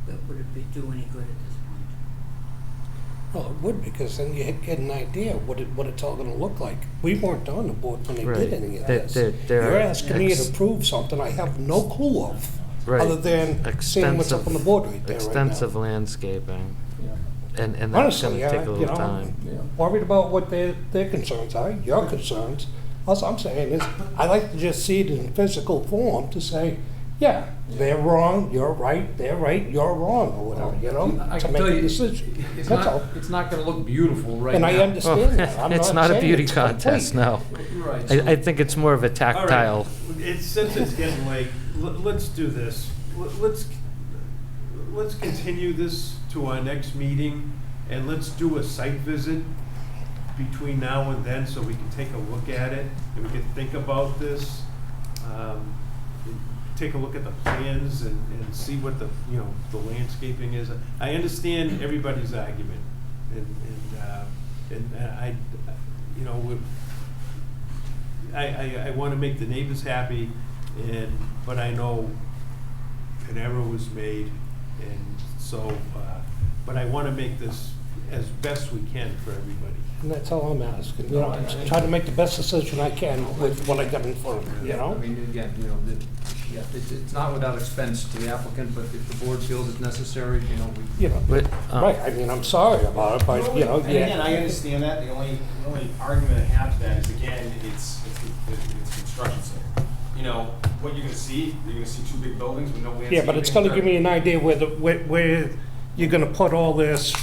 But would it do any good at this point? Well, it would, because then you get an idea what it's all gonna look like. We weren't on the board when they Right. did any of There- this. there You're are asking me to prove something I have no clue of, Right. other than seeing what's up on the board right there right now. Extensive landscaping, and that's Honestly, gonna yeah, take a you little know, time. worried about what their concerns are, your concerns. All I'm saying is, I like to just see it in physical form to say, yeah, they're wrong, you're right, they're right, you're wrong, or whatever, you know, I to can make tell a you, decision. it's That's not, all. it's not gonna look beautiful right now. And I understand that. I'm It's not not a saying beauty it's contest, complete. no. Right. I think it's more of a All tactile. right, since it's getting late, let's do this. Let's continue this to our next meeting, and let's do a site visit between now and then, so we can take a look at it, and we can think about this. take a look at the plans and see what the, you know, the landscaping is. I understand everybody's argument, and I, you know, I want to make the neighbors happy, but I know an error was made, and so, but I want to make this as best we can for everybody. And that's all I'm asking, you know, I'm just trying to make the best decision I can with what I got in front of me, you know? I mean, again, you know, it's not without expense to the applicant, but if the board feels it's necessary, you know, we. You know, right, I mean, I'm sorry about it, but, you know, And again, I understand that, the only argument I have to that is, again, it's construction site. You know, what you're gonna see 2 big buildings with no landscaping. yeah, but it's gonna give me an idea where you're gonna put all this,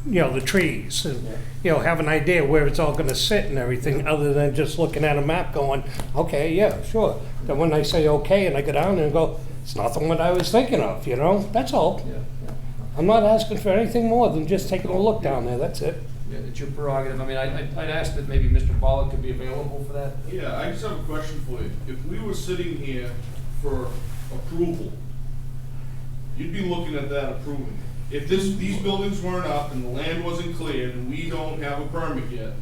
you know, the trees, and, you know, have an idea where it's all gonna sit and everything, other than just looking at a map going, okay, yeah, sure. Then when I say okay, and I go down there and go, it's nothing what I was thinking of, you know, that's all. I'm not asking for anything more than just taking a look down there, that's it. Yeah, it's your prerogative. I mean, I'd ask that maybe Mr. Pollock could be available for that. Yeah, I just have a question for you. If we were sitting here for approval, you'd be looking at that approving it. If these buildings weren't up and the land wasn't cleared and we don't have a permit yet,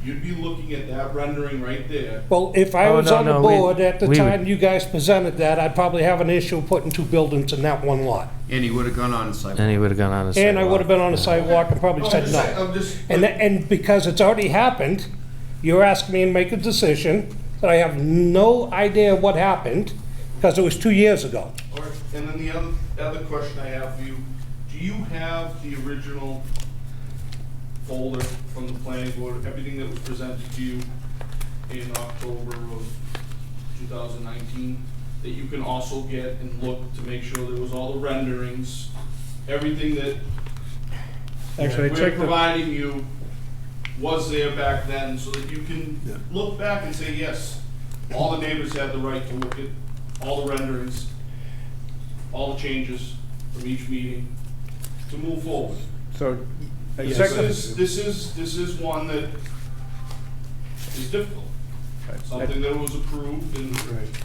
you'd be looking at that rendering right there. Well, if I Oh, was no, on the no, board at the we would- time you guys presented that, I'd probably have an issue putting 2 buildings in that one lot. And he would have gone on the sidewalk. And he would have gone on a sidewalk. And I would have been on the sidewalk and probably No, said no. I'm just And because it's already happened, you're asking me to make a decision that I have no idea what happened, because it was 2 years ago. All right, and then the other question I have for you, do you have the original folder from the planning board, everything that was presented to you in October of 2019, that you can also get and look to make sure there was all the renderings, everything that Actually, I we're checked the, providing you was there back then, so that you can look back and say, yes, all the neighbors had the right to look at all the renderings, all the changes from each meeting to move forward. so, I This checked the. this is one that is difficult. Something that was approved and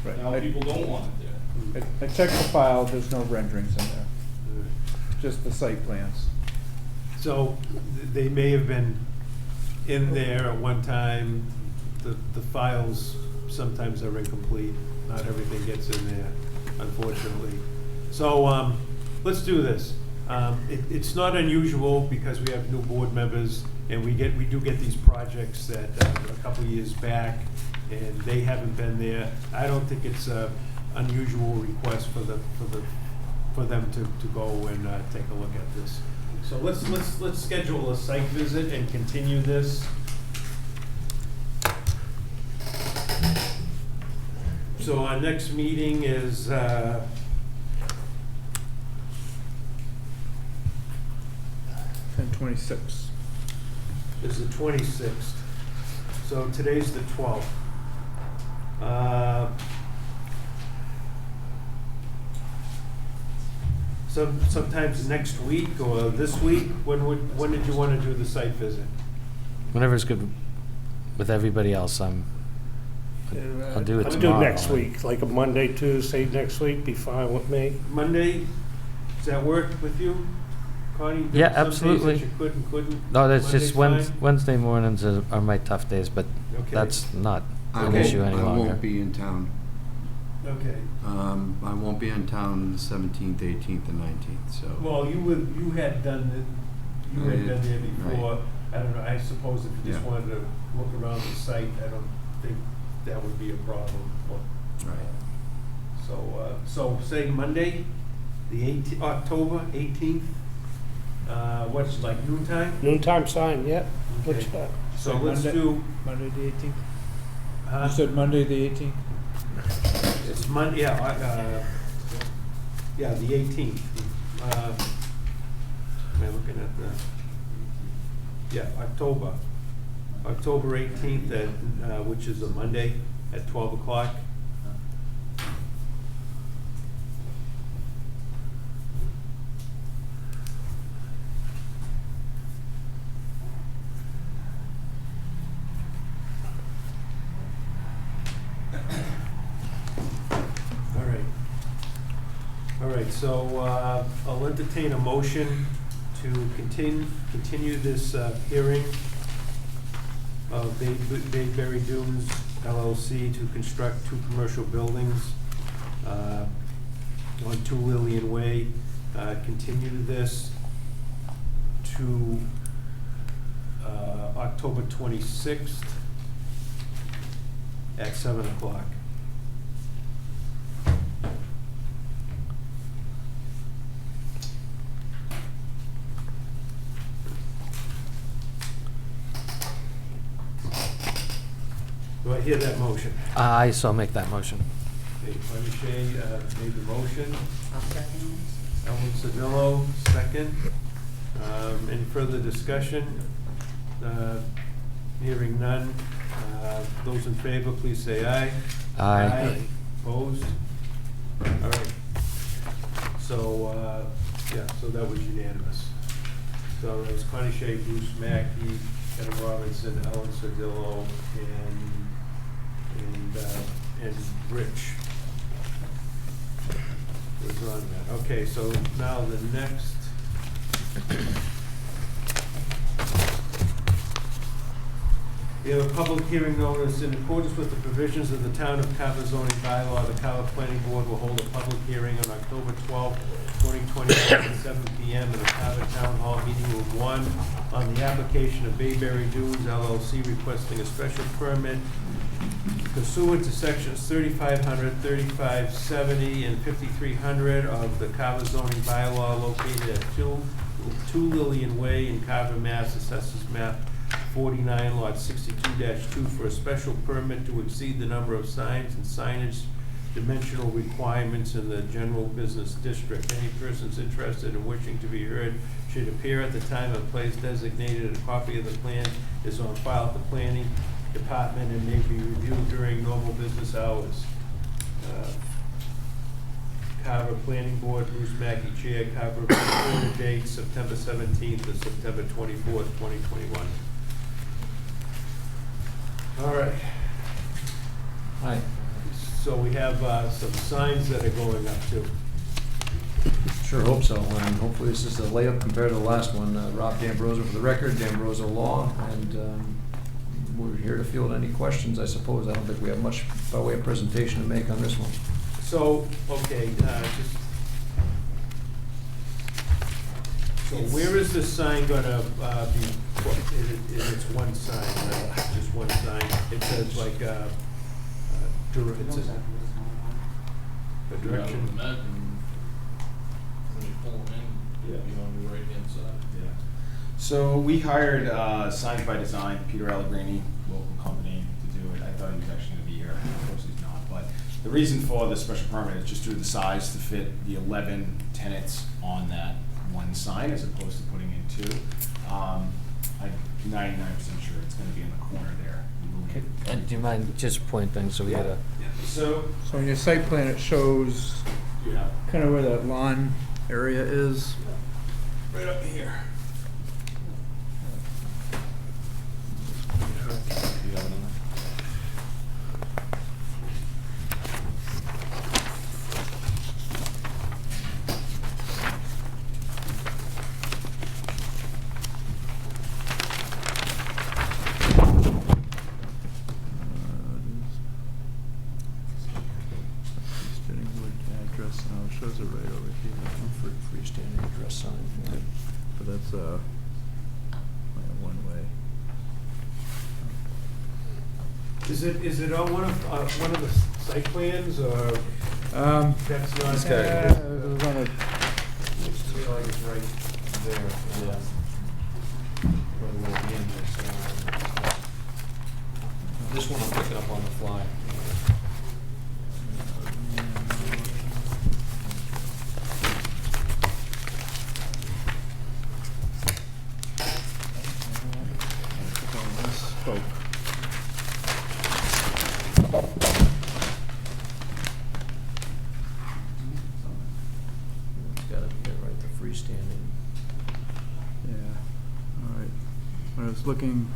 Right. now people don't want it there. I checked the file, there's no renderings in there, just the site plans. So they may have been in there at one time. The files sometimes are incomplete. Not everything gets in there, unfortunately. So let's do this. It's not unusual because we have new board members, and we do get these projects that a couple years back, and they haven't been there. I don't think it's a unusual request for them to go and take a look at this. So let's schedule a site visit and continue this. So our next meeting is 10/26. the 26th. So today's the 12th. Sometimes next week or this week, when did you want to do the site visit? Whenever's good with everybody else, I'll do it Let's tomorrow. do next week, like a Monday, Tuesday next week, be fine with me. Monday, does that work with you, Connie? Yeah, Some days absolutely. that you could and couldn't? No, that's just Monday's fine? Wednesday mornings are my tough days, but Okay. that's not I an won't- issue any I longer. won't be in town. Okay. I won't be in town the 17th, 18th, and 19th, so. Well, you had done you had been there before. I don't know, I suppose if you just Yeah. wanted to look around the site, I don't think that would be a problem. Right. So say Monday, October 18th, what's like noontime? Noontime sign, yeah. Okay. So let's Monday- do, Monday the 18th? huh? You said Monday the 18th? It's Monday, yeah, the 18th. Am I looking at October 18th, which is a Monday at 12 o'clock. All right. right, so I'll entertain a motion to continue this hearing of Bayberry Dunes LLC to construct 2 commercial buildings on 2 Lillian Way. Continue this to October 26th at 7 o'clock. Do I hear that motion? I shall make that motion. Okay, Shea made the motion. I'll second Ellen Sodillo, second. Any further discussion? Hearing none. Those in favor, please say aye. Aye. Opposed? All right. So, yeah, so that was unanimous. So it was Connie Shea, Bruce Mackey, Adam Robinson, Ellen Sodillo, and Rich was on that. Okay, so now the next. We have a public hearing notice in accordance with the provisions of the Town of Carbozoni Bylaw. The Carver Planning Board will hold a public hearing on October 12, 2020 at 7 p.m. in the Carver Town Hall Meeting Room 1 on the application of Bayberry Dunes LLC requesting a special permit pursuant to sections 3500, 3570, and 5300 of the Carbozoni Bylaw located at 2 Lillian Way in Carver, Mass. Assessors Map 49, Lot 62-2 for a special permit to exceed the number of signs and signage dimensional requirements in the general business district. Any persons interested in wishing to be heard should appear at the time and place designated. A copy of the plan is on file at the planning department and may be reviewed during normal business hours. Carver Planning Board, Bruce Mackey, Chair. Carver recorded date September 17th to September 24th, 2021. All right. Hi. So we have some signs that are going up too. Sure hope so, and hopefully this is a layup compared to the last one. Rob D'Ambroso for the record, D'Ambroso Law, and we're here to field any questions, I suppose. I don't think we have much by way of presentation to make on this one. So, okay, so where is this sign gonna be put? It's one sign, right? Just one sign. It says like, it's a direction. When you pull them in, you'll be on the right-hand side. Yeah. So we hired Signs by Design, Peter Allegrini, local company, to do it. I thought he was actually going to be here. Of course he's not. But the reason for the special permit is just due to the size to fit the 11 tenants on that one sign as opposed to putting in 2. I'm 99% sure it's going to be in the corner there. Do you mind just pointing so we get a... So in your site plan, it shows yeah, kind of where that lawn area is. right up here. Shows it right over here. Freestanding address sign. Yeah. But that's one way. Is it on one of the site plans or that's not? It was on a, Looks to me like it's right there. Yeah. Where the little end is. This one I'll pick it up on the fly. Freestanding. yeah. All right. I was looking.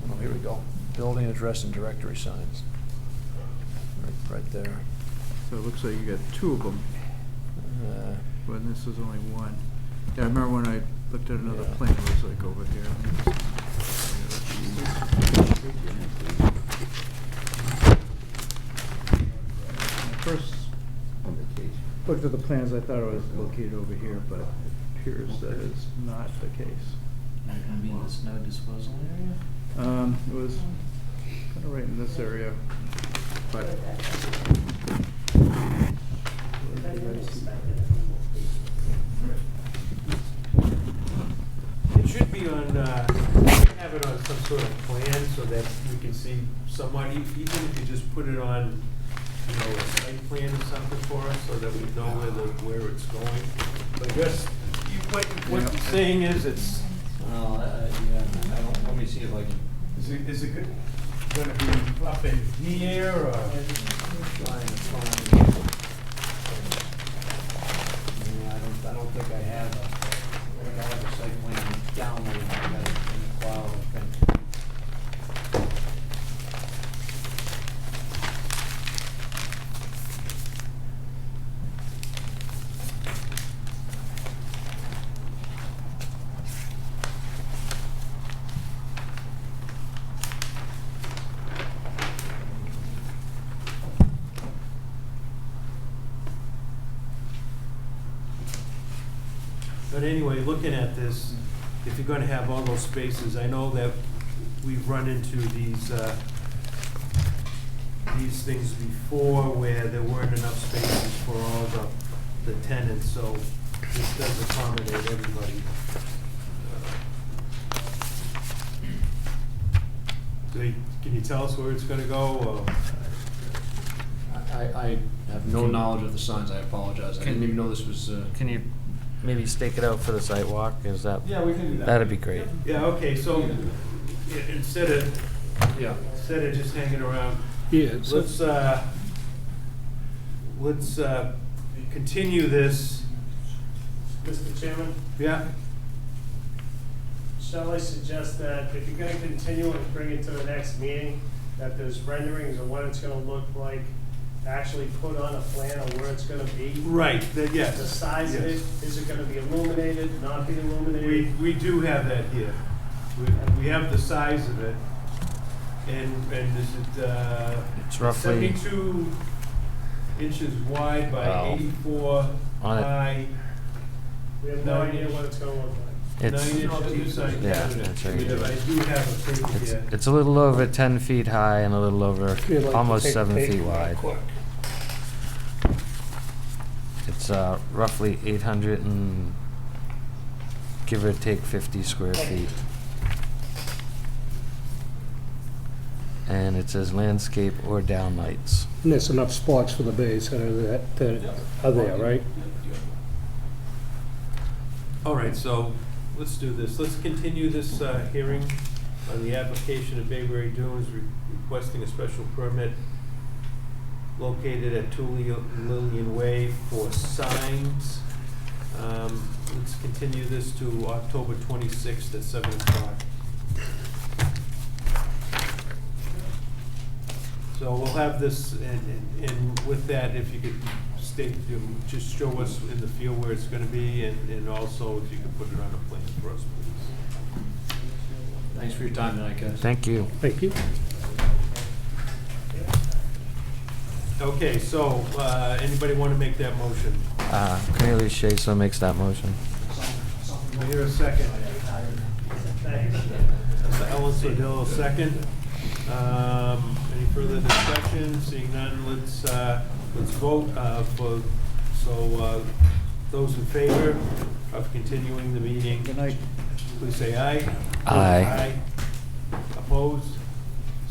Oh, here we go. Building address and directory signs. Right there. So it looks like you got 2 of them. When this was only one. Yeah, I remember when I looked at another plan, it was like over here. When I first looked at the plans, I thought it was located over here, but it appears that is not the case. Not gonna be in the snow disposal area? It was kind of right in this area, but. It should be on, have it on some sort of plan so that we can see somewhat, even if you just put it on, you know, a site plan or something for us, so that we know where it's going. But I guess, what you're saying is it's, Well, yeah, I don't, let me see if I can. is it gonna be up in here, or? Trying to find. I don't think I have a site plan downloaded. I got it in the cloud, I think. But anyway, looking at this, if you're gonna have all those spaces, I know that we've run into these things before where there weren't enough spaces for all the tenants, so this does accommodate everybody. Can you tell us where it's gonna go, or? I have no knowledge of the signs, I apologize. I didn't even know this was, Can you maybe stake it out for the site walk? Is that? Yeah, we can do that. That'd be great. Yeah, okay, so instead of just hanging around, let's continue this. Mr. Chairman, Yeah? shall I suggest that if you're gonna continue and bring it to the next meeting, that there's renderings of what it's gonna look like, actually put on a plan of where it's gonna be? Right, yes. The size of it, Yes. is it gonna be illuminated, not be illuminated? We do have that here. We have the size of it, and is it, It's roughly 72 inches wide by Wow. 84 On it. high. We have no idea what it's gonna look like. It's 9 inch two-sided yeah, cabinet. that's right. I do have a table here. it's a little over 10 feet high and a little over Feel like almost take 7 paper feet real wide. quick. It's roughly 800 and give or take 50 square feet. And it says landscape or down lights. And there's enough spots for the bays that are there, right? All right, so let's do this. Let's continue this hearing on the application of Bayberry Dunes requesting a special permit located at 2 Lillian Way for signs. Let's continue this to October 26th at 7 o'clock. So we'll have this, and with that, if you could state, just show us in the field where it's gonna be, and also if you could put it on a plan for us, please. thanks for your time tonight, guys. Thank you. Thank you. Okay, so, anybody wanna make that motion? Cornelius Shaso makes that motion. Do I hear a second? Ellen Sodillo, second. Any further discussion? Seeing none, let's vote, those in favor of continuing the meeting, Good night. please say aye. Aye. Opposed?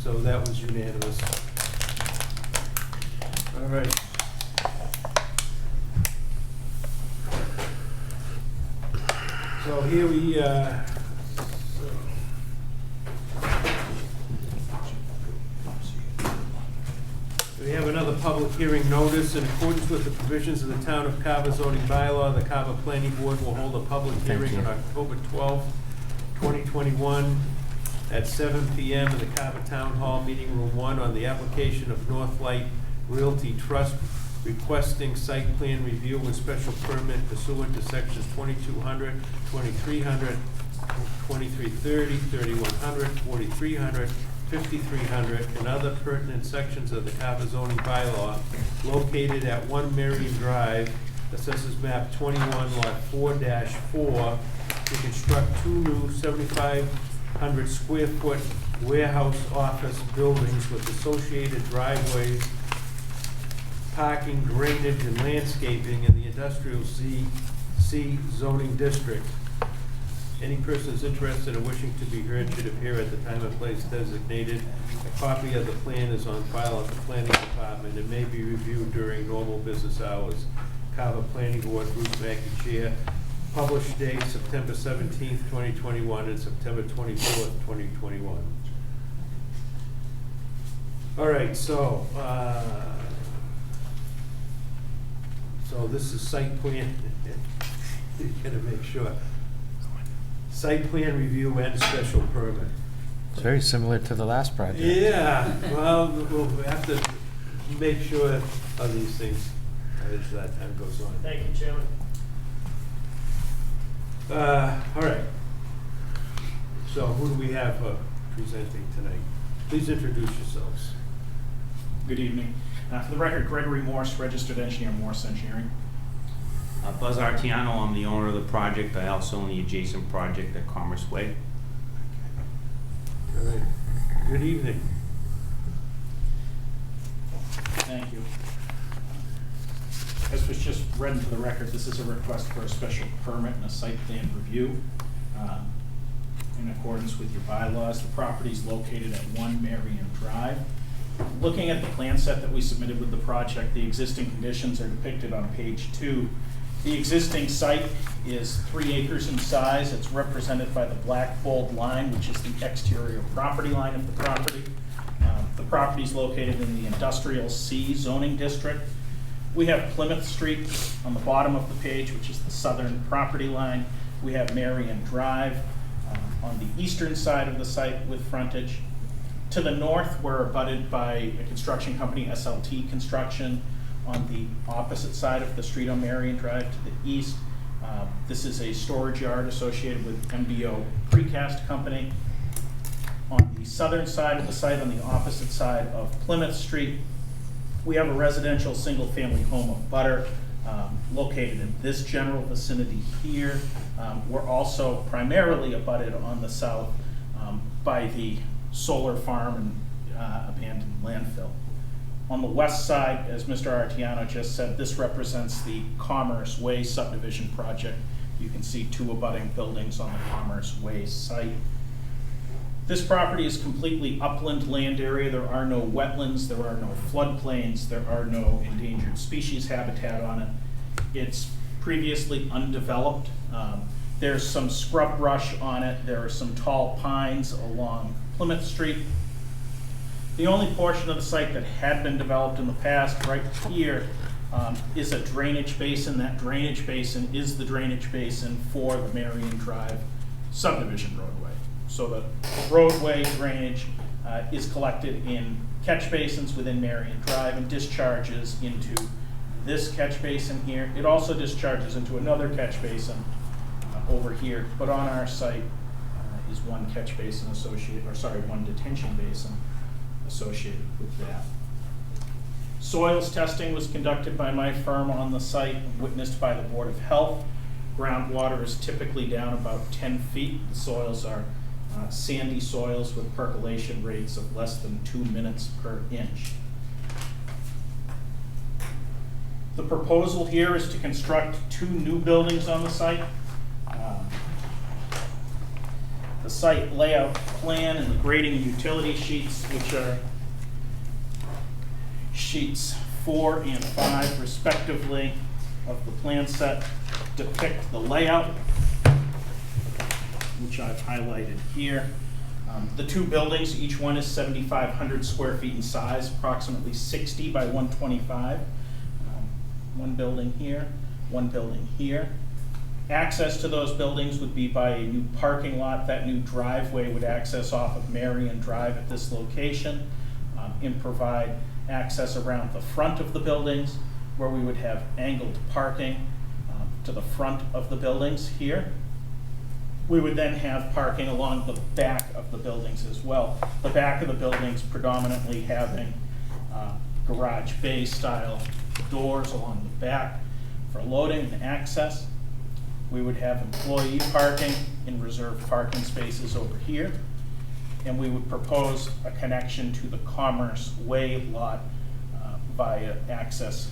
So that was unanimous. All right. So here we have another public hearing notice. In accordance with the provisions of the Town of Carver zoning bylaw, the Carver Planning Board will hold a public Thank hearing you. on October 12th, 2021 at 7 PM in the Carver Town Hall Meeting Room 1 on the application of Northlight Realty Trust requesting site plan review and special permit pursuant to sections 2200, 2300, 2330, 3100, 4300, 5300, and other pertinent sections of the Carbozoni bylaw located at 1 Marion Drive, Assessors Map 21, Lot 4-4, to construct 2 new 7,500 square foot warehouse office buildings with associated driveways, parking, drainage, and landscaping in the industrial C zoning district. Any persons interested or wishing to be heard should appear at the time and place designated. A copy of the plan is on file at the planning department and may be reviewed during normal business hours. Carver Planning Board, Bruce Mackey, Chair. Published date September 17th, 2021 and September 24th, 2021. All right, so this is site plan. You gotta make sure. Site plan review and special permit. It's very similar to the last project. Yeah, well, we'll have to make sure of these things as that time goes on. Thank you, Chairman. All right. So who do we have presenting tonight? Please introduce yourselves. Good evening. For the record, Gregory Morse, registered engineer, Morse Engineering. Buzz Artiano, I'm the owner of the project. I also own the adjacent project at Commerce Way. All right. Good evening. Thank you. As was just read into the record, this is a request for a special permit and a site plan review. In accordance with your bylaws, the property is located at 1 Marion Drive. Looking at the plan set that we submitted with the project, the existing conditions are depicted on page 2. The existing site is 3 acres in size. It's represented by the black bold line, which is the exterior property line of the property. The property is located in the Industrial C zoning district. We have Plymouth Street on the bottom of the page, which is the southern property line. We have Marion Drive on the eastern side of the site with frontage. To the north, we're abutted by a construction company, SLT Construction, on the opposite side of the street on Marion Drive to the east. This is a storage yard associated with MBO Precast Company. On the southern side of the site, on the opposite side of Plymouth Street, we have a residential single-family home of Butter located in this general vicinity here. We're also primarily abutted on the south by the solar farm and abandoned landfill. On the west side, as Mr. Artiano just said, this represents the Commerce Way subdivision project. You can see 2 abutting buildings on the Commerce Way site. This property is completely upland land area. There are no wetlands, there are no floodplains, there are no endangered species habitat on it. It's previously undeveloped. There's some scrub brush on it. There are some tall pines along Plymouth Street. The only portion of the site that had been developed in the past, right here, is a drainage basin. That drainage basin is the drainage basin for the Marion Drive subdivision roadway. So the roadway drainage is collected in catch basins within Marion Drive and discharges into this catch basin here. It also discharges into another catch basin over here, but on our site is one catch basin associated, or sorry, one detention basin associated with that. Soils testing was conducted by my firm on the site, witnessed by the Board of Health. Groundwater is typically down about 10 feet. The soils are sandy soils with percolation rates of less than 2 minutes per inch. The proposal here is to construct 2 new buildings on the site. The site layout plan and the grading and utility sheets, which are sheets 4 and 5 respectively of the plan set, depict the layout, which I've highlighted here. The 2 buildings, each one is 7,500 square feet in size, approximately 60 by 125. One building here, one building here. Access to those buildings would be by a new parking lot. That new driveway would access off of Marion Drive at this location and provide access around the front of the buildings. where we would have angled parking to the front of the buildings here. We would then have parking along the back of the buildings as well. The back of the buildings predominantly having garage bay style doors along the back for loading and access. We would have employee parking in reserved parking spaces over here. And we would propose a connection to the Commerce Way lot via access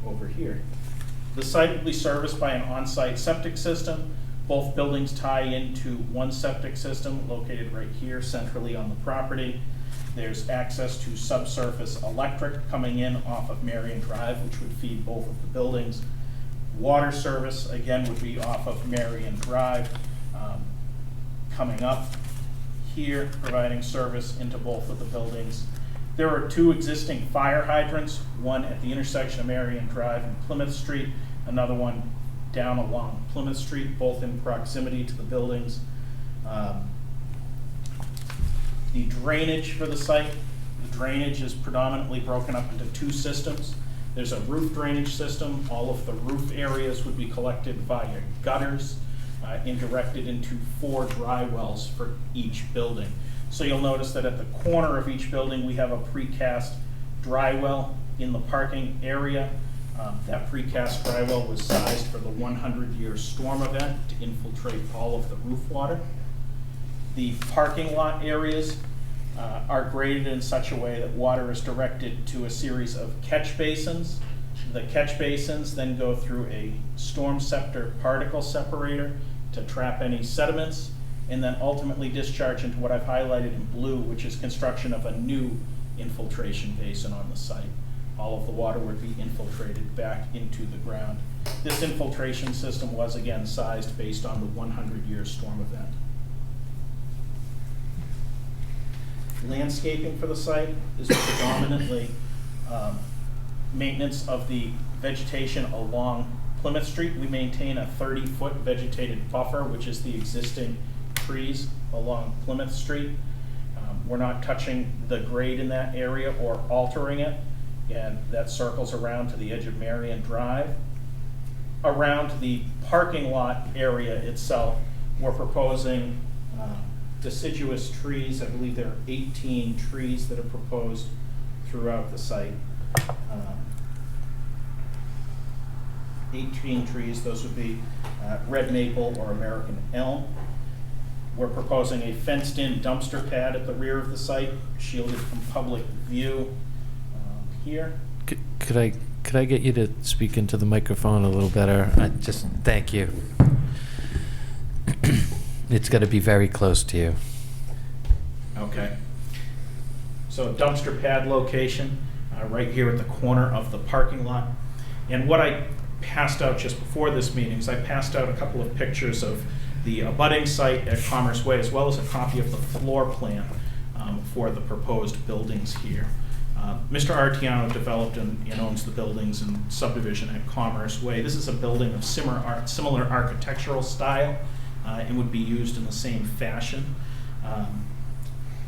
over here. The site will be serviced by an on-site septic system. Both buildings tie into one septic system located right here centrally on the property. There's access to subsurface electric coming in off of Marion Drive, which would feed both of the buildings. Water service, again, would be off of Marion Drive, coming up here, providing service into both of the buildings. There are two existing fire hydrants, one at the intersection of Marion Drive and Plymouth Street, another one down along Plymouth Street, both in proximity to the buildings. The drainage for the site, the drainage is predominantly broken up into two systems. There's a roof drainage system. All of the roof areas would be collected via gutters and directed into 4 dry wells for each building. So you'll notice that at the corner of each building, we have a precast dry well in the parking area. That precast dry well was sized for the 100-year storm event to infiltrate all of the roof water. The parking lot areas are graded in such a way that water is directed to a series of catch basins. The catch basins then go through a storm scepter particle separator to trap any sediments, and then ultimately discharge into what I've highlighted in blue, which is construction of a new infiltration basin on the site. All of the water would be infiltrated back into the ground. This infiltration system was again sized based on the 100-year storm event. Landscaping for the site is predominantly maintenance of the vegetation along Plymouth Street. We maintain a 30-foot vegetated buffer, which is the existing trees along Plymouth Street. We're not touching the grade in that area or altering it, and that circles around to the edge of Marion Drive. Around the parking lot area itself, we're proposing deciduous trees. I believe there are 18 trees that are proposed throughout the site. 18 trees, those would be red maple or American elm. We're proposing a fenced-in dumpster pad at the rear of the site, shielded from public view here. Could I get you to speak into the microphone a little better? Thank you. It's got to be very close to you. Okay. So dumpster pad location right here at the corner of the parking lot. And what I passed out just before this meeting is I passed out a couple of pictures of the abutting site at Commerce Way, as well as a copy of the floor plan for the proposed buildings here. Mr. Artiano developed and owns the buildings and subdivision at Commerce Way. This is a building of similar architectural style and would be used in the same fashion.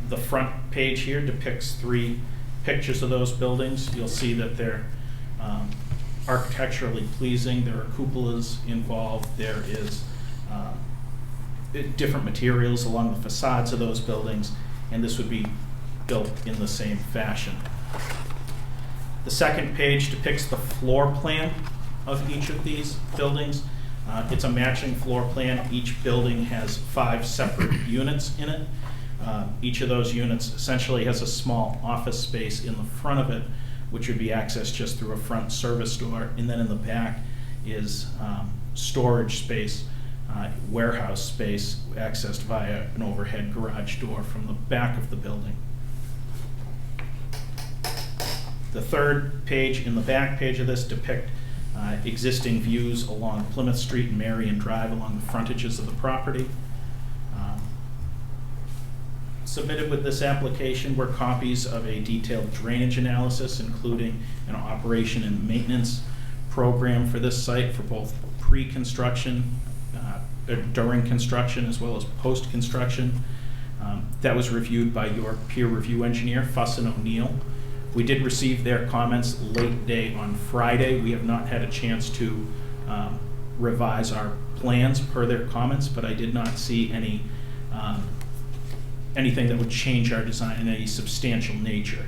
The front page here depicts 3 pictures of those buildings. You'll see that they're architecturally pleasing. There are cupolas involved. There is different materials along the facades of those buildings, and this would be built in the same fashion. The second page depicts the floor plan of each of these buildings. It's a matching floor plan. Each building has 5 separate units in it. Each of those units essentially has a small office space in the front of it, which would be accessed just through a front service door, and then in the back is storage space, warehouse space, accessed via an overhead garage door from the back of the building. The third page in the back page of this depict existing views along Plymouth Street and Marion Drive along the frontages of the property. Submitted with this application were copies of a detailed drainage analysis, including an operation and maintenance program for this site for both pre-construction, during construction, as well as post-construction. That was reviewed by your peer review engineer, Fuss & O'Neill. We did receive their comments late day on Friday. We have not had a chance to revise our plans per their comments, but I did not see anything that would change our design in any substantial nature.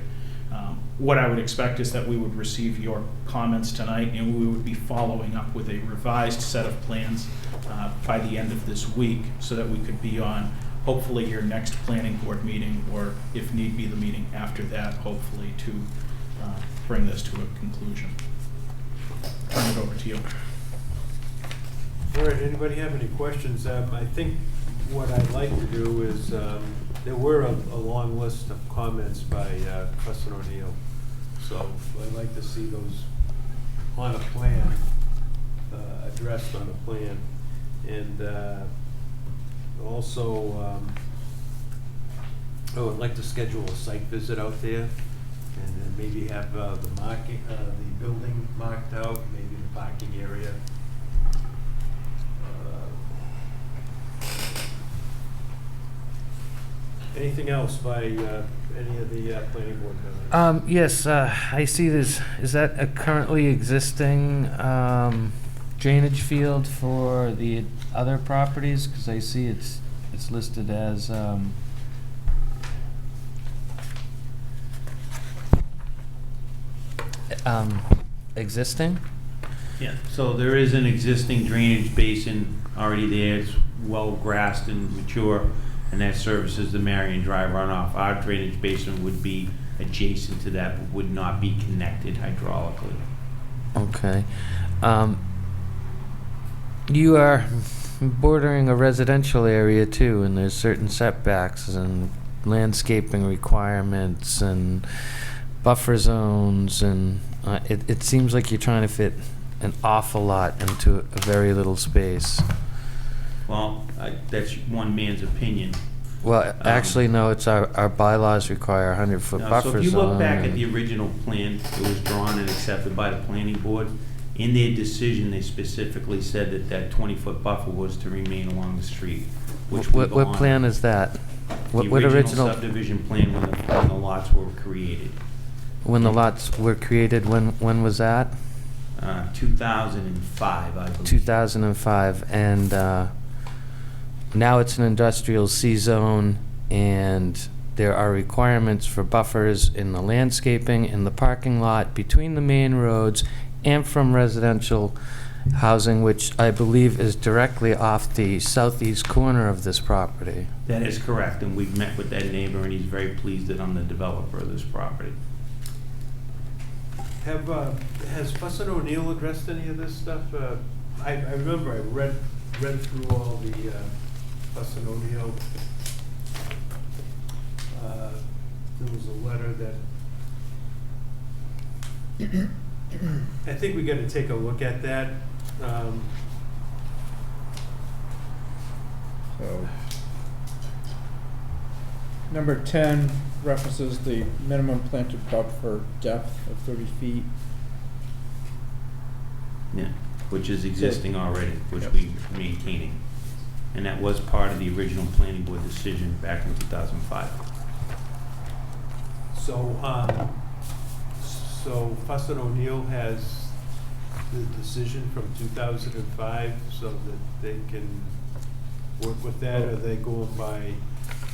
What I would expect is that we would receive your comments tonight, and we would be following up with a revised set of plans by the end of this week, so that we could be on hopefully your next planning board meeting, or if need be the meeting after that, hopefully to bring this to a conclusion. Turn it over to you. All right, anybody have any questions? I think what I'd like to do is, there were a long list of comments by Fuss and O'Neill, so I'd like to see those on a plan, addressed on a plan. And also, I would like to schedule a site visit out there, and then maybe have the building marked out, maybe the parking area. Anything else by any of the planning board members? Yes, I see this, is that a currently existing drainage field for the other properties? Because I see it's listed as existing? Yeah, so there is an existing drainage basin already there. It's well grassed and mature, and that services the Marion Drive runoff. Our drainage basin would be adjacent to that, but would not be connected hydraulically. Okay. You are bordering a residential area too, and there's certain setbacks and landscaping requirements and buffer zones, and it seems like you're trying to fit an awful lot into a very little space. Well, that's one man's opinion. Well, actually, no, it's our bylaws require a 100-foot buffer zone. So if you look back at the original plan that was drawn and accepted by the planning board, in their decision, they specifically said that that 20-foot buffer was to remain along the street, which we What plan is that? The original subdivision plan when the lots were created. When the lots were created, when was that? 2005, I believe. 2005, and now it's an industrial C zone, and there are requirements for buffers in the landscaping, in the parking lot, between the main roads, and from residential housing, which I believe is directly off the southeast corner of this property. That is correct, and we've met with that neighbor, and he's very pleased that I'm the developer of this property. Has Fuss and O'Neill addressed any of this stuff? I remember I read through all the Fuss and O'Neill. There was a letter that I think we got to take a look at that. So, number 10 references the minimum planted buffer depth of 30 feet. Yeah, which is existing already, which Yep. we're maintaining. And that was part of the original planning board decision back in 2005. So Fuss and O'Neill has the decision from 2005, so that they can work with that, or are they going by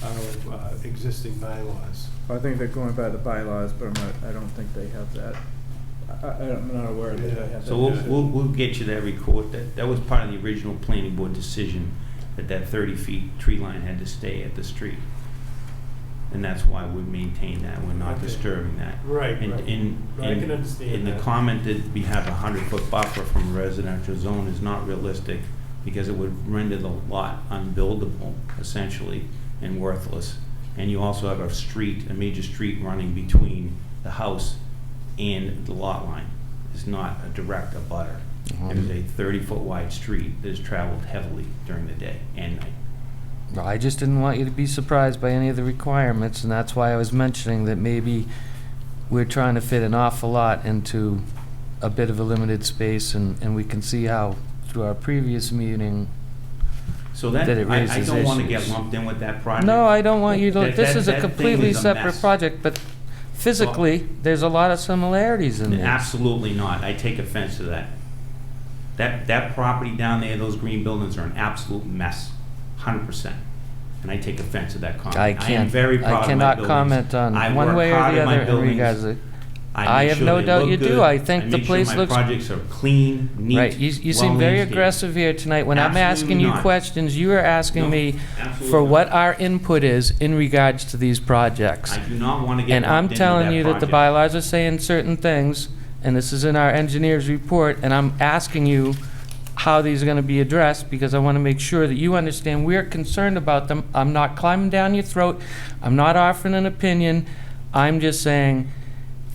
our existing bylaws? I think they're going by the bylaws, but I don't think they have that. I'm not aware that they have that. So we'll get you that record. That was part of the original planning board decision, that 30 feet tree line had to stay at the street. And that's why we maintain that, we're not disturbing that. Right, And right. I can understand and that. the comment that we have a 100-foot buffer from a residential zone is not realistic, because it would render the lot unbuildable, essentially, and worthless. And you also have a major street running between the house and the lot line. It's not a direct abutter. It is a 30-foot wide street that is traveled heavily during the day and night. Well, I just didn't want you to be surprised by any of the requirements, and that's why I was mentioning that maybe we're trying to fit an awful lot into a bit of a limited space, and we can see how, through our previous meeting, So that, it I raises don't want to issues. get lumped in with that project. No, I don't want you to, this is a that thing completely is a separate mess. project, but physically, there's a lot of similarities in these. Absolutely not. I take offense to that. That property down there, those green buildings are an absolute mess, 100%. And I take offense to that comment. I am very proud of my buildings. cannot comment on I one work way or hard the in my other in buildings. regards to. I I make have sure no they doubt look you do. good. I think the make place sure looks. my projects are clean, neat, Right, you seem very well-landscaped. aggressive here tonight. When I'm asking Absolutely you not. questions, you are asking No, me absolutely for not. what our input is in regards to these projects. I do not want to get And I'm lumped into telling that you that the project. bylaws are saying certain things, and this is in our engineer's report, and I'm asking you how these are gonna be addressed, because I wanna make sure that you understand we're concerned about them. I'm not climbing down your throat. I'm not offering an opinion. I'm just saying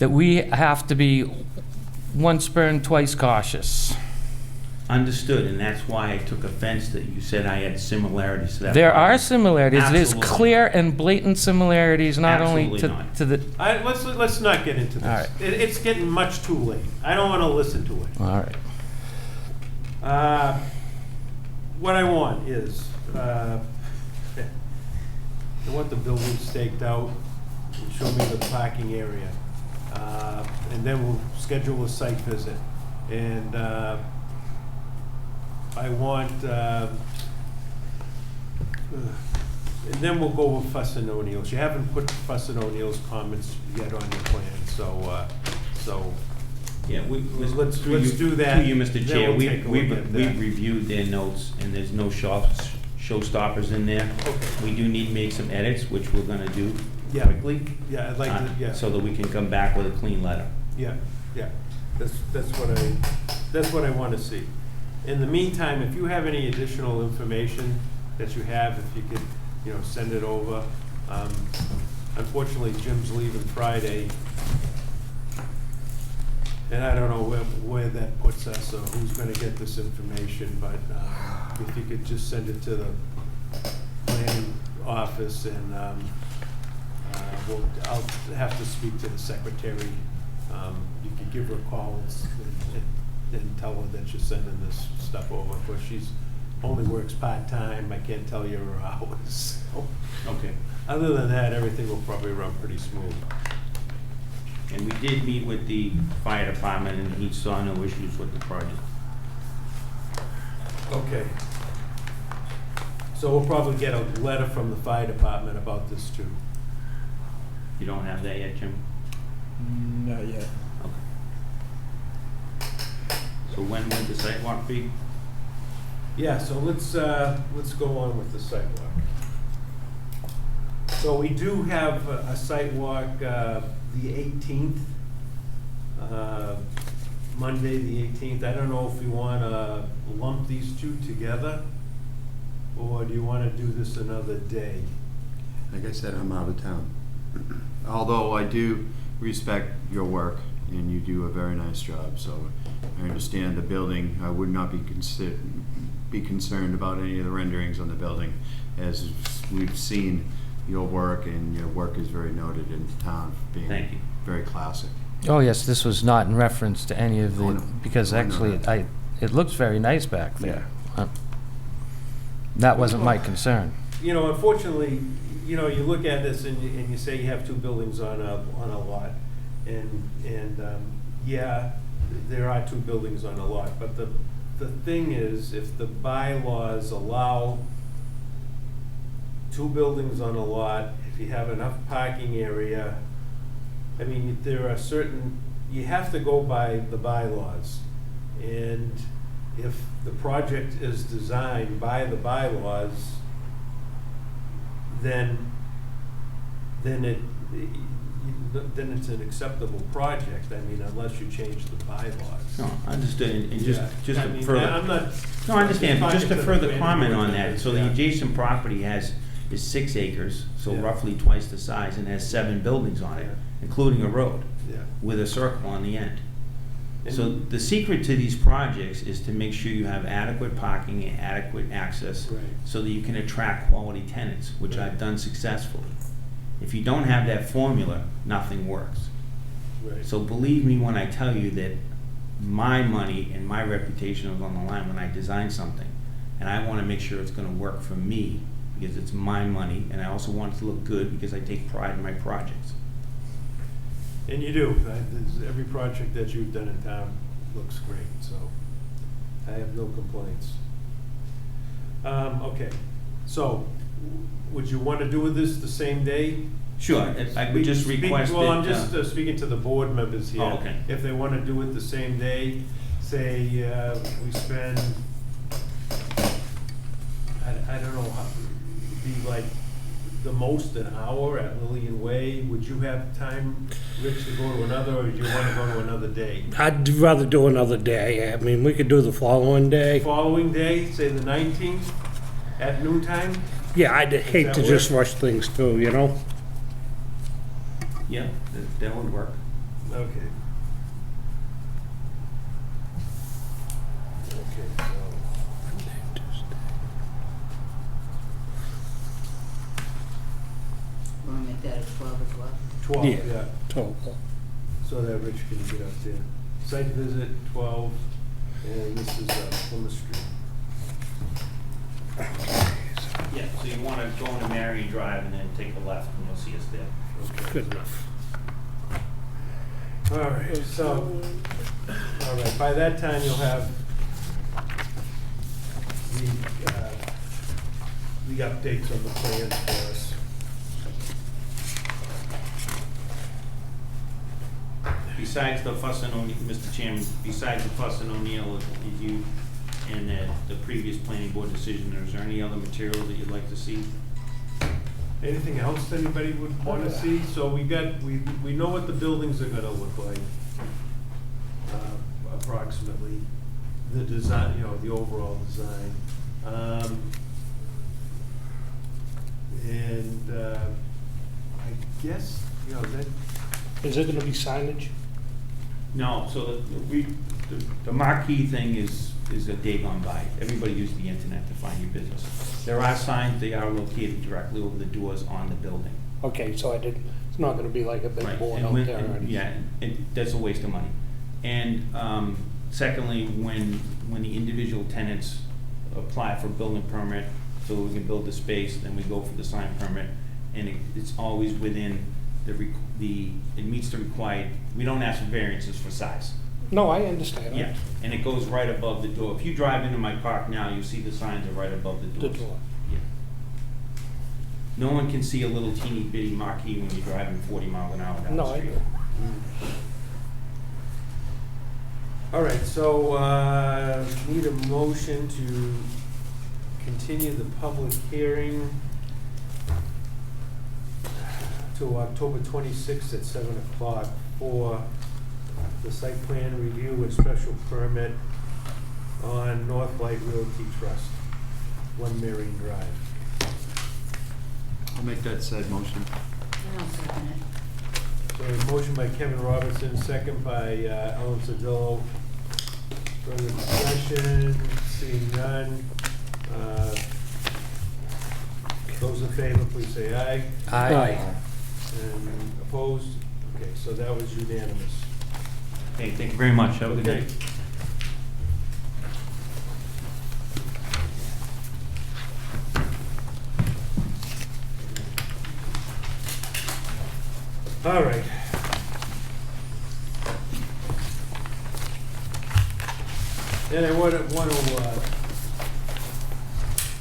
that we have to be once burned, twice cautious. Understood, and that's why I took offense that you said I had similarities to that. There are project. similarities. There's Absolutely. clear and blatant similarities, not only Absolutely not. to the. Let's not get into this. All right. It's getting much too late. I don't want to listen to it. All right. What I want is, I want the building staked out, and show me the parking area. And then we'll schedule a site visit. And I want, and then we'll go with Fuss and O'Neill's. You haven't put Fuss and O'Neill's comments yet on your plan, so Yeah, let's through you- do that. Through you, Mr. Then Chair, we'll take a we've look at that. we've reviewed their notes, and there's no showstoppers in there. Okay. We do need to make some edits, which we're gonna do Yeah. quickly. Yeah, I'd like to, yeah. So that we can come back with a clean letter. Yeah, yeah, that's what I want to see. In the meantime, if you have any additional information that you have, if you could, send it over. Unfortunately, Jim's leaving Friday, and I don't know where that puts us or who's gonna get this information, but if you could just send it to the planning office, and I'll have to speak to the secretary. You could give her a call and tell her that you're sending this stuff over. Of course, she's only works part-time. I can't tell you her hours. So, Okay. other than that, everything will probably run pretty smooth. And we did meet with the fire department, and he saw no issues with the project. Okay. So we'll probably get a letter from the fire department about this too. You don't have that yet, Jim? Not yet. So when would the sidewalk be? Yeah, so let's go on with the sidewalk. So we do have a sidewalk, the 18th, Monday, the 18th. I don't know if we want to lump these two together, or do you want to do this another day? Like I said, I'm out of town. Although I do respect your work, and you do a very nice job, so I understand the building. I would not be concerned about any of the renderings on the building, as we've seen your work, and your work is very noted in town for being Thank you. very classic. Oh, yes, this was not in reference to any of Oh, the, no. because Oh, I know actually, that. it looks very nice back there. That wasn't my concern. Unfortunately, you look at this and you say you have two buildings on a lot, and yeah, there are two buildings on a lot, but the thing is, if the bylaws allow two buildings on a lot, if you have enough parking area, I mean, there are certain, you have to go by the bylaws. And if the project is designed by the bylaws, then it's an acceptable project. I mean, unless you change the bylaws. No, understood, and just, Yeah. just I to mean, further. I'm not- No, I understand, but just talking to to the further planning comment board on that, so the members, yeah. adjacent property is 6 acres, so Yeah. roughly twice the size, and has 7 buildings on it, Yeah. including a road, Yeah. with a circle on the end. So And- the secret to these projects is to make sure you have adequate parking and adequate access, Right. so that you can attract quality tenants, which Right. I've done successfully. If you don't have that formula, nothing works. Right. So believe me when I tell you that my money and my reputation is on the line when I design something. And I want to make sure it's going to work for me, because it's my money, and I also want it to look good because I take pride in my projects. And you do. Every project that you've done in town looks great, so I have no complaints. Okay, so would you want to do this the same day? Sure, I would just request Well, I'm that, just speaking to the board members here. Oh, okay. If they want to do it the same day, say we spend, I don't know, be like the most an hour at Lillian Way. Would you have time, Rich, to go to another, or do you want to go to another day? I'd rather do another day. I mean, we could do the following day. Following day, say the 19th, at noontime? Yeah, I'd hate that to work? just rush things through, you know? yeah, that would work. Okay. Okay, so. Want to make that at 12 as well? 12, Yeah. yeah, 12. so that Rich can get up there. Site visit, 12, and this is Plymouth Street. Yeah, so you want to go into Marion Drive and then take a left and you'll see us there. Okay. Good enough. All right, so, all right, by that time you'll have the updates on the plans for us. Besides the Fuss and O'Neill, Mr. Chairman, besides the Fuss and O'Neill, is you and the previous planning board decision, is there any other material that you'd like to see? Anything else anybody would want to see? So we know what the buildings are gonna look like, approximately, the design, you know, the overall design. And I guess, you know, that, Is there gonna be signage? No, so the marquee thing is a day gone by. Everybody uses the internet to find your business. There are signs, they are located directly over the doors on the building. Okay, so it's not gonna be like a big Right, board and out when- there or and- anything? Yeah, that's a waste of money. And secondly, when the individual tenants apply for a building permit, so we can build the space, then we go for the sign permit, and it's always within it meets the required, we don't ask for variances for size. No, I understand. Yeah, and it goes right above the door. If you drive into my park now, you see the signs are right above the The doors. door. Yeah. No one can see a little teeny bitty marquee when you're driving 40 miles an hour down No, the I street. do. all right, so need a motion to continue the public hearing to October 26th at 7 o'clock for the site plan review and special permit on North Light Realty Trust, 1 Marion Drive. I'll make that said motion. And I'll second it. So a motion by Kevin Robertson, second by Ellen Sodillo. Further discussion, seeing none. Those in favor, please say aye. Aye. And opposed? Okay, so that was unanimous. Hey, thank you very much. Have a good Okay. day. All right. And I want to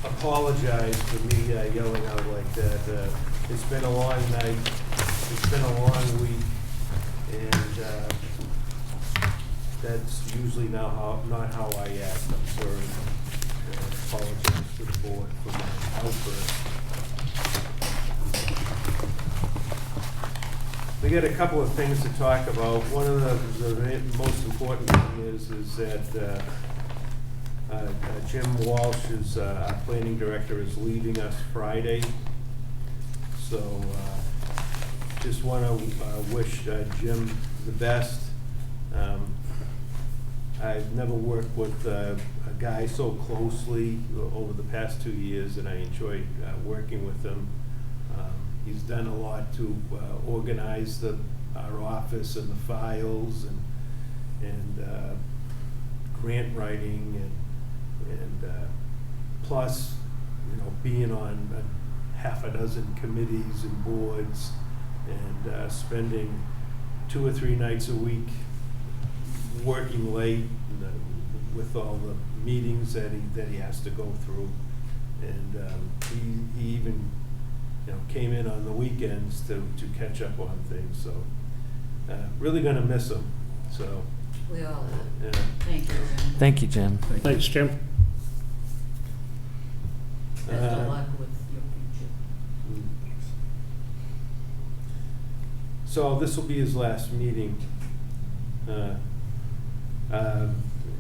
apologize for me yelling out like that. It's been a long night, it's been a long week, and that's usually not how I act. I'm sorry. I apologize to the board for my outburst. We got a couple of things to talk about. One of the most important thing is that Jim Walsh, our planning director, is leaving us Friday. So just want to wish Jim the best. I've never worked with a guy so closely over the past 2 years, and I enjoyed working with him. He's done a lot to organize our office and the files and grant writing and plus, you know, being on half a dozen committees and boards and spending 2 or 3 nights a week, working late with all the meetings that he has to go through. And he even, came in on the weekends to catch up on things, so really gonna miss him, so. We all are. Yeah. Thank you. Thank you, Jim. Thanks, Jim. Best of luck with your future. So this will be his last meeting.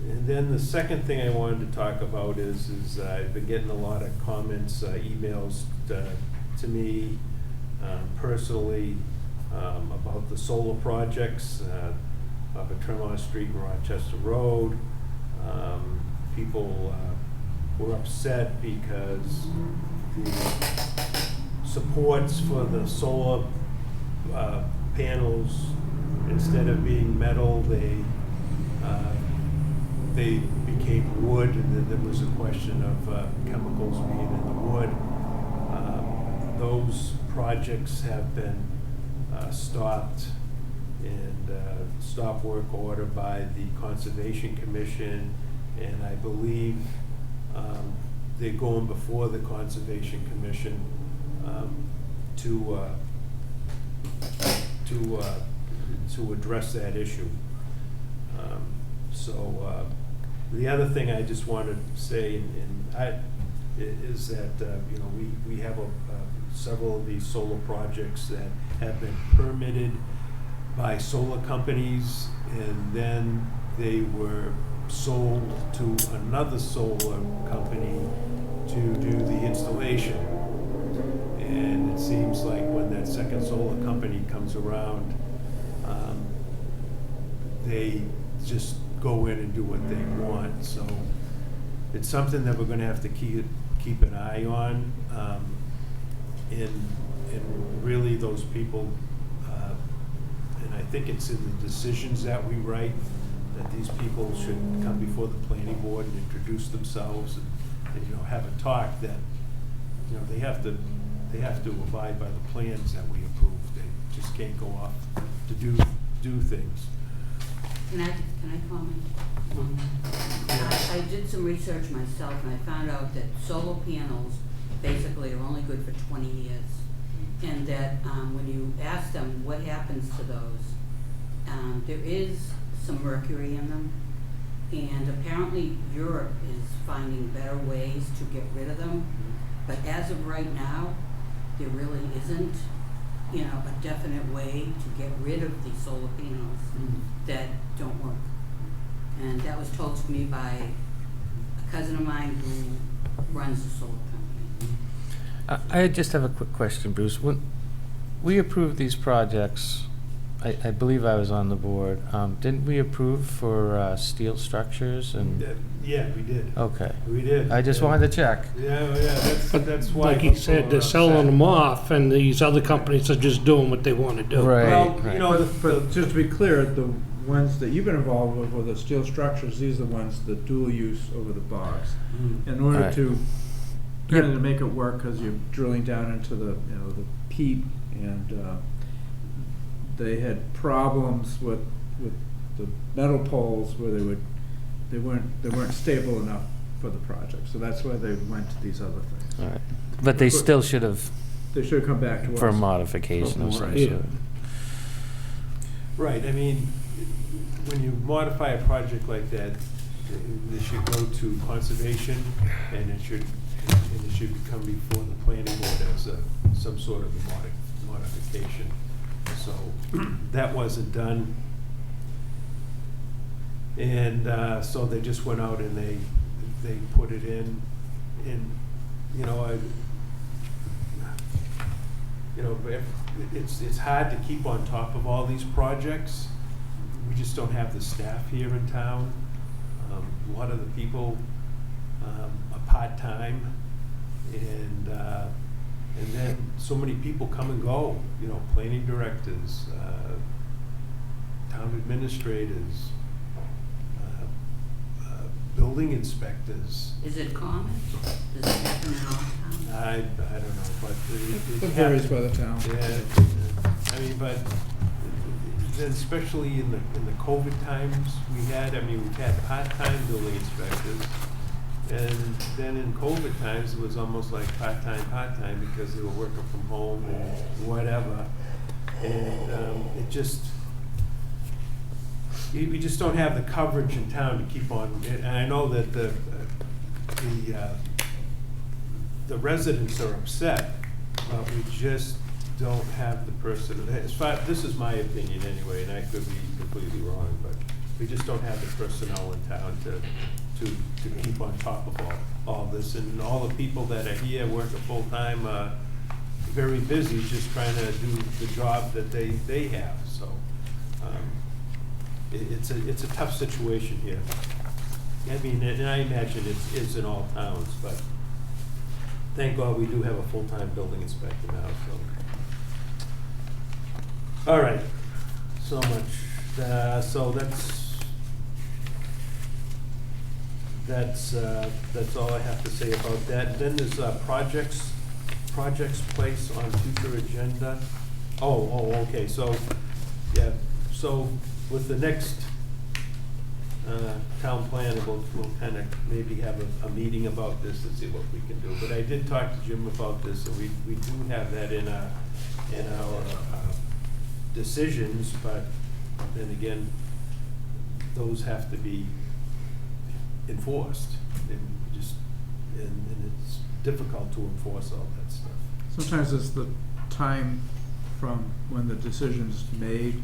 And then the second thing I wanted to talk about is I've been getting a lot of comments, emails to me personally about the solar projects up at Tremont Street and Rochester Road. People were upset because the supports for the solar panels, instead of being metal, they became wood, and then there was a question of chemicals being in the wood. Those projects have been stopped, and stop work order by the Conservation Commission, and I believe they're going before the Conservation Commission to address that issue. The other thing I just wanted to say is that we have several of these solar projects that have been permitted by solar companies, and then they were sold to another solar company to do the installation. And it seems like when that second solar company comes around, they just go in and do what they want. So it's something that we're going to have to keep an eye on. And really those people, and I think it's in the decisions that we write, that these people should come before the planning board and introduce themselves and have a talk that they have to abide by the plans that we approve. They just can't go off to do things. Can I comment? I did some research myself, and I found out that solar panels basically are only good for 20 years. And that when you ask them what happens to those, there is some mercury in them. And apparently Europe is finding better ways to get rid of them. But as of right now, there really isn't a definite way to get rid of these solar panels that don't work. And that was told to me by a cousin of mine who runs a solar company. I just have a quick question, Bruce. When we approved these projects, I believe I was on the board, didn't we approve for steel structures and? Yeah, we did. Okay. We did. I just wanted to check. Yeah, that's why. Like he said, they're selling them off, and these other companies are just doing what they want to do. Right. Well, But just to be clear, the ones that you've been involved with the steel structures, these are the ones that dual use over the bogs. In order Right. to kind of make it work, because you're drilling down into the the peat, and they had problems with the metal poles where they weren't stable enough for the project. So that's why they went to these other things. All right. But they still should have. They should come back to us for modification of some Right. sort. Right, I mean, when you modify a project like that, they should go to conservation, and it should come before the planning board as some sort of a modification. So that wasn't done. And so they just went out and they put it in, and it's hard to keep on top of all these projects. We just don't have the staff here in town. A lot of the people are part-time, and then so many people come and go. Planning directors, town administrators, building inspectors. Is it common? Does it happen in all towns? I don't know, but It varies by the town. Yeah, I mean, but then especially in the COVID times we've had part-time building inspectors. And then in COVID times, it was almost like part-time because they were working from home and whatever. And it just, we just don't have the coverage in town to keep on. And I know that the residents are upset, but we just don't have the person. This is my opinion anyway, and I could be completely wrong, but we just don't have the personnel in town to keep on top of all this. And all the people that are here working full-time are very busy just trying to do the job that they have. So it's a tough situation here. I mean, and I imagine it's in all towns, but thank God we do have a full-time building inspector now, so. All right, so much. So that's all I have to say about that. Then there's projects placed on future agenda. Oh, okay. So yeah. So with the next town plan, we'll kind of maybe have a meeting about this and see what we can do. But I did talk to Jim about this, and we do have that in our decisions. But then again, those have to be enforced, and it's difficult to enforce all that stuff. Sometimes it's the time from when the decision's made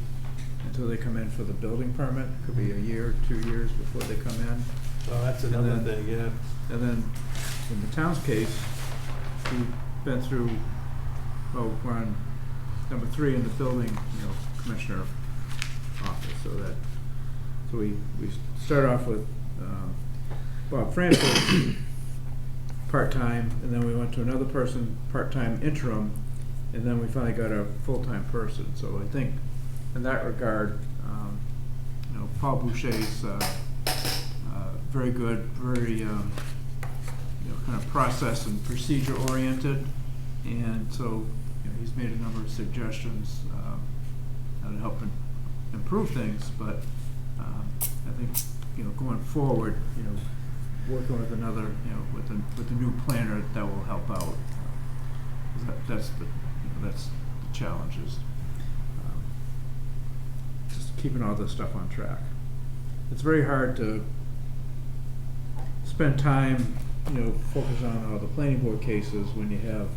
until they come in for the building permit. Could be a year, 2 years before they come in. Oh, that's another thing, yeah. And then in the town's case, we've been through, we're on number 3 in the building, commissioner office, so we start off with Bob Frankel, part-time, and then we went to another person, part-time interim, and then we finally got a full-time person. So I think in that regard, Paul Boucher's very good, very kind of process and procedure oriented, and so he's made a number of suggestions how to help improve things. But I think going forward, working with another, with a new planner that will help out. That's the challenge, is just keeping all this stuff on track. It's very hard to spend time, focus on all the planning board cases when you're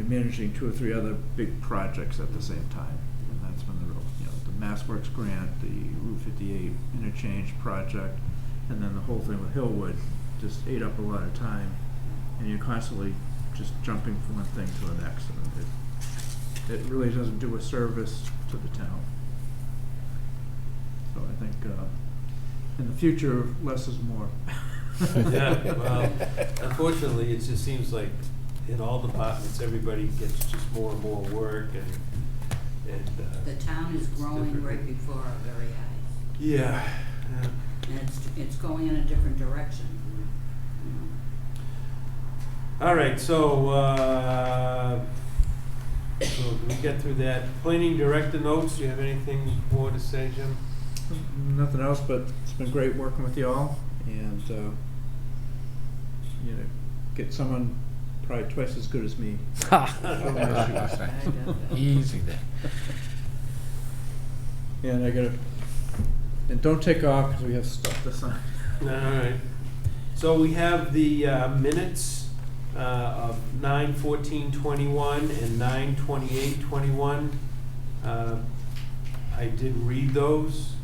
managing 2 or 3 other big projects at the same time. And that's when the MassWorks grant, the Route 58 interchange project, and then the whole thing with Hillwood just ate up a lot of time, and you're constantly just jumping from one thing to the next. And it really doesn't do a service to the town. So I think in the future, less is more. Yeah, well, unfortunately, it just seems like in all departments, everybody gets just more and more work, and the town is growing right before our very eyes. Yeah. And it's going in a different direction. All right, so do we get through that? Planning director notes, do you have anything more to say, Jim? Nothing else, but it's been great working with you all, and get someone probably twice as good as me. Easy then. And and don't take off because we have stuff to sign. All right. So we have the minutes of 9/14/21 and 9/28/21. I did read those.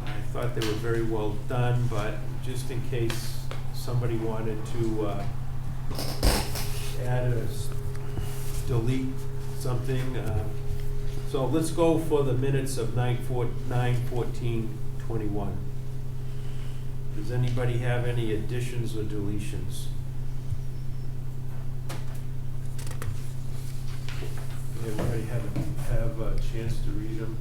I thought they were very well done, but just in case somebody wanted to add or delete something. So let's go for the minutes of 9/14/21. Does anybody have any additions or deletions? Everybody have a chance to read them?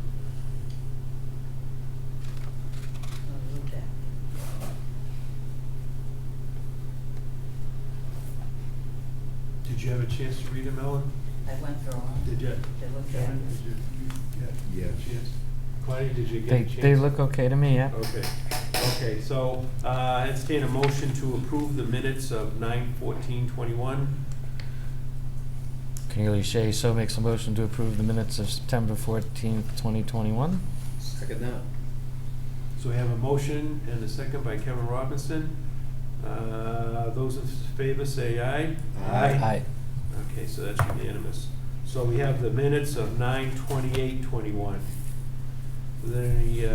Did you have a chance to read them, Ellen? I went through them. Did you? They look Kevin, good. did you get a chance? Claudia, did you get a They, chance? they look okay to me, yeah. Okay, so, entertain a motion to approve the minutes of 9/14/21. Cornelia Shea so makes a motion to approve the minutes of September 14th, 2021. Second that. So we have a motion and a second by Kevin Robinson. Those in favor say aye. Aye. Okay, so that's unanimous. So we have the minutes of 9/28/21. Are there any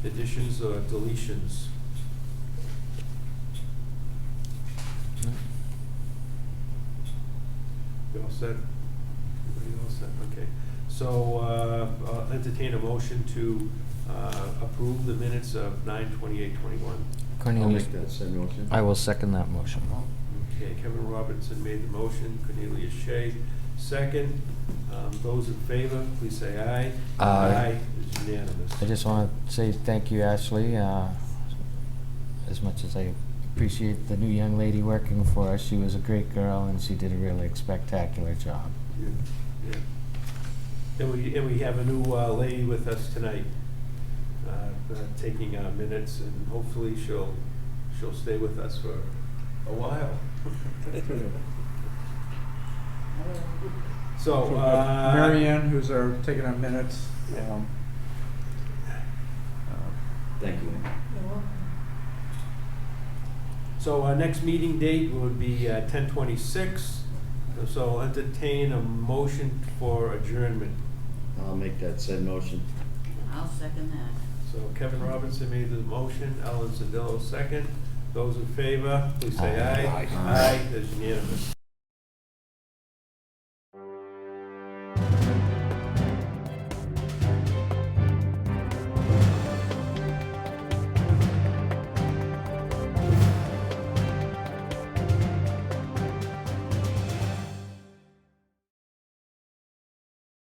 additions or deletions? No. You all set? Everybody all set? Okay. So, I'll entertain a motion to approve the minutes of 9/28/21. Cornelia. I'll make that same motion. I will second that motion. Okay, Kevin Robertson made the motion, Cornelia Shea, second. Those in favor, please say aye. Aye. It's unanimous. I just want to say thank you, Ashley. As much as I appreciate the new young lady working for us, she was a great girl and she did a really spectacular job. Yeah. And we have a new lady with us tonight, taking our minutes, and hopefully she'll stay with us for a while. So, Mary Ann, who's taking our minutes. Thank you. So our next meeting date would be 10/26. So I'll entertain a motion for adjournment. I'll make that said motion. I'll second that. So Kevin Robinson made the motion, Ellen Sodillo second. Those in favor, please say aye. Aye. Aye, that's unanimous.